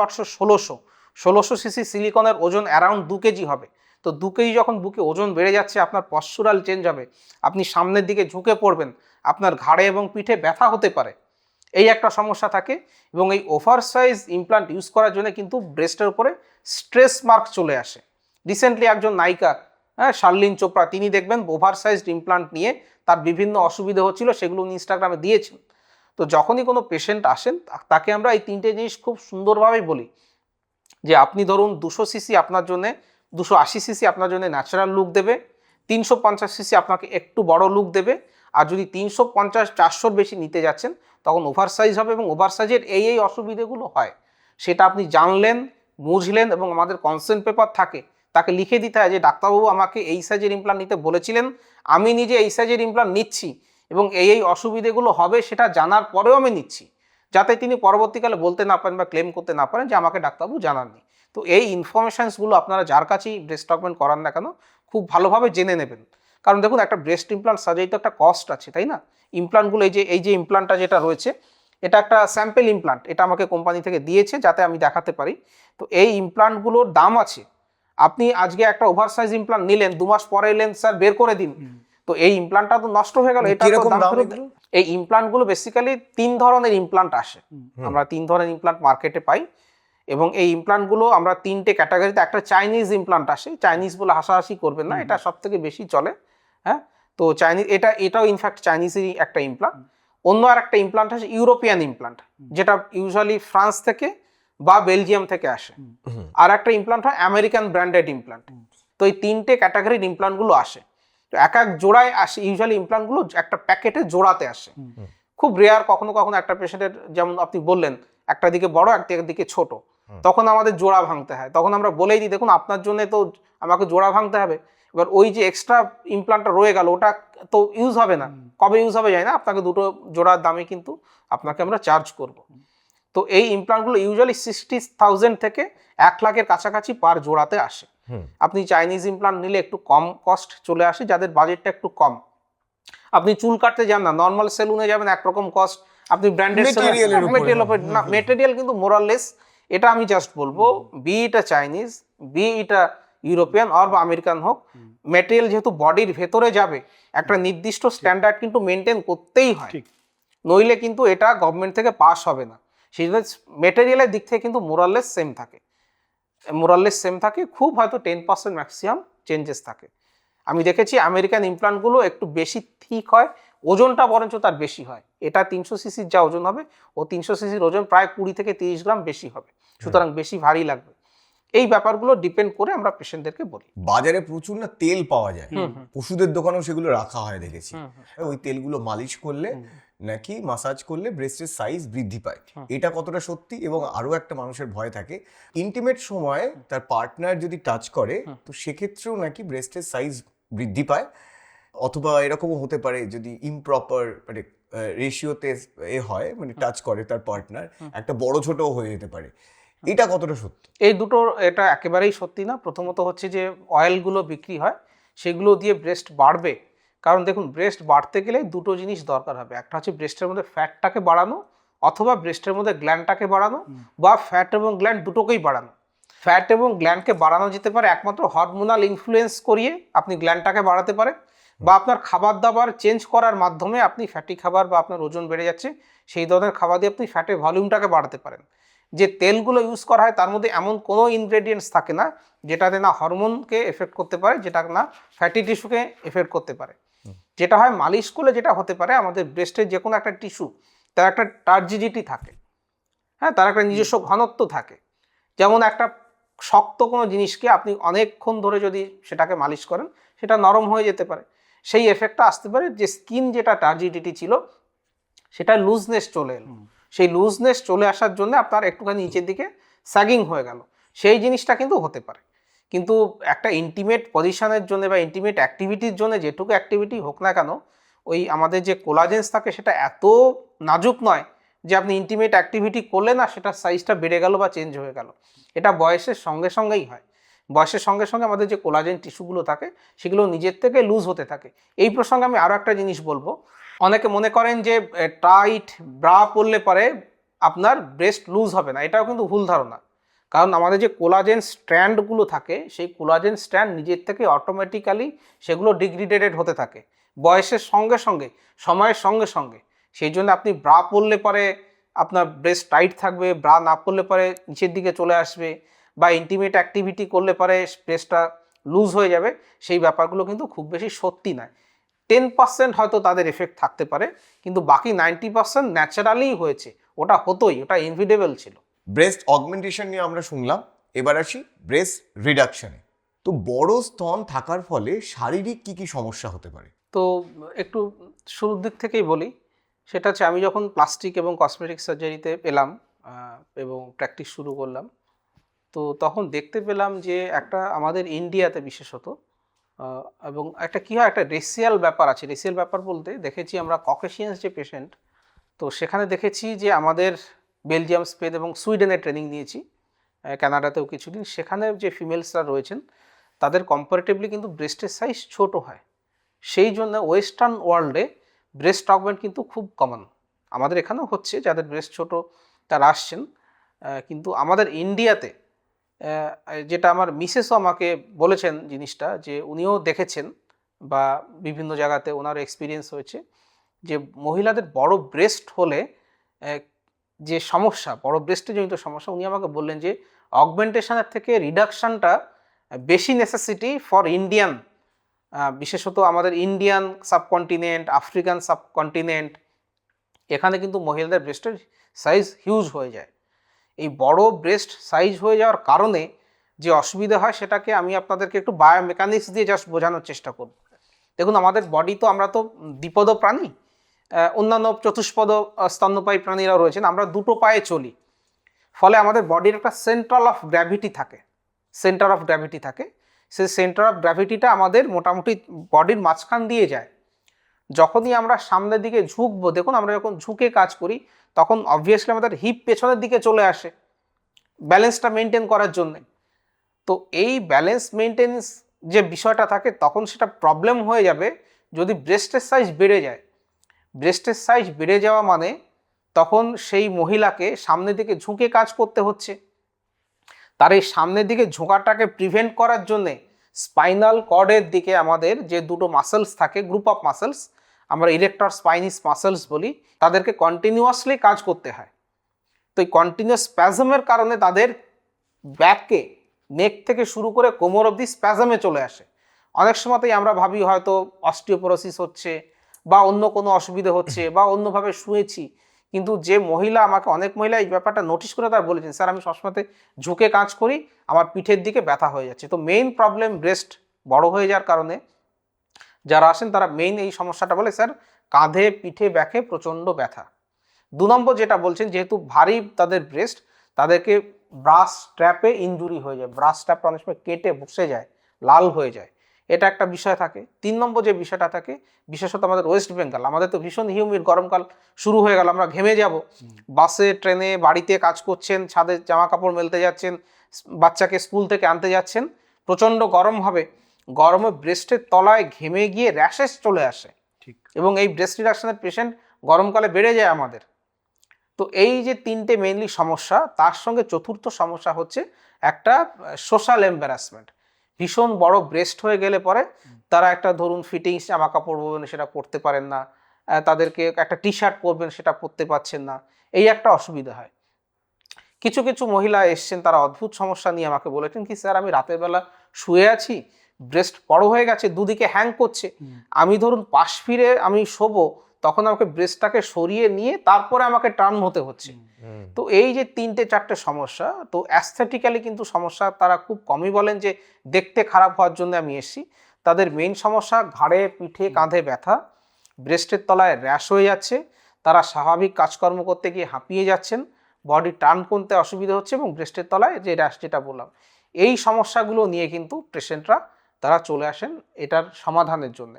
1600 সিসি সিলিকনের ওজন অ্যারাউন্ড 2 কেজি হবে। তো 2 কেজি যখন বুকে ওজন বেড়ে যাচ্ছে, আপনার পশ্চুরাল চেঞ্জ হবে, আপনি সামনের দিকে ঝুঁকে পড়বেন, আপনার ঘাড়ে এবং পিঠে ব্যথা হতে পারে, এই একটা সমস্যা থাকে। এবং এই ওভার সাইজ ইমপ্লান্ট ইউজ করার জন্য কিন্তু ব্রেস্টের উপরে স্ট্রেস মার্ক চলে আসে। রিসেন্টলি একজন নায়িকা, শার্লিন চোপড়া, তিনি দেখবেন ওভার সাইজড ইমপ্লান্ট নিয়ে তার বিভিন্ন অসুবিধা হচ্ছিল, সেগুলো উনি ইনস্টাগ্রামে দিয়েছেন। তো যখনই কোনো পেশেন্ট আসেন, তাকে আমরা এই 3টে জিনিস খুব সুন্দরভাবেই বলি, যে আপনি ধরুন 200 সিসি আপনার জন্য, 280 সিসি আপনার জন্য ন্যাচারাল লুক দেবে, 350 সিসি আপনাকে একটু বড় লুক দেবে, আর যদি 350-400-র বেশি নিতে যাচ্ছেন, তখন ওভার সাইজ হবে। এবং ওভার সাইজের এই অসুবিধেগুলো হয়, সেটা আপনি জানলেন, বুঝলেন, এবং আমাদের কনসেন্ট পেপার থাকে, তাকে লিখে দিতে হয় যে ডাক্তারবাবু আমাকে এই সাইজের ইমপ্লান্ট নিতে বলেছিলেন, আমি নিজে এই সাইজের ইমপ্লান্ট নিচ্ছি, এবং এই অসুবিধেগুলো হবে সেটা জানার পরেও আমি নিচ্ছি, যাতে তিনি পরবর্তীকালে বলতে না পারেন বা ক্লেম করতে না পারেন যে আমাকে ডাক্তারবাবু জানাননি। তো এই ইনফরমেশনসগুলো আপনারা যার কাছেই ব্রেস্ট অগমেন্ট করান না কেন খুব ভালোভাবে জেনে নেবেন। কারণ দেখুন একটা ব্রেস্ট ইমপ্লান্ট সার্জারি তো একটা কস্ট আছে, তাই না? ইমপ্লান্টগুলো এই যে ইমপ্লান্টটা যেটা রয়েছে এটা একটা স্যাম্পল ইমপ্লান্ট, এটা আমাকে কোম্পানি থেকে দিয়েছে যাতে আমি দেখাতে পারি। তো এই ইমপ্লান্টগুলোর দাম আছে। আপনি আজকে একটা ওভারসাইজ ইমপ্লান্ট নিলেন, 2 মাস পরে এলেন স্যার বের করে দিন, তো এই ইমপ্লান্টটা তো নষ্ট হয়ে গেল। এটা তো কিরকম দাম দাম ফেরত। এগুলো? এই ইমপ্লান্টগুলো বেসিক্যালি 3 ধরনের ইমপ্লান্ট আসে। আমরা 3 ধরনের ইমপ্লান্ট মার্কেটে পাই এবং এই ইমপ্লান্টগুলো আমরা 3টে ক্যাটাগরিতে, একটা চাইনিজ ইমপ্লান্ট আসে, চাইনিজ বলে হাসাহাসি করবেন না, এটা সব থেকে বেশি চলে। হ্যাঁ, তো চাইনিজ এটাও ইনফ্যাক্ট চাইনিজেরই একটা ইমপ্লান্ট। অন্য আর একটা ইমপ্লান্ট আছে ইউরোপিয়ান ইমপ্লান্ট, যেটা ইউজুয়ালি ফ্রান্স থেকে বা বেলজিয়াম থেকে আসে। আর একটা ইমপ্লান্ট হয় আমেরিকান ব্র্যান্ডেড ইমপ্লান্ট। তো এই 3টে ক্যাটাগরির ইমপ্লান্টগুলো আসে। তো এক এক জোড়ায় আসে, ইউজুয়ালি ইমপ্লান্টগুলো একটা প্যাকেটে জোড়াতে আসে। খুব রেয়ার কখনো কখনো একটা পেশেন্টের, যেমন আপনি বললেন একটা দিকে বড় একটা দিকে ছোট, তখন আমাদের জোড়া ভাঙতে হয়। তখন আমরা বলেই দিই দেখুন আপনার জন্য তো আমাকে জোড়া ভাঙতে হবে। এবার ওই যে এক্সট্রা ইমপ্লান্টটা রয়ে গেল ওটা তো ইউজ হবে না, কবে ইউজ হবে যায় না, আপনাকে দুটো জোড়ার দামে কিন্তু আপনাকে আমরা চার্জ করব। তো এই ইমপ্লান্টগুলো ইউজুয়ালি 60,000 থেকে 1 লাখের কাছাকাছি পার জোড়াতে আসে। আপনি চাইনিজ ইমপ্লান্ট নিলে একটু কম কস্ট চলে আসে, যাদের বাজেটটা একটু কম। আপনি চুল কাটতে যান না, নর্মাল সেলুনে যাবেন একরকম কস্ট, আপনি ব্র্যান্ডেড মেটেরিয়াল কিন্তু মোরাললেস। এটা আমি জাস্ট বলবো, বি এটা চাইনিজ, বি এটা ইউরোপিয়ান অর বা আমেরিকান হোক, মেটেরিয়াল যেহেতু বডির ভেতরে যাবে একটা নির্দিষ্ট স্ট্যান্ডার্ড কিন্তু মেনটেন করতেই হয়, নইলে কিন্তু এটা গভর্নমেন্ট থেকে পাস হবে না। সেই জন্য মেটেরিয়ালের দিক থেকে কিন্তু মোরাললেস সেম থাকে, খুব হয়তো 10% ম্যাক্সিমাম চেঞ্জেস থাকে। আমি দেখেছি আমেরিকান ইমপ্লান্টগুলো একটু বেশি থিক হয়, ওজনটা বরঞ্চ তার বেশি হয়। এটা 300 সিসির যা ওজন হবে ও 300 সিসির ওজন প্রায় 20 থেকে 30 গ্রাম বেশি হবে, সুতরাং বেশি ভারী লাগবে। এই ব্যাপারগুলো ডিপেন্ড করে আমরা পেশেন্টদেরকে বলি। বাজারে প্রচুর না তেল পাওয়া যায়, ওষুধের দোকানেও সেগুলো রাখা হয় দেখেছি। ওই তেলগুলো মালিশ করলে নাকি মাসাজ করলে ব্রেস্টের সাইজ বৃদ্ধি পায়, এটা কতটা সত্যি? এবং আরো একটা মানুষের ভয় থাকে ইন্টিমেট সময় তার পার্টনার যদি টাচ করে তো সেক্ষেত্রেও নাকি ব্রেস্টের সাইজ বৃদ্ধি পায়, অথবা এরকমও হতে পারে যদি ইমপ্রপার মানে রেশিওতে হয়, মানে টাচ করে তার পার্টনার, একটা বড় ছোটও হয়ে যেতে পারে। এটা কতটা সত্যি? এই দুটো এটা একেবারেই সত্যি না। প্রথমত হচ্ছে যে অয়েলগুলো বিক্রি হয় সেগুলো দিয়ে ব্রেস্ট বাড়বে, কারণ দেখুন ব্রেস্ট বাড়তে গেলে দুটো জিনিস দরকার হবে, একটা হচ্ছে ব্রেস্টের মধ্যে ফ্যাটটাকে বাড়ানো, অথবা ব্রেস্টের মধ্যে গ্ল্যান্ডটাকে বাড়ানো, বা ফ্যাট এবং গ্ল্যান্ড দুটোকেই বাড়ানো। ফ্যাট এবং গ্ল্যান্ডকে বাড়ানো যেতে পারে একমাত্র হরমোনাল ইনফ্লুয়েন্স করিয়ে, আপনি গ্ল্যান্ডটাকে বাড়াতে পারে, বা আপনার খাবার দাবার চেঞ্জ করার মাধ্যমে আপনি ফ্যাটি খাবার বা আপনার ওজন বেড়ে যাচ্ছে সেই ধরনের খাবার দিয়ে আপনি ফ্যাটের ভলিউমটাকে বাড়াতে পারেন। যে তেলগুলো ইউজ করা হয় তার মধ্যে এমন কোনো ইনগ্রেডিয়েন্টস থাকে না যেটাতে না হরমোনকে এফেক্ট করতে পারে, যেটা না ফ্যাটি টিস্যুকে এফেক্ট করতে পারে। যেটা হয় মালিশ করলে যেটা হতে পারে, আমাদের ব্রেস্টের যে কোনো একটা টিস্যু তার একটা টার্জিডিটি থাকে, হ্যাঁ, তার একটা নিজস্ব ঘনত্ব থাকে। যেমন একটা শক্ত কোনো জিনিসকে আপনি অনেকক্ষণ ধরে যদি সেটাকে মালিশ করেন সেটা নরম হয়ে যেতে পারে, সেই এফেক্টটা আসতে পারে। যে স্কিন যেটা টার্জিডিটি ছিল সেটা লুজনেস চলে এলো, সেই লুজনেস চলে আসার জন্য আপনার একটুখানি নিচের দিকে স্যাগিং হয়ে গেল, সেই জিনিসটা কিন্তু হতে পারে। কিন্তু একটা ইন্টিমেট পজিশনের জন্য বা ইন্টিমেট অ্যাক্টিভিটির জন্য যেটুকু অ্যাক্টিভিটি হোক না কেন, ওই আমাদের যে কোলাজেন্স থাকে সেটা এত নাজুক নয় যে আপনি ইন্টিমেট অ্যাক্টিভিটি করলে না সেটা সাইজটা বেড়ে গেল বা চেঞ্জ হয়ে গেল। এটা বয়সের সঙ্গে সঙ্গেই হয়, বয়সের সঙ্গে সঙ্গে আমাদের যে কোলাজেন টিস্যুগুলো থাকে সেগুলো নিজের থেকে লুজ হতে থাকে। এই প্রসঙ্গে আমি আরও একটা জিনিস বলবো, অনেকে মনে করেন যে টাইট ব্রা পরলে পরে আপনার ব্রেস্ট লুজ হবে না, এটাও কিন্তু ভুল ধারণা। কারণ আমাদের যে কোলাজেন স্ট্র্যান্ডগুলো থাকে সেই কোলাজেন স্ট্র্যান্ড নিজের থেকে অটোমেটিক্যালি সেগুলো ডিগ্রেডেড হতে থাকে বয়সের সঙ্গে সঙ্গে, সময়ের সঙ্গে সঙ্গে। সেই জন্য আপনি ব্রা পরলে পরে আপনার ব্রেস্ট টাইট থাকবে, ব্রা না পরলে পরে নিচের দিকে চলে আসবে, বা ইন্টিমেট অ্যাক্টিভিটি করলে পরে ব্রেস্টটা লুজ হয়ে যাবে, সেই ব্যাপারগুলো কিন্তু খুব বেশি সত্যি নয়। 10% হয়তো তাদের এফেক্ট থাকতে পারে, কিন্তু বাকি 90% ন্যাচারালি হয়েছে, ওটা হতোই, ওটা ইনভিটেবল ছিল। ব্রেস্ট অগমেন্টেশন নিয়ে আমরা শুনলাম, এবার আসি ব্রেস্ট রিডাকশনে। তো বড় স্তন থাকার ফলে শারীরিক কি কি সমস্যা হতে পারে? তো একটু শুরুর দিক থেকেই বলি, সেটা হচ্ছে আমি যখন প্লাস্টিক এবং কসমেটিক সার্জারিতে এলাম এবং প্র্যাকটিস শুরু করলাম, তো তখন দেখতে পেলাম যে একটা আমাদের ইন্ডিয়াতে বিশেষত এবং একটা কী হয়, একটা রেসিয়াল ব্যাপার আছে। রেসিয়াল ব্যাপার বলতে দেখেছি আমরা ককেশিয়ানস যে পেশেন্ট, তো সেখানে দেখেছি যে আমাদের বেলজিয়াম, স্পেন এবং সুইডেনে ট্রেনিং নিয়েছি, কানাডাতেও কিছুদিন, সেখানে যে ফিমেলসরা রয়েছেন তাদের কম্পারেটিভলি কিন্তু ব্রেস্টের সাইজ ছোট হয়। সেই জন্য ওয়েস্টার্ন ওয়ার্ল্ডে ব্রেস্ট অগমেন্ট কিন্তু খুব কমন। আমাদের এখানেও হচ্ছে, যাদের ব্রেস্ট ছোট তারা আসছেন, কিন্তু আমাদের ইন্ডিয়াতে যেটা আমার মিসেসও আমাকে বলেছেন জিনিসটা, যে উনিও দেখেছেন বা বিভিন্ন জায়গাতে ওনার এক্সপিরিয়েন্স হয়েছে, যে মহিলাদের বড় ব্রেস্ট হলে যে সমস্যা, বড় ব্রেস্টে জনিত সমস্যা, উনি আমাকে বললেন যে অগমেন্টেশনের থেকে রিডাকশনটা বেশি নেসেসিটি ফর ইন্ডিয়ান, বিশেষত আমাদের ইন্ডিয়ান সাবকন্টিনেন্ট, আফ্রিকান সাবকন্টিনেন্ট, এখানে কিন্তু মহিলাদের ব্রেস্টের সাইজ হিউজ হয়ে যায়। এই বড় ব্রেস্ট সাইজ হয়ে যাওয়ার কারণে যে অসুবিধা হয় সেটাকে আমি আপনাদেরকে একটু বায়োমেকানিক্স দিয়ে জাস্ট বোঝানোর চেষ্টা করব। দেখুন, আমাদের বডি তো, আমরা তো দ্বিপদ প্রাণী, অন্যান্য চতুষ্পদ স্তন্যপায়ী প্রাণীরাও রয়েছেন, আমরা দুটো পায়ে চলি। ফলে আমাদের বডির একটা সেন্ট্রাল অফ গ্র্যাভিটি থাকে, সেই সেন্টার অফ গ্র্যাভিটিটা আমাদের মোটামুটি বডির মাঝখান দিয়ে যায়। যখনই আমরা সামনের দিকে ঝুঁকবো, দেখুন আমরা যখন ঝুঁকে কাজ করি তখন অবভিয়াসলি আমাদের হিপ পেছনের দিকে চলে আসে ব্যালেন্সটা মেনটেন করার জন্যে। তো এই ব্যালেন্স মেনটেন্স যে বিষয়টা থাকে, তখন সেটা প্রবলেম হয়ে যাবে যদি ব্রেস্টের সাইজ বেড়ে যায়। ব্রেস্টের সাইজ বেড়ে যাওয়া মানে তখন সেই মহিলাকে সামনের দিকে ঝুঁকে কাজ করতে হচ্ছে। তার এই সামনের দিকে ঝোঁকাটাকে প্রিভেন্ট করার জন্যে স্পাইনাল কর্ডের দিকে আমাদের যে দুটো মাসেলস থাকে, গ্রুপ অফ মাসেলস, আমরা ইরেক্টর স্পাইনিস মাসেলস বলি, তাদেরকে কন্টিনিউয়াসলি কাজ করতে হয়। তো এই কন্টিনিউয়াস স্প্যাজমের কারণে তাদের ব্যাককে, নেক থেকে শুরু করে কোমর অবধি স্প্যাজমে চলে আসে। অনেক সময়তেই আমরা ভাবি হয়তো অস্টিওপোরোসিস হচ্ছে বা অন্য কোনো অসুবিধা হচ্ছে বা অন্যভাবে শুয়েছি, কিন্তু যে মহিলা আমাকে, অনেক মহিলা এই ব্যাপারটা নোটিশ করে তারা বলেছেন, স্যার আমি সবসময় ঝুঁকে কাজ করি, আমার পিঠের দিকে ব্যথা হয়ে যাচ্ছে। তো মেইন প্রবলেম ব্রেস্ট বড় হয়ে যাওয়ার কারণে যারা আসেন তারা মেইন এই সমস্যাটা বলে, স্যার কাঁধে, পিঠে, ব্যাকে প্রচণ্ড ব্যথা। 2 নম্বর যেটা বলছেন, যেহেতু ভারী তাদের ব্রেস্ট, তাদেরকে ব্রাশ স্ট্র্যাপে ইনজুরি হয়ে যায়, ব্রাশ স্ট্র্যাপটা অনেক সময় কেটে বসে যায়, লাল হয়ে যায়, এটা একটা বিষয় থাকে। 3 নম্বর যে বিষয়টা থাকে, বিশেষত আমাদের ওয়েস্ট বেঙ্গল, আমাদের তো ভীষণ হিউমিড, গরমকাল শুরু হয়ে গেল, আমরা ঘেমে যাব, বাসে, ট্রেনে, বাড়িতে কাজ করছেন, ছাদে জামা কাপড় মেলতে যাচ্ছেন, বাচ্চাকে স্কুল থেকে আনতে যাচ্ছেন, প্রচণ্ড গরম হবে, গরমে ব্রেস্টের তলায় ঘেমে গিয়ে র্যাশেস চলে আসে। ঠিক। এবং এই ব্রেস্ট রিডাকশনের পেশেন্ট গরমকালে বেড়ে যায় আমাদের। তো এই যে 3টে মেইনলি সমস্যা, তার সঙ্গে চতুর্থ সমস্যা হচ্ছে একটা সোশ্যাল এম্বারাসমেন্ট। ভীষণ বড় ব্রেস্ট হয়ে গেলে পরে তারা একটা, ধরুন ফিটিংস জামা কাপড় পরবেন সেটা পরতে পারেন না, তাদেরকে একটা টি শার্ট পরবেন সেটা পরতে পারছেন না, এই একটা অসুবিধা হয়। কিছু কিছু মহিলা এসছেন, তারা অদ্ভুত সমস্যা নিয়ে আমাকে বলেছেন কি, স্যার আমি রাতের বেলা শুয়ে আছি, ব্রেস্ট বড় হয়ে গেছে, দুদিকে হ্যাং করছে, আমি ধরুন পাশ ফিরে আমি শোবো, তখন আমাকে ব্রেস্টটাকে সরিয়ে নিয়ে তারপরে আমাকে টার্ন হতে হচ্ছে। তো এই যে 3-4টে সমস্যা, তো অ্যাস্থেটিক্যালি কিন্তু সমস্যা তারা খুব কমই বলেন যে দেখতে খারাপ হওয়ার জন্য আমি এসেছি। তাদের মেইন সমস্যা ঘাড়ে, পিঠে, কাঁধে ব্যথা, ব্রেস্টের তলায় র্যাশ হয়ে যাচ্ছে, তারা স্বাভাবিক কাজকর্ম করতে গিয়ে হাঁপিয়ে যাচ্ছেন, বডি টার্ন করতে অসুবিধা হচ্ছে, এবং ব্রেস্টের তলায় যে র্যাশ যেটা বললাম, এই সমস্যাগুলো নিয়ে কিন্তু পেশেন্টরা তারা চলে আসেন এটার সমাধানের জন্য।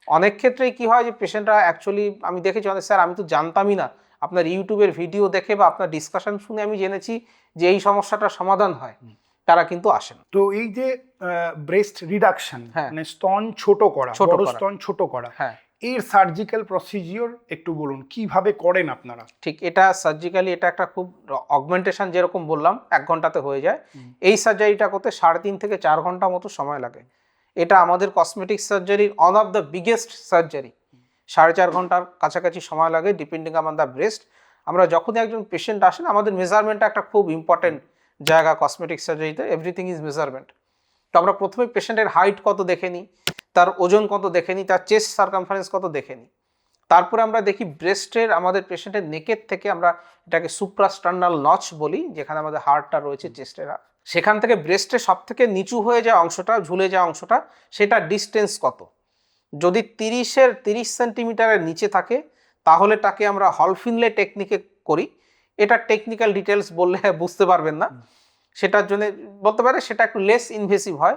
অনেক ক্ষেত্রেই কি হয় যে পেশেন্টরা অ্যাকচুয়ালি, আমি দেখেছি অনেক, স্যার আমি তো জানতামই না, আপনার ইউটিউবের ভিডিও দেখে বা আপনার ডিসকাশন শুনে আমি জেনেছি যে এই সমস্যাটার সমাধান হয়, তারা কিন্তু আসেন। তো এই যে ব্রেস্ট রিডাকশন, হ্যাঁ। মানে স্তন ছোট করা, ছোট বড় করা। স্তন ছোট করা, হ্যাঁ, এর সার্জিক্যাল প্রসিজিওর একটু বলুন, কিভাবে করেন আপনারা? ঠিক, এটা সার্জিক্যালি এটা একটা খুব, অগমেন্টেশন যেরকম বললাম 1 ঘন্টাতে হয়ে যায়, এই সার্জারিটা করতে 3.5 থেকে 4 ঘন্টা মতো সময় লাগে। এটা আমাদের কসমেটিক সার্জারির one of the biggest surgery. 4.5 ঘন্টার কাছাকাছি সময় লাগে ডিপেন্ডিং অন দ্য ব্রেস্ট। আমরা যখনই একজন পেশেন্ট আসেন, আমাদের মেজারমেন্টটা একটা খুব ইম্পর্টেন্ট জায়গা কসমেটিক সার্জারিতে, এভরিথিং ইজ মেজারমেন্ট। তো আমরা প্রথমে পেশেন্টের হাইট কত দেখে নিই, তার ওজন কত দেখে নিই, তার চেস্ট সার্কামফারেন্স কত দেখে নিই, তারপরে আমরা দেখি ব্রেস্টের, আমাদের পেশেন্টের নেকের থেকে, আমরা এটাকে সুপ্রাস্টার্নাল নচ বলি, যেখানে আমাদের হার্টটা রয়েছে চেস্টের, সেখান থেকে ব্রেস্টের সব থেকে নিচু হয়ে যাওয়া অংশটা, ঝুলে যাওয়া অংশটা, সেটা ডিস্টেন্স কত। যদি 30 সেন্টিমিটারের নিচে থাকে তাহলে তাকে আমরা হলফিনলে টেকনিকে করি। এটা টেকনিক্যাল ডিটেলস বললে বুঝতে পারবেন না, সেটার জন্য বলতে পারে সেটা একটু লেস ইনভেসিভ হয়।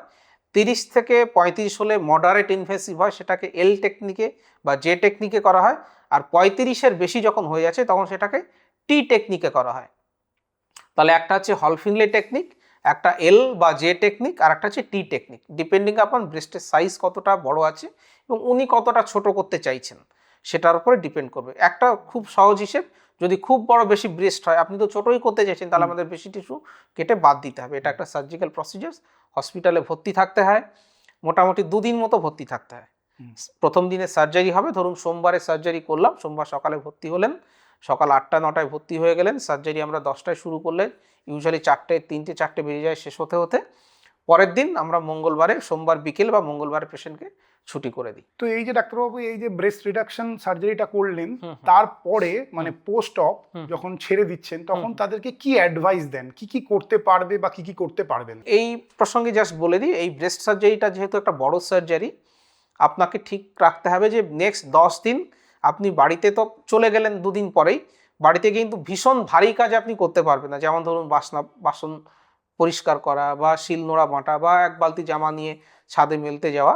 30 থেকে 35 হলে মডারেট ইনভেসিভ হয়, সেটাকে এল টেকনিকে বা জে টেকনিকে করা হয়। আর 35-এর বেশি যখন হয়ে যাচ্ছে তখন সেটাকে টি টেকনিকে করা হয়। তো তাহলে একটা হচ্ছে হল ফিনলে টেকনিক, একটা এল বা জে টেকনিক, আর একটা হচ্ছে টি টেকনিক, ডিপেন্ডিং আপন ব্রেস্টের সাইজ কতটা বড় আছে এবং উনি কতটা ছোট করতে চাইছেন সেটার উপরে ডিপেন্ড করবে। একটা খুব সহজ হিসেব, যদি খুব বড় বেশি ব্রেস্ট হয়, আপনি তো ছোটই করতে চাইছেন, তাহলে আমাদের বেশি টিস্যু কেটে বাদ দিতে হবে। এটা একটা সার্জিক্যাল প্রসিজার, হসপিটালে ভর্তি থাকতে হয়, মোটামুটি 2 দিন মতো ভর্তি থাকতে হয়। প্রথম দিনে সার্জারি হবে, ধরুন সোমবারে সার্জারি করলাম, সোমবার সকালে ভর্তি হলেন, সকাল 8টা-9টায় ভর্তি হয়ে গেলেন, সার্জারি আমরা 10টায় শুরু করলে ইউজুয়ালি 3টে-4টে বেজে যায় শেষ হতে হতে। পরের দিন আমরা মঙ্গলবারে, সোমবার বিকেল বা মঙ্গলবারে পেশেন্টকে ছুটি করে দিই। তো এই যে ডাক্তারবাবু এই যে ব্রেস্ট রিডাকশন সার্জারিটা করলেন, তারপরে মানে পোস্ট অপ যখন ছেড়ে দিচ্ছেন, তখন তাদেরকে কি অ্যাডভাইস দেন, কি কি করতে পারবে বা কি কি করতে পারবে না? এই প্রসঙ্গে জাস্ট বলে দিই, এই ব্রেস্ট সার্জারিটা যেহেতু একটা বড় সার্জারি, আপনাকে ঠিক রাখতে হবে যে নেক্সট 10 দিন আপনি বাড়িতে তো চলে গেলেন 2 দিন পরেই, বাড়িতে কিন্তু ভীষণ ভারী কাজ আপনি করতে পারবেন না, যেমন ধরুন বাসন পরিষ্কার করা বা শিল নোড়া বাঁটা বা 1 বালতি জামা নিয়ে ছাদে মেলতে যাওয়া,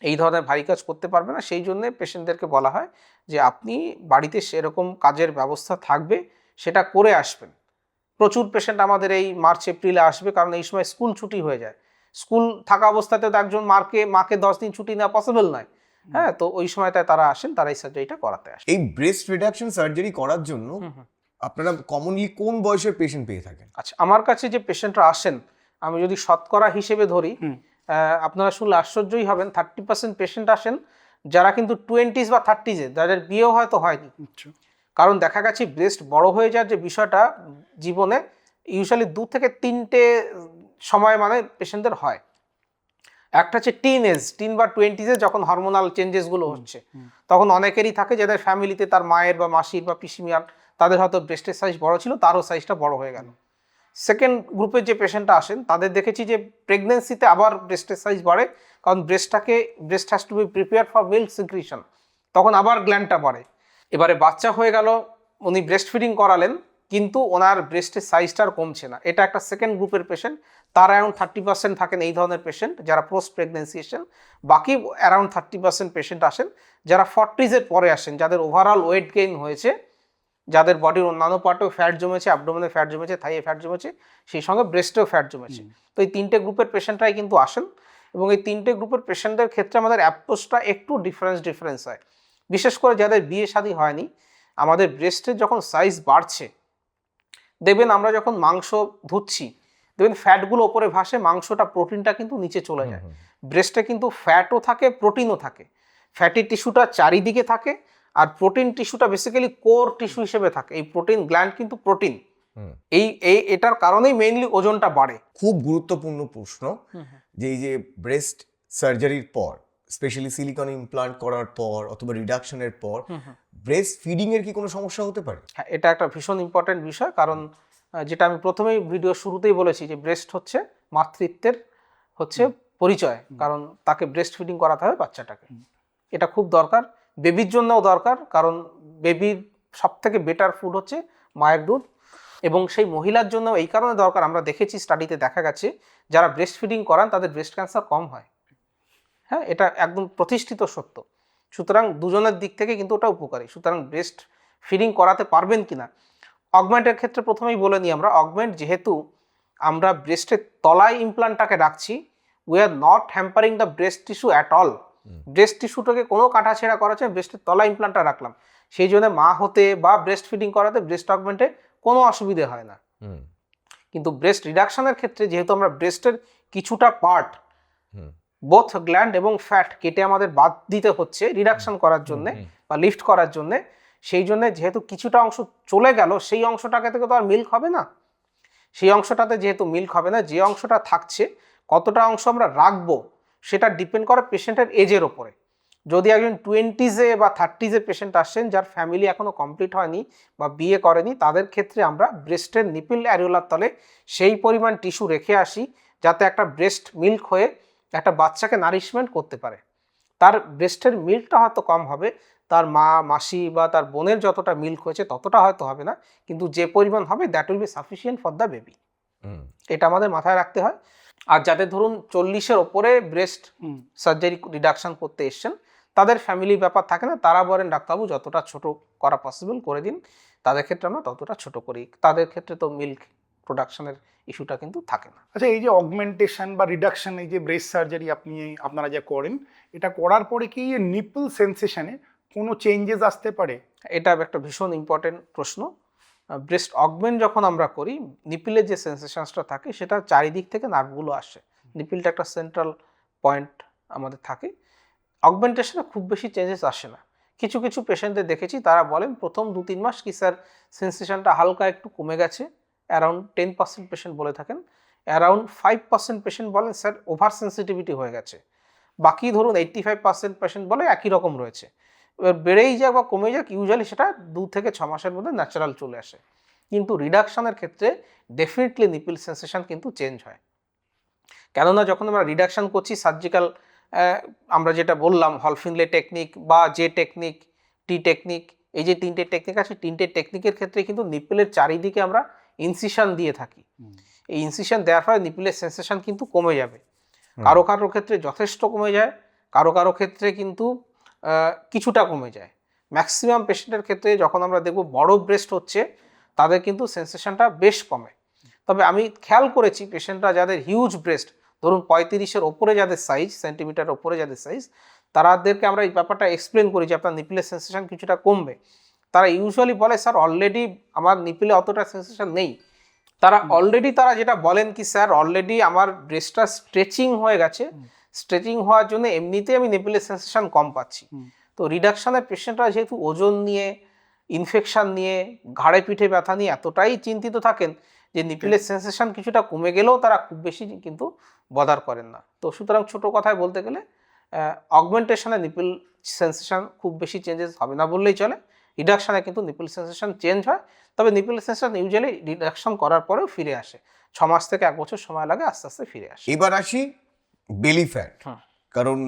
এই ধরনের ভারী কাজ করতে পারবে না। সেই জন্যে পেশেন্টদেরকে বলা হয় যে আপনি বাড়িতে সেরকম কাজের ব্যবস্থা থাকবে সেটা করে আসবেন। প্রচুর পেশেন্ট আমাদের এই মার্চ এপ্রিলে আসবে, কারণ এই সময় স্কুল ছুটি হয়ে যায়। স্কুল থাকা অবস্থাতে তো একজন মাকে 10 দিন ছুটি নেওয়া পসিবল নয়। হ্যাঁ, তো ওই সময়টায় তারা আসেন, তারা এই সার্জারিটা করাতে আসেন। এই ব্রেস্ট রিডাকশন সার্জারি করার জন্য আপনারা কমনলি কোন বয়সের পেশেন্ট পেয়ে থাকেন? আচ্ছা, আমার কাছে যে পেশেন্টরা আসেন, আমি যদি শতকরা হিসেবে ধরি, আপনারা শুনলে আশ্চর্যই হবেন, 30% পেশেন্ট আসেন যারা কিন্তু 20s বা 30s, যাদের বিয়েও হয়তো হয়নি। কারণ দেখা গেছে ব্রেস্ট বড় হয়ে যাওয়ার যে বিষয়টা জীবনে ইউজুয়ালি 2 থেকে 3টে সময় মানে পেশেন্টদের হয়। একটা হচ্ছে টিন বা 20s যখন হরমোনাল চেঞ্জেসগুলো হচ্ছে, তখন অনেকেরই থাকে যাদের ফ্যামিলিতে তার মায়ের বা মাসির বা পিসিমিয়ার, তাদের হয়তো ব্রেস্টের সাইজ বড় ছিল, তারও সাইজটা বড় হয়ে গেল। সেকেন্ড গ্রুপের যে পেশেন্টটা আসেন, তাদের দেখেছি যে প্রেগনেন্সিতে আবার ব্রেস্টের সাইজ বাড়ে, কারণ breast has to B prepare for milk secretion, তখন আবার গ্ল্যান্ডটা বাড়ে। এবারে বাচ্চা হয়ে গেল, উনি ব্রেস্ট ফিডিং করালেন, কিন্তু ওনার ব্রেস্টের সাইজটা আর কমছে না, এটা একটা সেকেন্ড গ্রুপের পেশেন্ট। তার অ্যারাউন্ড 30% থাকেন এই ধরনের পেশেন্ট যারা পোস্ট প্রেগনেন্সি আসেন। বাকি অ্যারাউন্ড 30% পেশেন্ট আসেন যারা 40s পরে আসেন, যাদের ওভারঅল ওয়েট গেইন হয়েছে, যাদের বডির অন্যান্য পার্টেও ফ্যাট জমেছে, অ্যাবডোমেনে ফ্যাট জমেছে, থাইয়ে ফ্যাট জমেছে, সেই সঙ্গে ব্রেস্টেও ফ্যাট জমেছে। তো এই 3টে গ্রুপের পেশেন্টরাই কিন্তু আসেন, এবং এই 3টে গ্রুপের পেশেন্টদের ক্ষেত্রে আমাদের অ্যাপ্রোচটা একটু ডিফারেন্স হয়। বিশেষ করে যাদের বিয়ে শাদী হয়নি, আমাদের ব্রেস্টের যখন সাইজ বাড়ছে, দেখবেন আমরা যখন মাংস ধুচ্ছি, দেখবেন ফ্যাটগুলো ওপরে ভাসে, মাংসটা প্রোটিনটা কিন্তু নিচে চলে যায়। ব্রেস্টে কিন্তু ফ্যাটও থাকে, প্রোটিনও থাকে। ফ্যাটি টিস্যুটা চারিদিকে থাকে, আর প্রোটিন টিস্যুটা বেসিক্যালি কোর টিস্যু হিসেবে থাকে। এই প্রোটিন গ্ল্যান্ড কিন্তু প্রোটিন, এটার কারণেই মেইনলি ওজনটা বাড়ে। খুব গুরুত্বপূর্ণ প্রশ্ন, যে এই যে ব্রেস্ট সার্জারির পর, স্পেশালি সিলিকন ইমপ্লান্ট করার পর অথবা রিডাকশনের পর ব্রেস্ট ফিডিং এর কি কোনো সমস্যা হতে পারে? হ্যাঁ, এটা একটা ভীষণ ইম্পর্টেন্ট বিষয়, কারণ যেটা আমি প্রথমেই ভিডিও শুরুতেই বলেছি যে ব্রেস্ট হচ্ছে মাতৃত্বের পরিচয়, কারণ তাকে ব্রেস্ট ফিডিং করাতে হবে বাচ্চাটাকে। এটা খুব দরকার, বেবির জন্যও দরকার, কারণ বেবির সব থেকে বেটার ফুড হচ্ছে মায়ের দুধ, এবং সেই মহিলার জন্য এই কারণে দরকার। আমরা দেখেছি, স্টাডিতে দেখা গেছে যারা ব্রেস্ট ফিডিং করান তাদের ব্রেস্ট ক্যান্সার কম হয়। হ্যাঁ, এটা একদম প্রতিষ্ঠিত সত্য। সুতরাং দুজনের দিক থেকে কিন্তু ওটা উপকারী। সুতরাং ব্রেস্ট ফিডিং করাতে পারবেন কিনা, অগমেন্টের ক্ষেত্রে প্রথমেই বলে নিই, আমরা অগমেন্ট যেহেতু আমরা ব্রেস্টের তলায় ইমপ্লান্টটাকে রাখছি, we are not hampering the breast tissue at all. Breast টিস্যুটাকে কোনো কাটাছেঁড়া করা হচ্ছে, ব্রেস্টের তলায় ইমপ্লান্টটা রাখলাম, সেই জন্য মা হতে বা ব্রেস্ট ফিডিং করাতে ব্রেস্ট অগমেন্টে কোনো অসুবিধে হয় না। কিন্তু ব্রেস্ট রিডাকশনের ক্ষেত্রে যেহেতু আমরা ব্রেস্টের কিছুটা পার্ট, বোথ গ্ল্যান্ড এবং ফ্যাট কেটে আমাদের বাদ দিতে হচ্ছে রিডাকশন করার জন্যে বা লিফট করার জন্যে, সেই জন্য যেহেতু কিছুটা অংশ চলে গেল, সেই অংশটাকে থেকে তো আর মিল্ক হবে না। সেই অংশটাতে যেহেতু মিল্ক হবে না, যে অংশটা থাকছে কতটা অংশ আমরা রাখবো সেটা ডিপেন্ড করে পেশেন্টের এজের ওপরে। যদি একজন 20s বা 30s পেশেন্ট আসছেন যার ফ্যামিলি এখনো কমপ্লিট হয়নি বা বিয়ে করেনি, তাদের ক্ষেত্রে আমরা ব্রেস্টের নিপিল অ্যারিওলার তলে সেই পরিমাণ টিস্যু রেখে আসি যাতে একটা ব্রেস্ট মিল্ক হয়ে একটা বাচ্চাকে নারিশমেন্ট করতে পারে। তার ব্রেস্টের মিল্কটা হয়তো কম হবে, তার মা মাসি বা তার বোনের যতটা মিল্ক হয়েছে ততটা হয়তো হবে না, কিন্তু যে পরিমাণ হবে that will be sufficient for the baby. এটা আমাদের মাথায় রাখতে হয়। আর যাদের ধরুন 40-এর ওপরে ব্রেস্ট সার্জারি রিডাকশন করতে এসছেন, তাদের ফ্যামিলির ব্যাপার থাকে না, তারা বলেন ডাক্তারবাবু যতটা ছোট করা পসিবল করে দিন, তাদের ক্ষেত্রে আমরা ততটা ছোট করি। তাদের ক্ষেত্রে তো মিল্ক প্রোডাকশনের ইস্যুটা কিন্তু থাকে না। আচ্ছা, এই যে অগমেন্টেশন বা রিডাকশন, এই যে ব্রেস্ট সার্জারি আপনারা যা করেন, এটা করার পরে কি নিপল সেন্সেশনে কোনো চেঞ্জেস আসতে পারে? এটা একটা ভীষণ ইম্পর্টেন্ট প্রশ্ন। ব্রেস্ট অগমেন্ট যখন আমরা করি, নিপিলের যে সেন্সেশনসটা থাকে সেটা চারিদিক থেকে নার্ভগুলো আসে। নিপিলটা একটা সেন্ট্রাল পয়েন্ট আমাদের থাকে। অগমেন্টেশনে খুব বেশি চেঞ্জেস আসে না। কিছু কিছু পেশেন্টদের দেখেছি তারা বলেন প্রথম 2-3 মাস কি স্যার সেন্সেশনটা হালকা একটু কমে গেছে, অ্যারাউন্ড 10% পেশেন্ট বলে থাকেন। অ্যারাউন্ড 5% পেশেন্ট বলেন স্যার ওভার সেন্সিটিভিটি হয়ে গেছে। বাকি ধরুন 85% পেশেন্ট বলে একই রকম রয়েছে। এবার বেড়েই যাক বা কমে যাক, ইউজুয়ালি সেটা 2 থেকে 6 মাসের মধ্যে ন্যাচারাল চলে আসে। কিন্তু রিডাকশনের ক্ষেত্রে ডেফিনেটলি নিপিল সেন্সেশন কিন্তু চেঞ্জ হয়। কেননা যখন আমরা রিডাকশন করছি সার্জিক্যাল, আমরা যেটা বললাম হলফিনলে টেকনিক বা যে টেকনিক, টি টেকনিক, এই যে 3টে টেকনিক আছে, 3টে টেকনিকের ক্ষেত্রে কিন্তু নিপিলের চারিদিকে আমরা ইনসিশন দিয়ে থাকি। এই ইনসিশন দেওয়ার ফলে নিপিলের সেন্সেশন কিন্তু কমে যাবে। কারো কারো ক্ষেত্রে যথেষ্ট কমে যায়, কারো কারো ক্ষেত্রে কিন্তু কিছুটা কমে যায়। ম্যাক্সিমাম পেশেন্টের ক্ষেত্রে যখন আমরা দেখব বড় ব্রেস্ট হচ্ছে তাদের কিন্তু সেন্সেশনটা বেশ কমে। তবে আমি খেয়াল করেছি পেশেন্টরা যাদের হিউজ ব্রেস্ট, ধরুন 35-এর ওপরে যাদের সাইজ, সেন্টিমিটার ওপরে যাদের সাইজ, তাদেরকে আমরা এই ব্যাপারটা এক্সপ্লেন করি যে আপনার নিপিলের সেন্সেশন কিছুটা কমবে। তারা ইউজুয়ালি বলে স্যার অলরেডি আমার নিপিলে অতটা সেন্সেশন নেই। তারা যেটা বলেন কি স্যার অলরেডি আমার ব্রেস্টটা স্ট্রেচিং হয়ে গেছে, স্ট্রেচিং হওয়ার জন্য এমনিতেই আমি নিপিলের সেন্সেশন কম পাচ্ছি। তো রিডাকশনের পেশেন্টরা যেহেতু ওজন নিয়ে, ইনফেকশন নিয়ে, ঘাড়ে পিঠে ব্যথা নিয়ে এতটাই চিন্তিত থাকেন যে নিপিলের সেন্সেশন কিছুটা কমে গেলেও তারা খুব বেশি কিন্তু বদার করেন না। তো সুতরাং ছোট কথায় বলতে গেলে অগমেন্টেশনে নিপিল সেন্সেশন খুব বেশি চেঞ্জেস হবে না বললেই চলে। রিডাকশনে কিন্তু নিপিল সেন্সেশন চেঞ্জ হয়, তবে নিপিল সেন্সেশন ইউজুয়ালি রিডাকশন করার পরেও ফিরে আসে। 6 মাস থেকে 1 বছর সময় লাগে আস্তে আস্তে ফিরে আসে। এবার আসি বেলি ফ্যাট, কারণ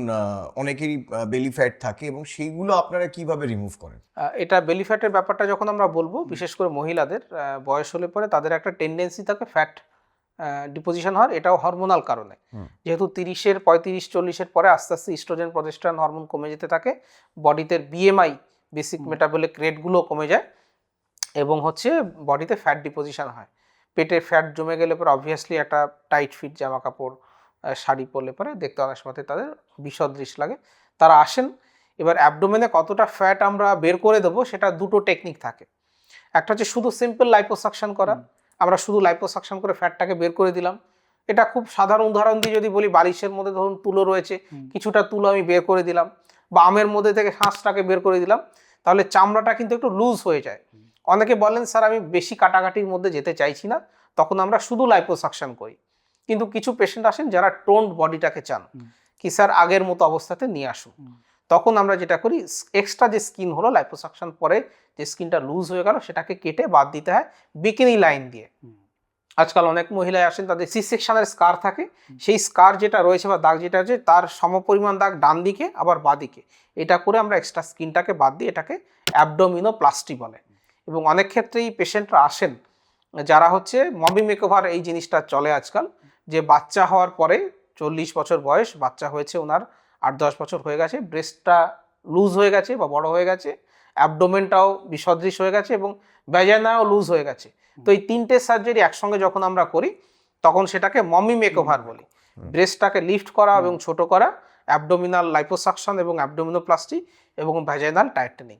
অনেকেরই বেলি ফ্যাট থাকে এবং সেইগুলো আপনারা কিভাবে রিমুভ করেন? এটা বেলি ফ্যাটের ব্যাপারটা যখন আমরা বলবো, বিশেষ করে মহিলাদের বয়স হলে পরে তাদের একটা টেন্ডেন্সি থাকে ফ্যাট ডিপোজিশন হওয়ার। এটাও হরমোনাল কারণে, যেহেতু 30-এর 35-40-এর পরে আস্তে আস্তে ইস্ট্রোজেন প্রজেস্টেরন হরমোন কমে যেতে থাকে, বডিতে বিএমআই বেসিক মেটাবলিক রেটগুলো কমে যায় এবং হচ্ছে বডিতে ফ্যাট ডিপোজিশন হয়। পেটে ফ্যাট জমে গেলে পরে অবভিয়াসলি একটা টাইট ফিট জামা কাপড়, শাড়ি পরলে পরে দেখতে অনেক সময় তাদের বিসদৃশ লাগে। তারা আসেন, এবার অ্যাবডোমেনে কতটা ফ্যাট আমরা বের করে দেবো সেটা 2টো টেকনিক থাকে। একটা হচ্ছে শুধু সিম্পল লাইপোসাকশন করা, আমরা শুধু লাইপোসাকশন করে ফ্যাটটাকে বের করে দিলাম। এটা খুব সাধারণ উদাহরণ দিয়ে যদি বলি, বালিশের মধ্যে ধরুন তুলো রয়েছে, কিছুটা তুলো আমি বের করে দিলাম, বা আমের মধ্যে থেকে হাঁসটাকে বের করে দিলাম, তাহলে চামড়াটা কিন্তু একটু লুজ হয়ে যায়। অনেকে বলেন স্যার আমি বেশি কাটাকাটির মধ্যে যেতে চাইছি না, তখন আমরা শুধু লাইপোসাকশন করি। কিন্তু কিছু পেশেন্ট আসেন যারা টোন্ড বডিটাকে চান, কি স্যার আগের মতো অবস্থাতে নিয়ে আসুন, তখন আমরা যেটা করি এক্সট্রা যে স্কিন হলো লাইপোসাকশন পরে যে স্কিনটা লুজ হয়ে গেল সেটাকে কেটে বাদ দিতে হয় বিকিনি লাইন দিয়ে। আজকাল অনেক মহিলায় আসেন তাদের সি সেকশনের স্কার থাকে, সেই স্কার যেটা রয়েছে বা দাগ যেটা আছে তার সমপরিমাণ দাগ ডান দিকে আবার বাঁ দিকে, এটা করে আমরা এক্সট্রা স্কিনটাকে বাদ দিয়ে এটাকে অ্যাবডোমিনোপ্লাস্টি বলে। এবং অনেক ক্ষেত্রেই পেশেন্টরা আসেন যারা হচ্ছে মমি মেকওভার, এই জিনিসটা চলে আজকাল, যে বাচ্চা হওয়ার পরে 40 বছর বয়স, বাচ্চা হয়েছে ওনার 8-10 বছর হয়ে গেছে, ব্রেস্টটা লুজ হয়ে গেছে বা বড় হয়ে গেছে, অ্যাবডোমেনটাও বিসদৃশ হয়ে গেছে এবং ভ্যাজাইনাও লুজ হয়ে গেছে। তো এই 3টে সার্জারি একসঙ্গে যখন আমরা করি তখন সেটাকে মমি মেকওভার বলি। ব্রেস্টটাকে লিফট করা এবং ছোট করা, অ্যাবডোমিনাল লাইপোসাকশন এবং অ্যাবডোমিনোপ্লাস্টি এবং ভ্যাজাইনাল টাইটেনিং।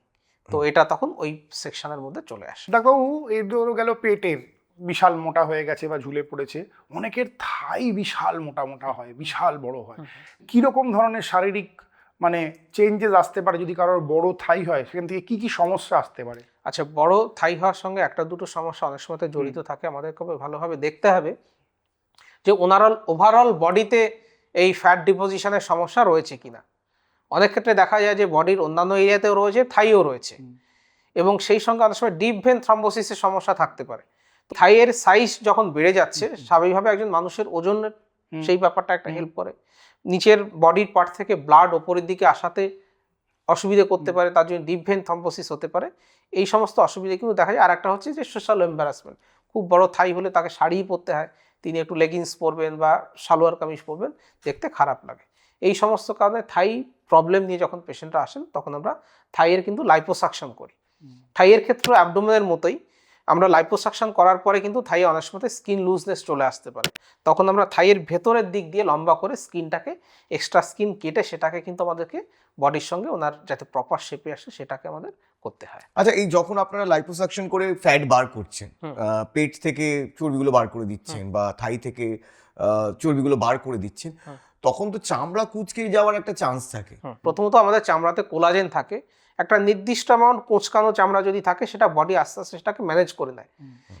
তো এটা তখন ওই সেকশনের মধ্যে চলে আসে। ডাক্তারবাবু, এই ধরো গেল পেটের বিশাল মোটা হয়ে গেছে বা ঝুলে পড়েছে, অনেকের থাই বিশাল মোটা মোটা হয়, বিশাল বড় হয়। কিরকম ধরনের শারীরিক মানে চেঞ্জেস আসতে পারে যদি কারোর বড় থাই হয়? সেখান থেকে কি কি সমস্যা আসতে পারে? আচ্ছা, বড় থাই হওয়ার সঙ্গে একটা দুটো সমস্যা অনেক সময় জড়িত থাকে। আমাদের খুব ভালোভাবে দেখতে হবে যে ওভারঅল বডিতে এই ফ্যাট ডিপোজিশনের সমস্যা রয়েছে কিনা। অনেক ক্ষেত্রে দেখা যায় যে বডির অন্যান্য এরিয়াতেও রয়েছে, থাইও রয়েছে, এবং সেই সঙ্গে অনেক সময় ডিপ ভেন থ্রম্বোসিসের সমস্যা থাকতে পারে। থাইয়ের সাইজ যখন বেড়ে যাচ্ছে, স্বাভাবিকভাবে একজন মানুষের ওজনের সেই ব্যাপারটা একটা হেল্প করে। নিচের বডির পার্ট থেকে ব্লাড ওপরের দিকে আসাতে অসুবিধা করতে পারে, তার জন্য ডিপ ভেন থ্রম্বোসিস হতে পারে। এই সমস্ত অসুবিধা কিন্তু দেখা যায়। আর একটা হচ্ছে যে সোশ্যাল এম্বারাসমেন্ট, খুব বড় থাই হলে তাকে শাড়িই পরতে হয়, তিনি একটু লেগিংস পরবেন বা সালোয়ার কামিজ পরবেন, দেখতে খারাপ লাগে। এই সমস্ত কারণে থাই প্রবলেম নিয়ে যখন পেশেন্টরা আসেন তখন আমরা থাইয়ের কিন্তু লাইপোসাকশন করি। থাইয়ের ক্ষেত্রে অ্যাবডোমেনের মতোই আমরা লাইপোসাকশন করার পরে কিন্তু থাইয়ে অনেক সময় স্কিন লুজনেস চলে আসতে পারে, তখন আমরা থাইয়ের ভেতরের দিক দিয়ে লম্বা করে স্কিনটাকে এক্সট্রা স্কিন কেটে সেটাকে কিন্তু আমাদেরকে বডির সঙ্গে ওনার যাতে প্রপার শেপে আসে সেটাকে আমাদের করতে হয়। আচ্ছা, এই যখন আপনারা লাইপোসাকশন করে ফ্যাট বার করছেন, পেট থেকে চর্বিগুলো বার করে দিচ্ছেন বা থাই থেকে চর্বিগুলো বার করে দিচ্ছেন, তখন তো চামড়া কুঁচকে যাওয়ার একটা চান্স থাকে। প্রথমত আমাদের চামড়াতে কোলাজেন থাকে, একটা নির্দিষ্ট অ্যামাউন্ট কোঁচকানো চামড়া যদি থাকে সেটা বডি আস্তে আস্তে সেটাকে ম্যানেজ করে নেয়।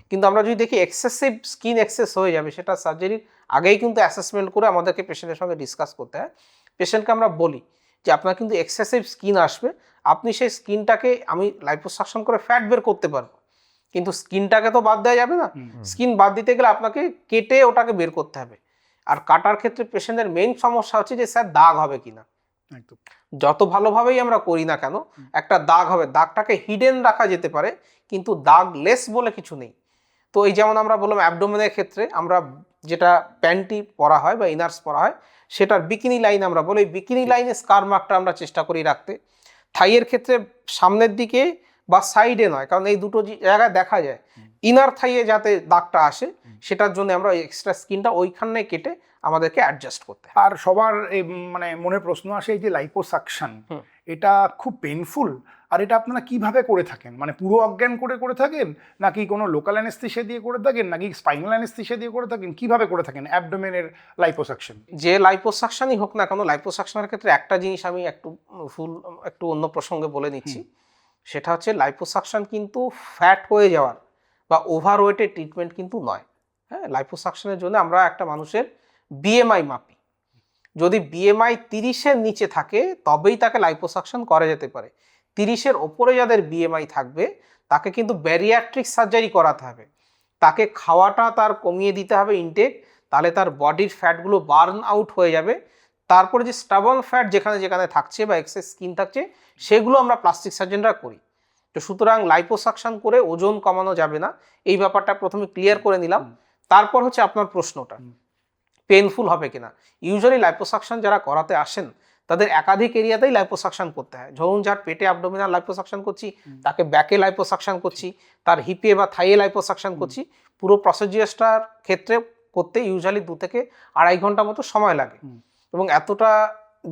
কিন্তু আমরা যদি দেখি এক্সেসিভ স্কিন এক্সেস হয়ে যাবে, সেটা সার্জারির আগেই কিন্তু অ্যাসেসমেন্ট করে আমাদেরকে পেশেন্টের সঙ্গে ডিসকাস করতে হয়। পেশেন্টকে আমরা বলি যে আপনার কিন্তু এক্সেসিভ স্কিন আসবে, আপনি সেই স্কিনটাকে আমি লাইপোসাকশন করে ফ্যাট বের করতে পারবো, কিন্তু স্কিনটাকে তো বাদ দেওয়া যাবে না। স্কিন বাদ দিতে গেলে আপনাকে কেটে ওটাকে বের করতে হবে। আর কাটার ক্ষেত্রে পেশেন্টের মেইন সমস্যা হচ্ছে যে স্যার দাগ হবে কিনা। একদম। যত ভালোভাবেই আমরা করি না কেন একটা দাগ হবে, দাগটাকে হিডেন রাখা যেতে পারে কিন্তু দাগ লেস বলে কিছু নেই। তো এই যেমন আমরা বললাম অ্যাবডোমেনের ক্ষেত্রে আমরা যেটা প্যান্টি পরা হয় বা ইনার্স পরা হয় সেটার বিকিনি লাইন আমরা বলি, ওই বিকিনি লাইনে স্কার মার্কটা আমরা চেষ্টা করি রাখতে। থাইয়ের ক্ষেত্রে সামনের দিকে বা সাইডে নয়, কারণ এই দুটো জায়গায় দেখা যায়, ইনার থাইয়ে যাতে দাগটা আসে সেটার জন্য আমরা ওই এক্সট্রা স্কিনটা ওইখানে কেটে আমাদেরকে অ্যাডজাস্ট করতে হয়। আর সবার মানে মনে প্রশ্ন আসে এই যে লাইপোসাকশন, এটা খুব পেইনফুল, আর এটা আপনারা কিভাবে করে থাকেন? মানে পুরো অজ্ঞান করে থাকেন, নাকি কোনো লোকাল অ্যানেস্থেসিয়া দিয়ে করে থাকেন, নাকি স্পাইনাল অ্যানেস্থেসিয়া দিয়ে করে থাকেন, কিভাবে করে থাকেন অ্যাবডোমেনের লাইপোসাকশন? যে লাইপোসাকশনই হোক না কেন, লাইপোসাকশনের ক্ষেত্রে একটা জিনিস আমি একটু অন্য প্রসঙ্গে বলে নিচ্ছি, সেটা হচ্ছে লাইপোসাকশন কিন্তু ফ্যাট হয়ে যাওয়ার বা ওভারওয়েটের ট্রিটমেন্ট কিন্তু নয়। হ্যাঁ, লাইপোসাকশনের জন্য আমরা একটা মানুষের বিএমআই মাপি, যদি বিএমআই 30-এর নিচে থাকে তবেই তাকে লাইপোসাকশন করা যেতে পারে। 30-এর ওপরে যাদের বিএমআই থাকবে তাকে কিন্তু ব্যারিয়াট্রিক সার্জারি করাতে হবে, তাকে খাওয়াটা তার কমিয়ে দিতে হবে ইনটেক, তাহলে তার বডির ফ্যাটগুলো বার্ন আউট হয়ে যাবে। তারপরে যে স্টাবন ফ্যাট যেখানে যেখানে থাকছে বা এক্সেস স্কিন থাকছে সেগুলো আমরা প্লাস্টিক সার্জনরা করি। তো সুতরাং লাইপোসাকশন করে ওজন কমানো যাবে না, এই ব্যাপারটা প্রথমে ক্লিয়ার করে নিলাম। তারপর হচ্ছে আপনার প্রশ্নটা পেনফুল হবে কিনা। ইউজুয়ালি লাইপোসাকশন যারা করাতে আসেন তাদের একাধিক এরিয়াতেই লাইপোসাকশন করতে হয়। ধরুন যার পেটে অ্যাবডোমিনাল লাইপোসাকশন করছি, তাকে ব্যাকে লাইপোসাকশন করছি, তার হিপে বা থাইয়ে লাইপোসাকশন করছি, পুরো প্রসিডিউরটার ক্ষেত্রে করতে ইউজুয়ালি 2 থেকে 2.5 ঘন্টা মতো সময় লাগে। এবং এতটা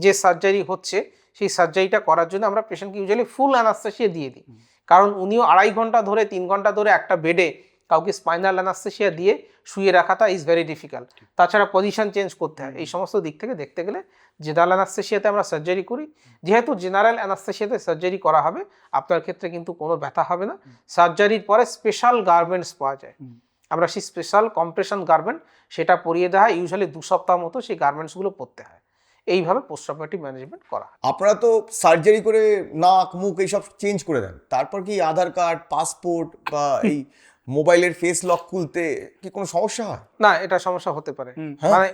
যে সার্জারি হচ্ছে সেই সার্জারিটা করার জন্য আমরা পেশেন্টকে ইউজুয়ালি ফুল অ্যানাস্থেসিয়া দিয়ে দিই, কারণ উনিও 2.5 ঘন্টা ধরে 3 ঘন্টা ধরে একটা বেডে কাউকে স্পাইনাল অ্যানাস্থেসিয়া দিয়ে শুয়ে রাখাটা ইজ ভেরি ডিফিকাল্ট। তাছাড়া পজিশন চেঞ্জ করতে হয়। এই সমস্ত দিক থেকে দেখতে গেলে জেনারেল অ্যানাস্থেসিয়াতে আমরা সার্জারি করি। যেহেতু জেনারেল অ্যানাস্থেসিয়াতে সার্জারি করা হবে আপনার ক্ষেত্রে কিন্তু কোনো ব্যথা হবে না। সার্জারির পরে স্পেশাল গার্মেন্টস পাওয়া যায়, আমরা সেই স্পেশাল কম্প্রেশন গার্মেন্ট সেটা পরিয়ে দেওয়া হয়, ইউজুয়ালি 2 সপ্তাহ মতো সেই গার্মেন্টসগুলো পরতে হয়। এইভাবে পোস্ট অপারেটিভ ম্যানেজমেন্ট করা হয়। আপনারা তো সার্জারি করে নাক মুখ এইসব চেঞ্জ করে দেন, তারপর কি আধার কার্ড, পাসপোর্ট বা এই মোবাইলের ফেস লক খুলতে কি কোনো সমস্যা হয়? না, এটা সমস্যা হতে পারে। মানে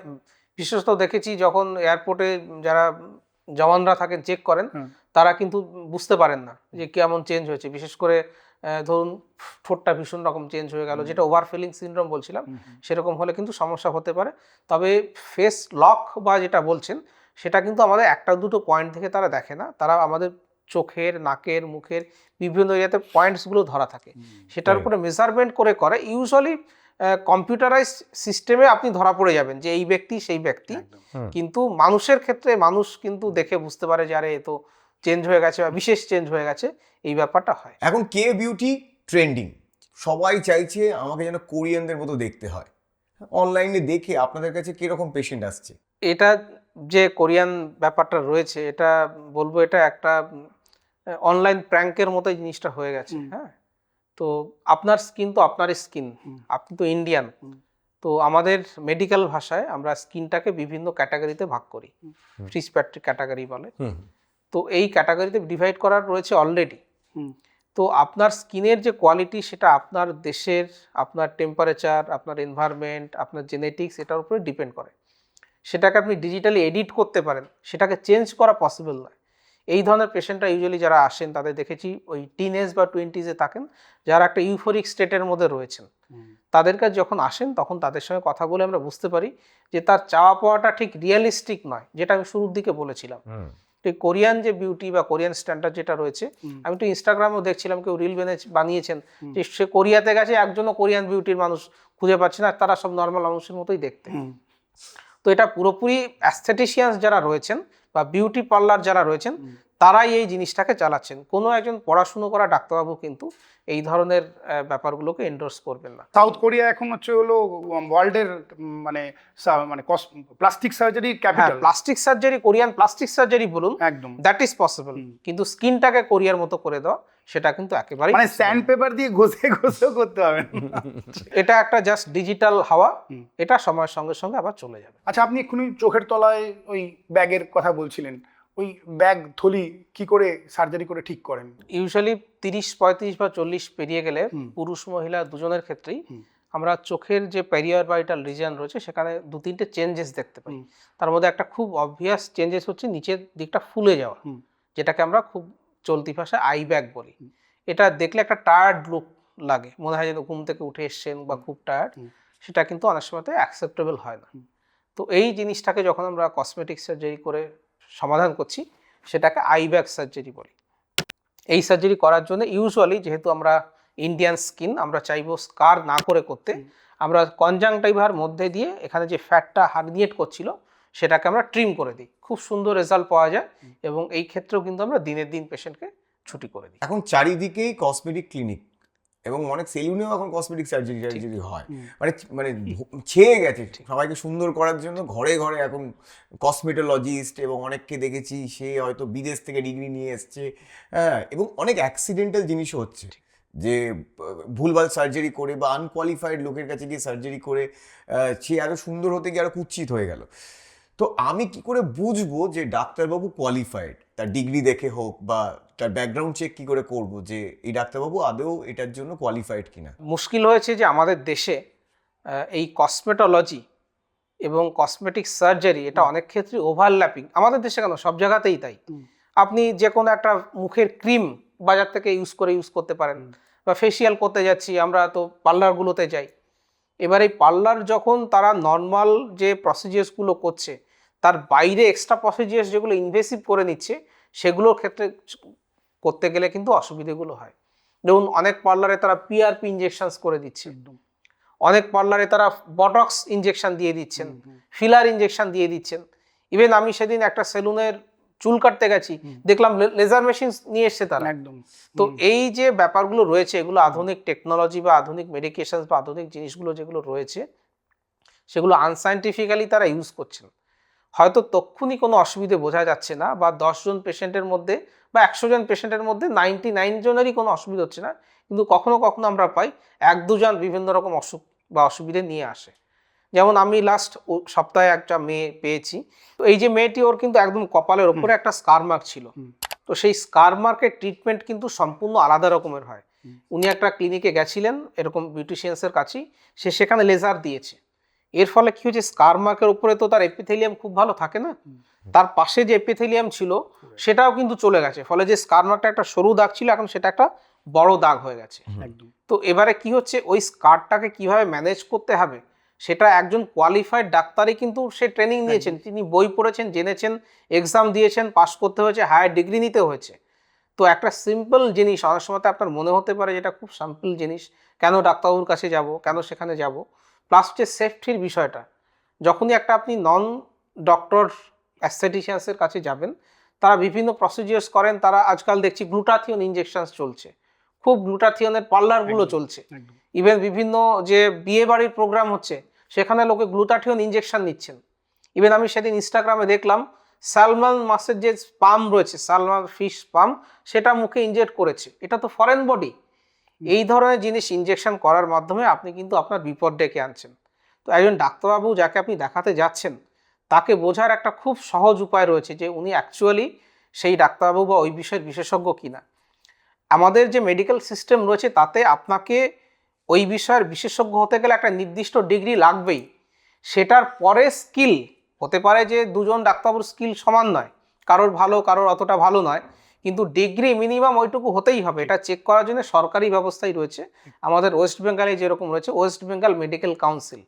বিশেষত দেখেছি যখন এয়ারপোর্টে যারা জওয়ানরা থাকেন চেক করেন তারা কিন্তু বুঝতে পারেন না যে কেমন চেঞ্জ হয়েছে। বিশেষ করে ধরুন ঠোঁটটা ভীষণ রকম চেঞ্জ হয়ে গেল, যেটা ওভারফিলিং সিনড্রোম বলছিলাম, সেরকম হলে কিন্তু সমস্যা হতে পারে। তবে ফেস লক বা যেটা বলছেন সেটা কিন্তু আমাদের 1-2 পয়েন্ট থেকে তারা দেখে না, তারা আমাদের চোখের, নাকের, মুখের বিভিন্ন এরিয়াতে পয়েন্টসগুলো ধরা থাকে, সেটার উপরে মেজারমেন্ট করে ইউজুয়ালি কম্পিউটারাইজ সিস্টেমে আপনি ধরা পড়ে যাবেন যে এই ব্যক্তি সেই ব্যক্তি। কিন্তু মানুষের ক্ষেত্রে মানুষ কিন্তু দেখে বুঝতে পারে যে আরে এ তো চেঞ্জ হয়ে গেছে বা বিশেষ চেঞ্জ হয়ে গেছে, এই ব্যাপারটা হয়। এখন কে বিউটি ট্রেন্ডিং, সবাই চাইছে আমাকে যেন কোরিয়ানদের মতো দেখতে হয়। অনলাইনে দেখে আপনাদের কাছে কিরকম পেশেন্ট আসছে? এটা যে কোরিয়ান ব্যাপারটা রয়েছে এটা বলবো এটা একটা অনলাইন প্র্যাঙ্কের মতো জিনিসটা হয়ে গেছে। হ্যাঁ, তো আপনার স্কিন তো আপনারই স্কিন, আপনি তো ইন্ডিয়ান। তো আমাদের মেডিকেল ভাষায় আমরা স্কিনটাকে বিভিন্ন ক্যাটাগরিতে ভাগ করি, ফ্রিসপ্যাট্রিক ক্যাটাগরি বলে। তো এই ক্যাটাগরিতে ডিভাইড করার রয়েছে অলরেডি। তো আপনার স্কিনের যে কোয়ালিটি সেটা আপনার দেশের, আপনার টেম্পারেচার, আপনার এনভায়রনমেন্ট, আপনার জেনেটিক্স এটার উপরে ডিপেন্ড করে। সেটাকে আপনি ডিজিটালি এডিট করতে পারেন, সেটাকে চেঞ্জ করা পসিবল নয়। এই ধরনের পেশেন্টরা ইউজুয়ালি যারা আসেন তাদের দেখেছি ওই টিনেজ বা 20s থাকেন, যারা একটা ইউফোরিক স্টেটের মধ্যে রয়েছেন। তাদের কাছে যখন আসেন তখন তাদের সঙ্গে কথা বলে আমরা বুঝতে পারি যে তার চাওয়া পাওয়াটা ঠিক রিয়েলিস্টিক নয়, যেটা আমি শুরুর দিকে বলেছিলাম। তো সেই কোরিয়ান যে বিউটি বা কোরিয়ান স্ট্যান্ডার্ড যেটা রয়েছে, আমি তো ইনস্টাগ্রামেও দেখছিলাম কেউ রিল বানিয়েছেন যে সে কোরিয়াতে গেছে, একজনও কোরিয়ান বিউটির মানুষ খুঁজে পাচ্ছে না, তারা সব নর্মাল মানুষের মতোই দেখতে। তো এটা পুরোপুরি অ্যাস্থেটিশিয়ানস যারা রয়েছেন বা বিউটি পার্লার যারা রয়েছেন তারাই এই জিনিসটাকে চালাচ্ছেন। কোনো একজন পড়াশুনো করা ডাক্তারবাবু কিন্তু এই ধরনের ব্যাপারগুলোকে এন্ডোর্স করবেন না। সাউথ কোরিয়া এখন হচ্ছে হলো ওয়ার্ল্ডের মানে মানে plastic surgery capital. Plastic surgery, Korean plastic surgery বলুন, একদম দ্যাট ইজ পসিবল, কিন্তু স্কিনটাকে কোরিয়ার মতো করে দেওয়া সেটা কিন্তু একেবারে মানে স্যান্ড পেপার দিয়ে ঘষে ঘষেও করতে হবে না। এটা একটা জাস্ট ডিজিটাল হাওয়া, এটা সময়ের সঙ্গে সঙ্গে আবার চলে যাবে। আচ্ছা, আপনি এক্ষুনি চোখের তলায় ওই ব্যাগের কথা বলছিলেন, ওই ব্যাগ থলি কি করে সার্জারি করে ঠিক করেন? ইউজুয়ালি 30, 35 বা 40 পেরিয়ে গেলে পুরুষ মহিলা দুজনের ক্ষেত্রেই আমরা চোখের যে পেরিয়ারবাইটাল রিজিয়ন রয়েছে সেখানে 2-3টে চেঞ্জেস দেখতে পাই। তার মধ্যে একটা খুব অবভিয়াস চেঞ্জেস হচ্ছে নিচের দিকটা ফুলে যাওয়া, যেটাকে আমরা খুব চলতি ভাষায় আই ব্যাগ বলি। এটা দেখলে একটা টায়ার্ড লুক লাগে, মনে হয় যেন ঘুম থেকে উঠে এসছেন বা খুব টায়ার্ড, সেটা কিন্তু অনেক সময় অ্যাকসেপ্টেবল হয় না। তো এই জিনিসটাকে যখন আমরা কসমেটিক সার্জারি করে সমাধান করছি সেটাকে আই ব্যাগ সার্জারি বলি। এই সার্জারি করার জন্য ইউজুয়ালি যেহেতু আমরা ইন্ডিয়ান স্কিন, আমরা চাইবো স্কার না করে করতে, আমরা কনজাংটিভার মধ্যে দিয়ে এখানে যে ফ্যাটটা হার্নিয়েট করছিল সেটাকে আমরা ট্রিম করে দিই, খুব সুন্দর রেজাল্ট পাওয়া যায় এবং এই ক্ষেত্রেও কিন্তু আমরা দিনের দিন পেশেন্টকে ছুটি করে দিই। এখন চারিদিকেই কসমেটিক ক্লিনিক এবং অনেক সেলুনেও এখন কসমেটিক সার্জারি হয়, মানে মানে ছেয়ে গেছে সবাইকে সুন্দর করার জন্য। ঘরে ঘরে এখন কসমেটোলজিস্ট, এবং অনেককে দেখেছি সে হয়তো বিদেশ থেকে ডিগ্রি নিয়ে এসছে, হ্যাঁ, এবং অনেক অ্যাক্সিডেন্টাল জিনিসও হচ্ছে যে ভুলভাল সার্জারি করে বা আনকোয়ালিফাইড লোকের কাছে গিয়ে সার্জারি করে সে আরও সুন্দর হতে গিয়ে আরও কুৎসিত হয়ে গেল। তো আমি কি করে বুঝবো যে ডাক্তারবাবু কোয়ালিফাইড? তার ডিগ্রি দেখে হোক বা তার ব্যাকগ্রাউন্ড চেক কি করে করব যে এই ডাক্তারবাবু আদৌ এটার জন্য কোয়ালিফাইড কিনা? মুশকিল হয়েছে যে আমাদের দেশে এই কসমেটোলজি এবং কসমেটিক সার্জারি এটা অনেক ক্ষেত্রে ওভারল্যাপিং, আমাদের দেশে কেন সব জায়গাতেই তাই। আপনি যে কোনো একটা মুখের ক্রিম বাজার থেকে ইউজ করতে পারেন, বা ফেসিয়াল করতে যাচ্ছি আমরা তো পার্লারগুলোতে যাই। এবার এই পার্লার যখন তারা নর্মাল যে প্রসিজিয়ার্সগুলো করছে তার বাইরে এক্সট্রা প্রসিজিয়ার্স যেগুলো ইনভেসিভ করে নিচ্ছে, সেগুলোর ক্ষেত্রে করতে গেলে কিন্তু অসুবিধেগুলো হয়। যেমন অনেক পার্লারে তারা পিআরপি ইনজেকশনস করে দিচ্ছে, অনেক পার্লারে তারা বটক্স ইনজেকশন দিয়ে দিচ্ছেন, ফিলার ইনজেকশন দিয়ে দিচ্ছেন। ইভেন আমি সেদিন একটা সেলুনের চুল কাটতে গেছি, দেখলাম লেজার মেশিন নিয়ে এসছে তারা। একদম। তো এই যে ব্যাপারগুলো রয়েছে, এগুলো আধুনিক টেকনোলজি বা আধুনিক মেডিকেশন বা আধুনিক জিনিসগুলো যেগুলো রয়েছে সেগুলো আনসাইন্টিফিক্যালি তারা ইউজ করছেন। হয়তো তক্ষুনি কোনো অসুবিধে বোঝা যাচ্ছে না, বা 10 জন পেশেন্টের মধ্যে বা 100 জন পেশেন্টের মধ্যে 99 জনেরই কোনো অসুবিধা হচ্ছে না, কিন্তু কখনো কখনো আমরা পাই 1-2 জন বিভিন্ন রকম অসুখ বা অসুবিধে নিয়ে আসে। যেমন আমি লাস্ট সপ্তাহে একটা মেয়ে পেয়েছি, তো এই যে মেয়েটি, ওর কিন্তু একদম কপালের ওপরে একটা স্কার মার্ক ছিল। তো সেই স্কার মার্কের ট্রিটমেন্ট কিন্তু সম্পূর্ণ আলাদা রকমের হয়। উনি একটা ক্লিনিকে গেছিলেন এরকম বিউটিশিয়ানসের কাছেই, সে সেখানে লেজার দিয়েছে। এর ফলে কি হচ্ছে, স্কার মার্কের উপরে তো তার এপিথেলিয়াম খুব ভালো থাকে না, তার পাশে যে এপিথেলিয়াম ছিল সেটাও কিন্তু চলে গেছে। ফলে যে স্কার মার্কটা একটা সরু দাগ ছিল এখন সেটা একটা বড় দাগ হয়ে গেছে। একদম। তো এবারে কি হচ্ছে, ওই স্কারটাকে কিভাবে ম্যানেজ করতে হবে সেটা একজন কোয়ালিফাইড ডাক্তারই কিন্তু সে ট্রেনিং নিয়েছেন, তিনি বই পড়েছেন, জেনেছেন, এক্সাম দিয়েছেন, পাস করতে হয়েছে, হায়ার ডিগ্রি নিতে হয়েছে। তো একটা সিম্পল জিনিস অনেক সময় আপনার মনে হতে পারে যেটা খুব সিম্পল জিনিস, কেন ডাক্তারবাবুর কাছে যাব, কেন সেখানে যাব। প্লাস হচ্ছে সেফটির বিষয়টা, যখনই একটা আপনি নন ডক্টর অ্যাস্থেটিশিয়ানসের কাছে যাবেন, তারা বিভিন্ন প্রসিজিয়ার্স করেন। তারা আজকাল দেখছি গ্লুটাথিয়ন ইনজেকশনস চলছে, খুব গ্লুটাথিয়নের পার্লারগুলো চলছে। ইভেন বিভিন্ন যে বিয়ে বাড়ির প্রোগ্রাম হচ্ছে সেখানে লোকে গ্লুটাথিয়ন ইনজেকশন নিচ্ছেন। ইভেন আমি সেদিন ইনস্টাগ্রামে দেখলাম সালমান মাছের যে স্পাম রয়েছে, সালমান ফিশ স্পাম, সেটা মুখে ইনজেক্ট করেছে। এটা তো ফরেন বডি। এই ধরনের জিনিস ইনজেকশন করার মাধ্যমে আপনি কিন্তু আপনার বিপদ ডেকে আনছেন। তো একজন ডাক্তারবাবু যাকে আপনি দেখাতে যাচ্ছেন তাকে বোঝার একটা খুব সহজ উপায় রয়েছে যে উনি অ্যাকচুয়ালি সেই ডাক্তারবাবু বা ওই বিষয়ের বিশেষজ্ঞ কিনা। আমাদের যে মেডিকেল সিস্টেম রয়েছে তাতে আপনাকে ওই বিষয়ের বিশেষজ্ঞ হতে গেলে একটা নির্দিষ্ট ডিগ্রি লাগবেই। সেটার পরে স্কিল হতে পারে যে দুজন ডাক্তারবাবুর স্কিল সমান নয়, কারোর ভালো কারোর অতটা ভালো নয়, কিন্তু ডিগ্রি মিনিমাম ওইটুকু হতেই হবে। এটা চেক করার জন্য সরকারি ব্যবস্থাই রয়েছে। আমাদের ওয়েস্ট বেঙ্গলে যেরকম রয়েছে ওয়েস্ট বেঙ্গল মেডিকেল কাউন্সিল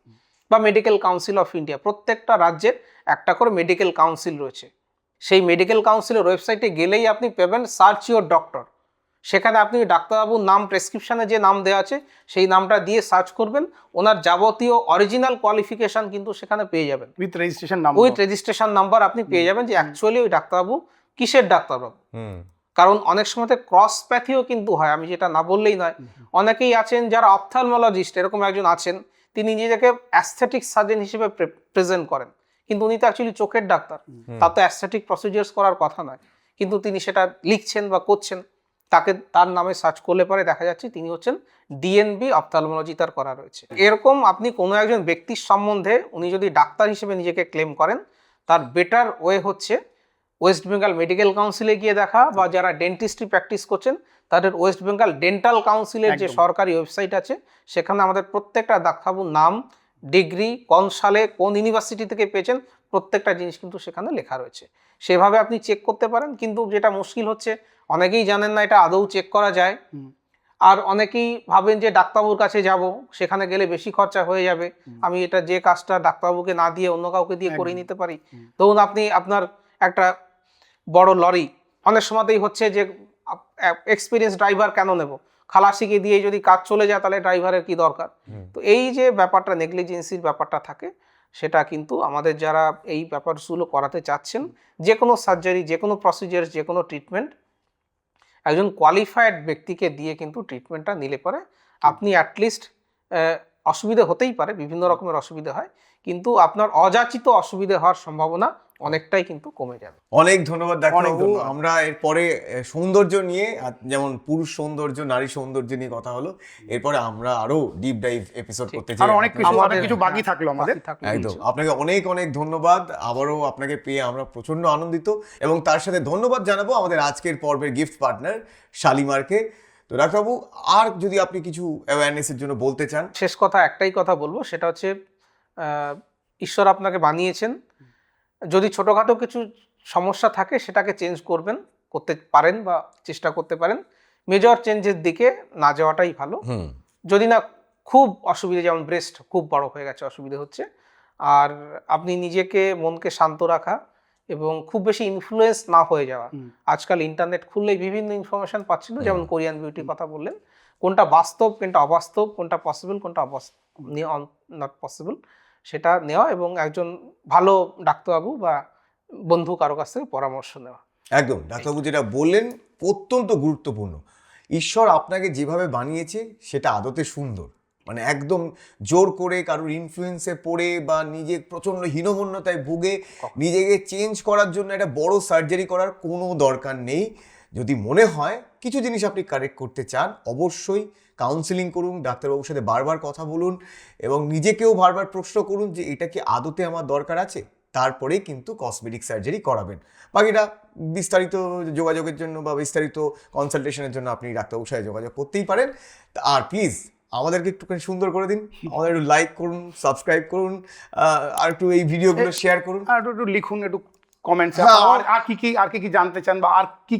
বা মেডিকেল কাউন্সিল অফ ইন্ডিয়া, প্রত্যেকটা রাজ্যের একটা করে মেডিকেল কাউন্সিল রয়েছে। সেই মেডিকেল কাউন্সিলের ওয়েবসাইটে গেলেই আপনি পাবেন সার্চ ইউর ডক্টর। সেখানে আপনি ডাক্তারবাবুর নাম, প্রেসক্রিপশনে যে নাম দেওয়া আছে সেই নামটা দিয়ে সার্চ করবেন, ওনার যাবতীয় অরিজিনাল কোয়ালিফিকেশন কিন্তু সেখানে পেয়ে যাবেন। With registration number, with registration number আপনি পেয়ে যাবেন যে অ্যাকচুয়ালি ওই ডাক্তারবাবু কিসের ডাক্তারবাবু। কারণ অনেক সময় ক্রস প্যাথিও কিন্তু হয়, আমি যেটা না বললেই নয়। অনেকেই আছেন যারা অপথ্যালমোলজিস্ট, এরকম একজন আছেন, তিনি নিজেকে অ্যাস্থেটিক সার্জন হিসেবে প্রেজেন্ট করেন, কিন্তু উনি তো অ্যাকচুয়ালি চোখের ডাক্তার। তার তো অ্যাস্থেটিক প্রসিডিউরস করার কথা নয়, কিন্তু তিনি সেটা লিখছেন বা করছেন। তার নামে সার্চ করলে পরে দেখা যাচ্ছে তিনি হচ্ছেন ডিএনবি অপথ্যালমোলজি তার করা রয়েছে। এরকম আপনি কোনো একজন ব্যক্তির সম্বন্ধে উনি যদি ডাক্তার হিসেবে নিজেকে ক্লেম করেন, তার বেটার ওয়ে হচ্ছে ওয়েস্ট বেঙ্গল মেডিকেল কাউন্সিলে গিয়ে দেখা, বা যারা ডেন্টিস্ট্রি প্র্যাকটিস করছেন তাদের ওয়েস্ট বেঙ্গল ডেন্টাল কাউন্সিলের যে সরকারি ওয়েবসাইট আছে, সেখানে আমাদের প্রত্যেকটা ডাক্তারবাবুর নাম, ডিগ্রি, কোন সালে কোন ইউনিভার্সিটি থেকে পেয়েছেন, প্রত্যেকটা জিনিস কিন্তু সেখানে লেখা রয়েছে। সেভাবে আপনি চেক করতে পারেন। কিন্তু যেটা মুশকিল হচ্ছে, অনেকেই জানেন না এটা আদৌ চেক করা যায়। আর অনেকেই ভাবেন যে ডাক্তারবাবুর কাছে যাব, সেখানে গেলে বেশি খরচা হয়ে যাবে, আমি এটা যে কাজটা ডাক্তারবাবুকে না দিয়ে অন্য কাউকে দিয়ে করে নিতে পারি। ধরুন আপনি আপনার একটা বড় লরি, অনেক সময়তেই হচ্ছে যে এক্সপিরিয়েন্স ড্রাইভার কেন নেব, খালাসিকে দিয়ে যদি কাজ চলে যায় তাহলে ড্রাইভারের কি দরকার। তো এই যে ব্যাপারটা, নেগলিজেন্সির ব্যাপারটা থাকে, সেটা কিন্তু আমাদের যারা এই ব্যাপারগুলো করাতে চাচ্ছেন, যে কোনো সার্জারি, যে কোনো প্রসিজার, যে কোনো ট্রিটমেন্ট একজন কোয়ালিফাইড ব্যক্তিকে দিয়ে কিন্তু ট্রিটমেন্টটা নিলে পরে আপনি অ্যাটলিস্ট, অসুবিধা হতেই পারে, বিভিন্ন রকমের অসুবিধা হয়, কিন্তু আপনার অযাচিত অসুবিধা হওয়ার সম্ভাবনা অনেকটাই কিন্তু কমে যাবে। অনেক ধন্যবাদ ডাক্তারবাবু। আমরা এরপরে সৌন্দর্য নিয়ে, আর যেমন পুরুষ সৌন্দর্য, নারী সৌন্দর্য নিয়ে কথা হলো, এরপরে আমরা আরো ডিপ ডাইভ এপিসোড করতে চাই। আর অনেক কিছু বাকি থাকলো আমাদের। একদম, আপনাকে অনেক অনেক ধন্যবাদ। আবারও আপনাকে পেয়ে আমরা প্রচন্ড আনন্দিত, এবং তার সাথে ধন্যবাদ জানাবো আমাদের আজকের পর্বের গিফট পার্টনার শালিমারকে। তো ডাক্তারবাবু, আর যদি আপনি কিছু অ্যাওয়ারনেসের জন্য বলতে চান। শেষ কথা, একটাই কথা বলবো, সেটা হচ্ছে ঈশ্বর আপনাকে বানিয়েছেন, যদি ছোটোখাটো কিছু সমস্যা থাকে সেটাকে চেঞ্জ করতে পারেন বা চেষ্টা করতে পারেন। মেজর চেঞ্জের দিকে না যাওয়াটাই ভালো। যদি না খুব অসুবিধা, যেমন ব্রেস্ট খুব বড় হয়ে গেছে, অসুবিধা হচ্ছে, আর আপনি নিজেকে, মনকে শান্ত রাখা এবং খুব বেশি ইনফ্লুয়েন্স না হয়ে যাওয়া। আজকাল ইন্টারনেট খুললেই বিভিন্ন ইনফরমেশন পাচ্ছিল, যেমন কোরিয়ান বিউটির কথা বললেন, কোনটা বাস্তব, কোনটা অবাস্তব, কোনটা পসিবল, কোনটা নট পসিবল, সেটা নেওয়া, এবং একজন ভালো ডাক্তারবাবু বা বন্ধু কারো কাছ থেকে পরামর্শ নেওয়া। একদম, ডাক্তারবাবু যেটা বললেন অত্যন্ত গুরুত্বপূর্ণ। ঈশ্বর আপনাকে যেভাবে বানিয়েছে সেটা আদতে সুন্দর, মানে একদম জোর করে কারোর ইনফ্লুয়েন্সে পড়ে বা নিজে প্রচণ্ড হীনমন্যতায় ভুগে নিজেকে চেঞ্জ করার জন্য একটা বড় সার্জারি করার কোনো দরকার নেই। যদি মনে হয় কিছু জিনিস আপনি কারেক্ট করতে চান, অবশ্যই কাউন্সিলিং করুন, ডাক্তারবাবুর সাথে বারবার কথা বলুন, এবং নিজেকেও বারবার প্রশ্ন করুন যে এটা কি আদতে আমার দরকার আছে, তারপরেই কিন্তু কসমেটিক সার্জারি করাবেন। বাকিটা বিস্তারিত যোগাযোগের জন্য বা বিস্তারিত কনসালটেশনের জন্য আপনি ডাক্তারবাবুর সাথে যোগাযোগ করতেই পারেন। আর প্লিজ আমাদেরকে একটুখানি সুন্দর করে দিন, আমাদের একটু লাইক করুন, সাবস্ক্রাইব করুন, আর একটু এই ভিডিওগুলো শেয়ার করুন, আর একটু লিখুন, একটু কমেন্টস, আর কি কি জানতে চান, বা আর কি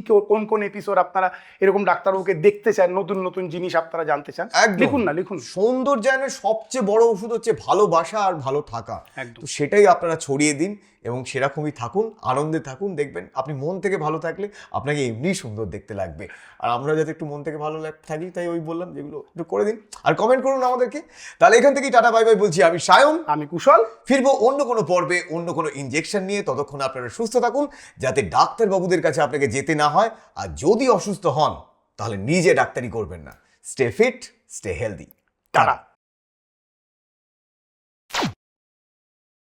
কোন এপিসোড আপনারা এরকম ডাক্তারবাবুকে দেখতে চান, নতুন নতুন জিনিস আপনারা জানতে চান, লিখুন। সৌন্দর্যায়নের সবচেয়ে বড় ওষুধ হচ্ছে ভালোবাসা আর ভালো থাকা। তো সেটাই আপনারা ছড়িয়ে দিন, এবং সেরকমই থাকুন, আনন্দে থাকুন। দেখবেন আপনি মন থেকে ভালো থাকলে আপনাকে এমনি সুন্দর দেখতে লাগবে। আর আমরা যাতে একটু মন থেকে ভালো থাকি, তাই ওই বললাম, যেগুলো একটু করে দিন আর কমেন্ট করুন আমাদেরকে। তাহলে এখান থেকেই টাটা বাই বাই বলছি। আমি সায়ন, আমি কুশল। ফিরবো অন্য কোনো পর্বে, অন্য কোনো ইনজেকশন নিয়ে। ততক্ষণ আপনারা সুস্থ থাকুন, যাতে ডাক্তারবাবুদের কাছে আপনাকে যেতে না হয়। আর যদি অসুস্থ হন তাহলে নিজে ডাক্তারি করবেন না। Stay fit, stay healthy. Tata.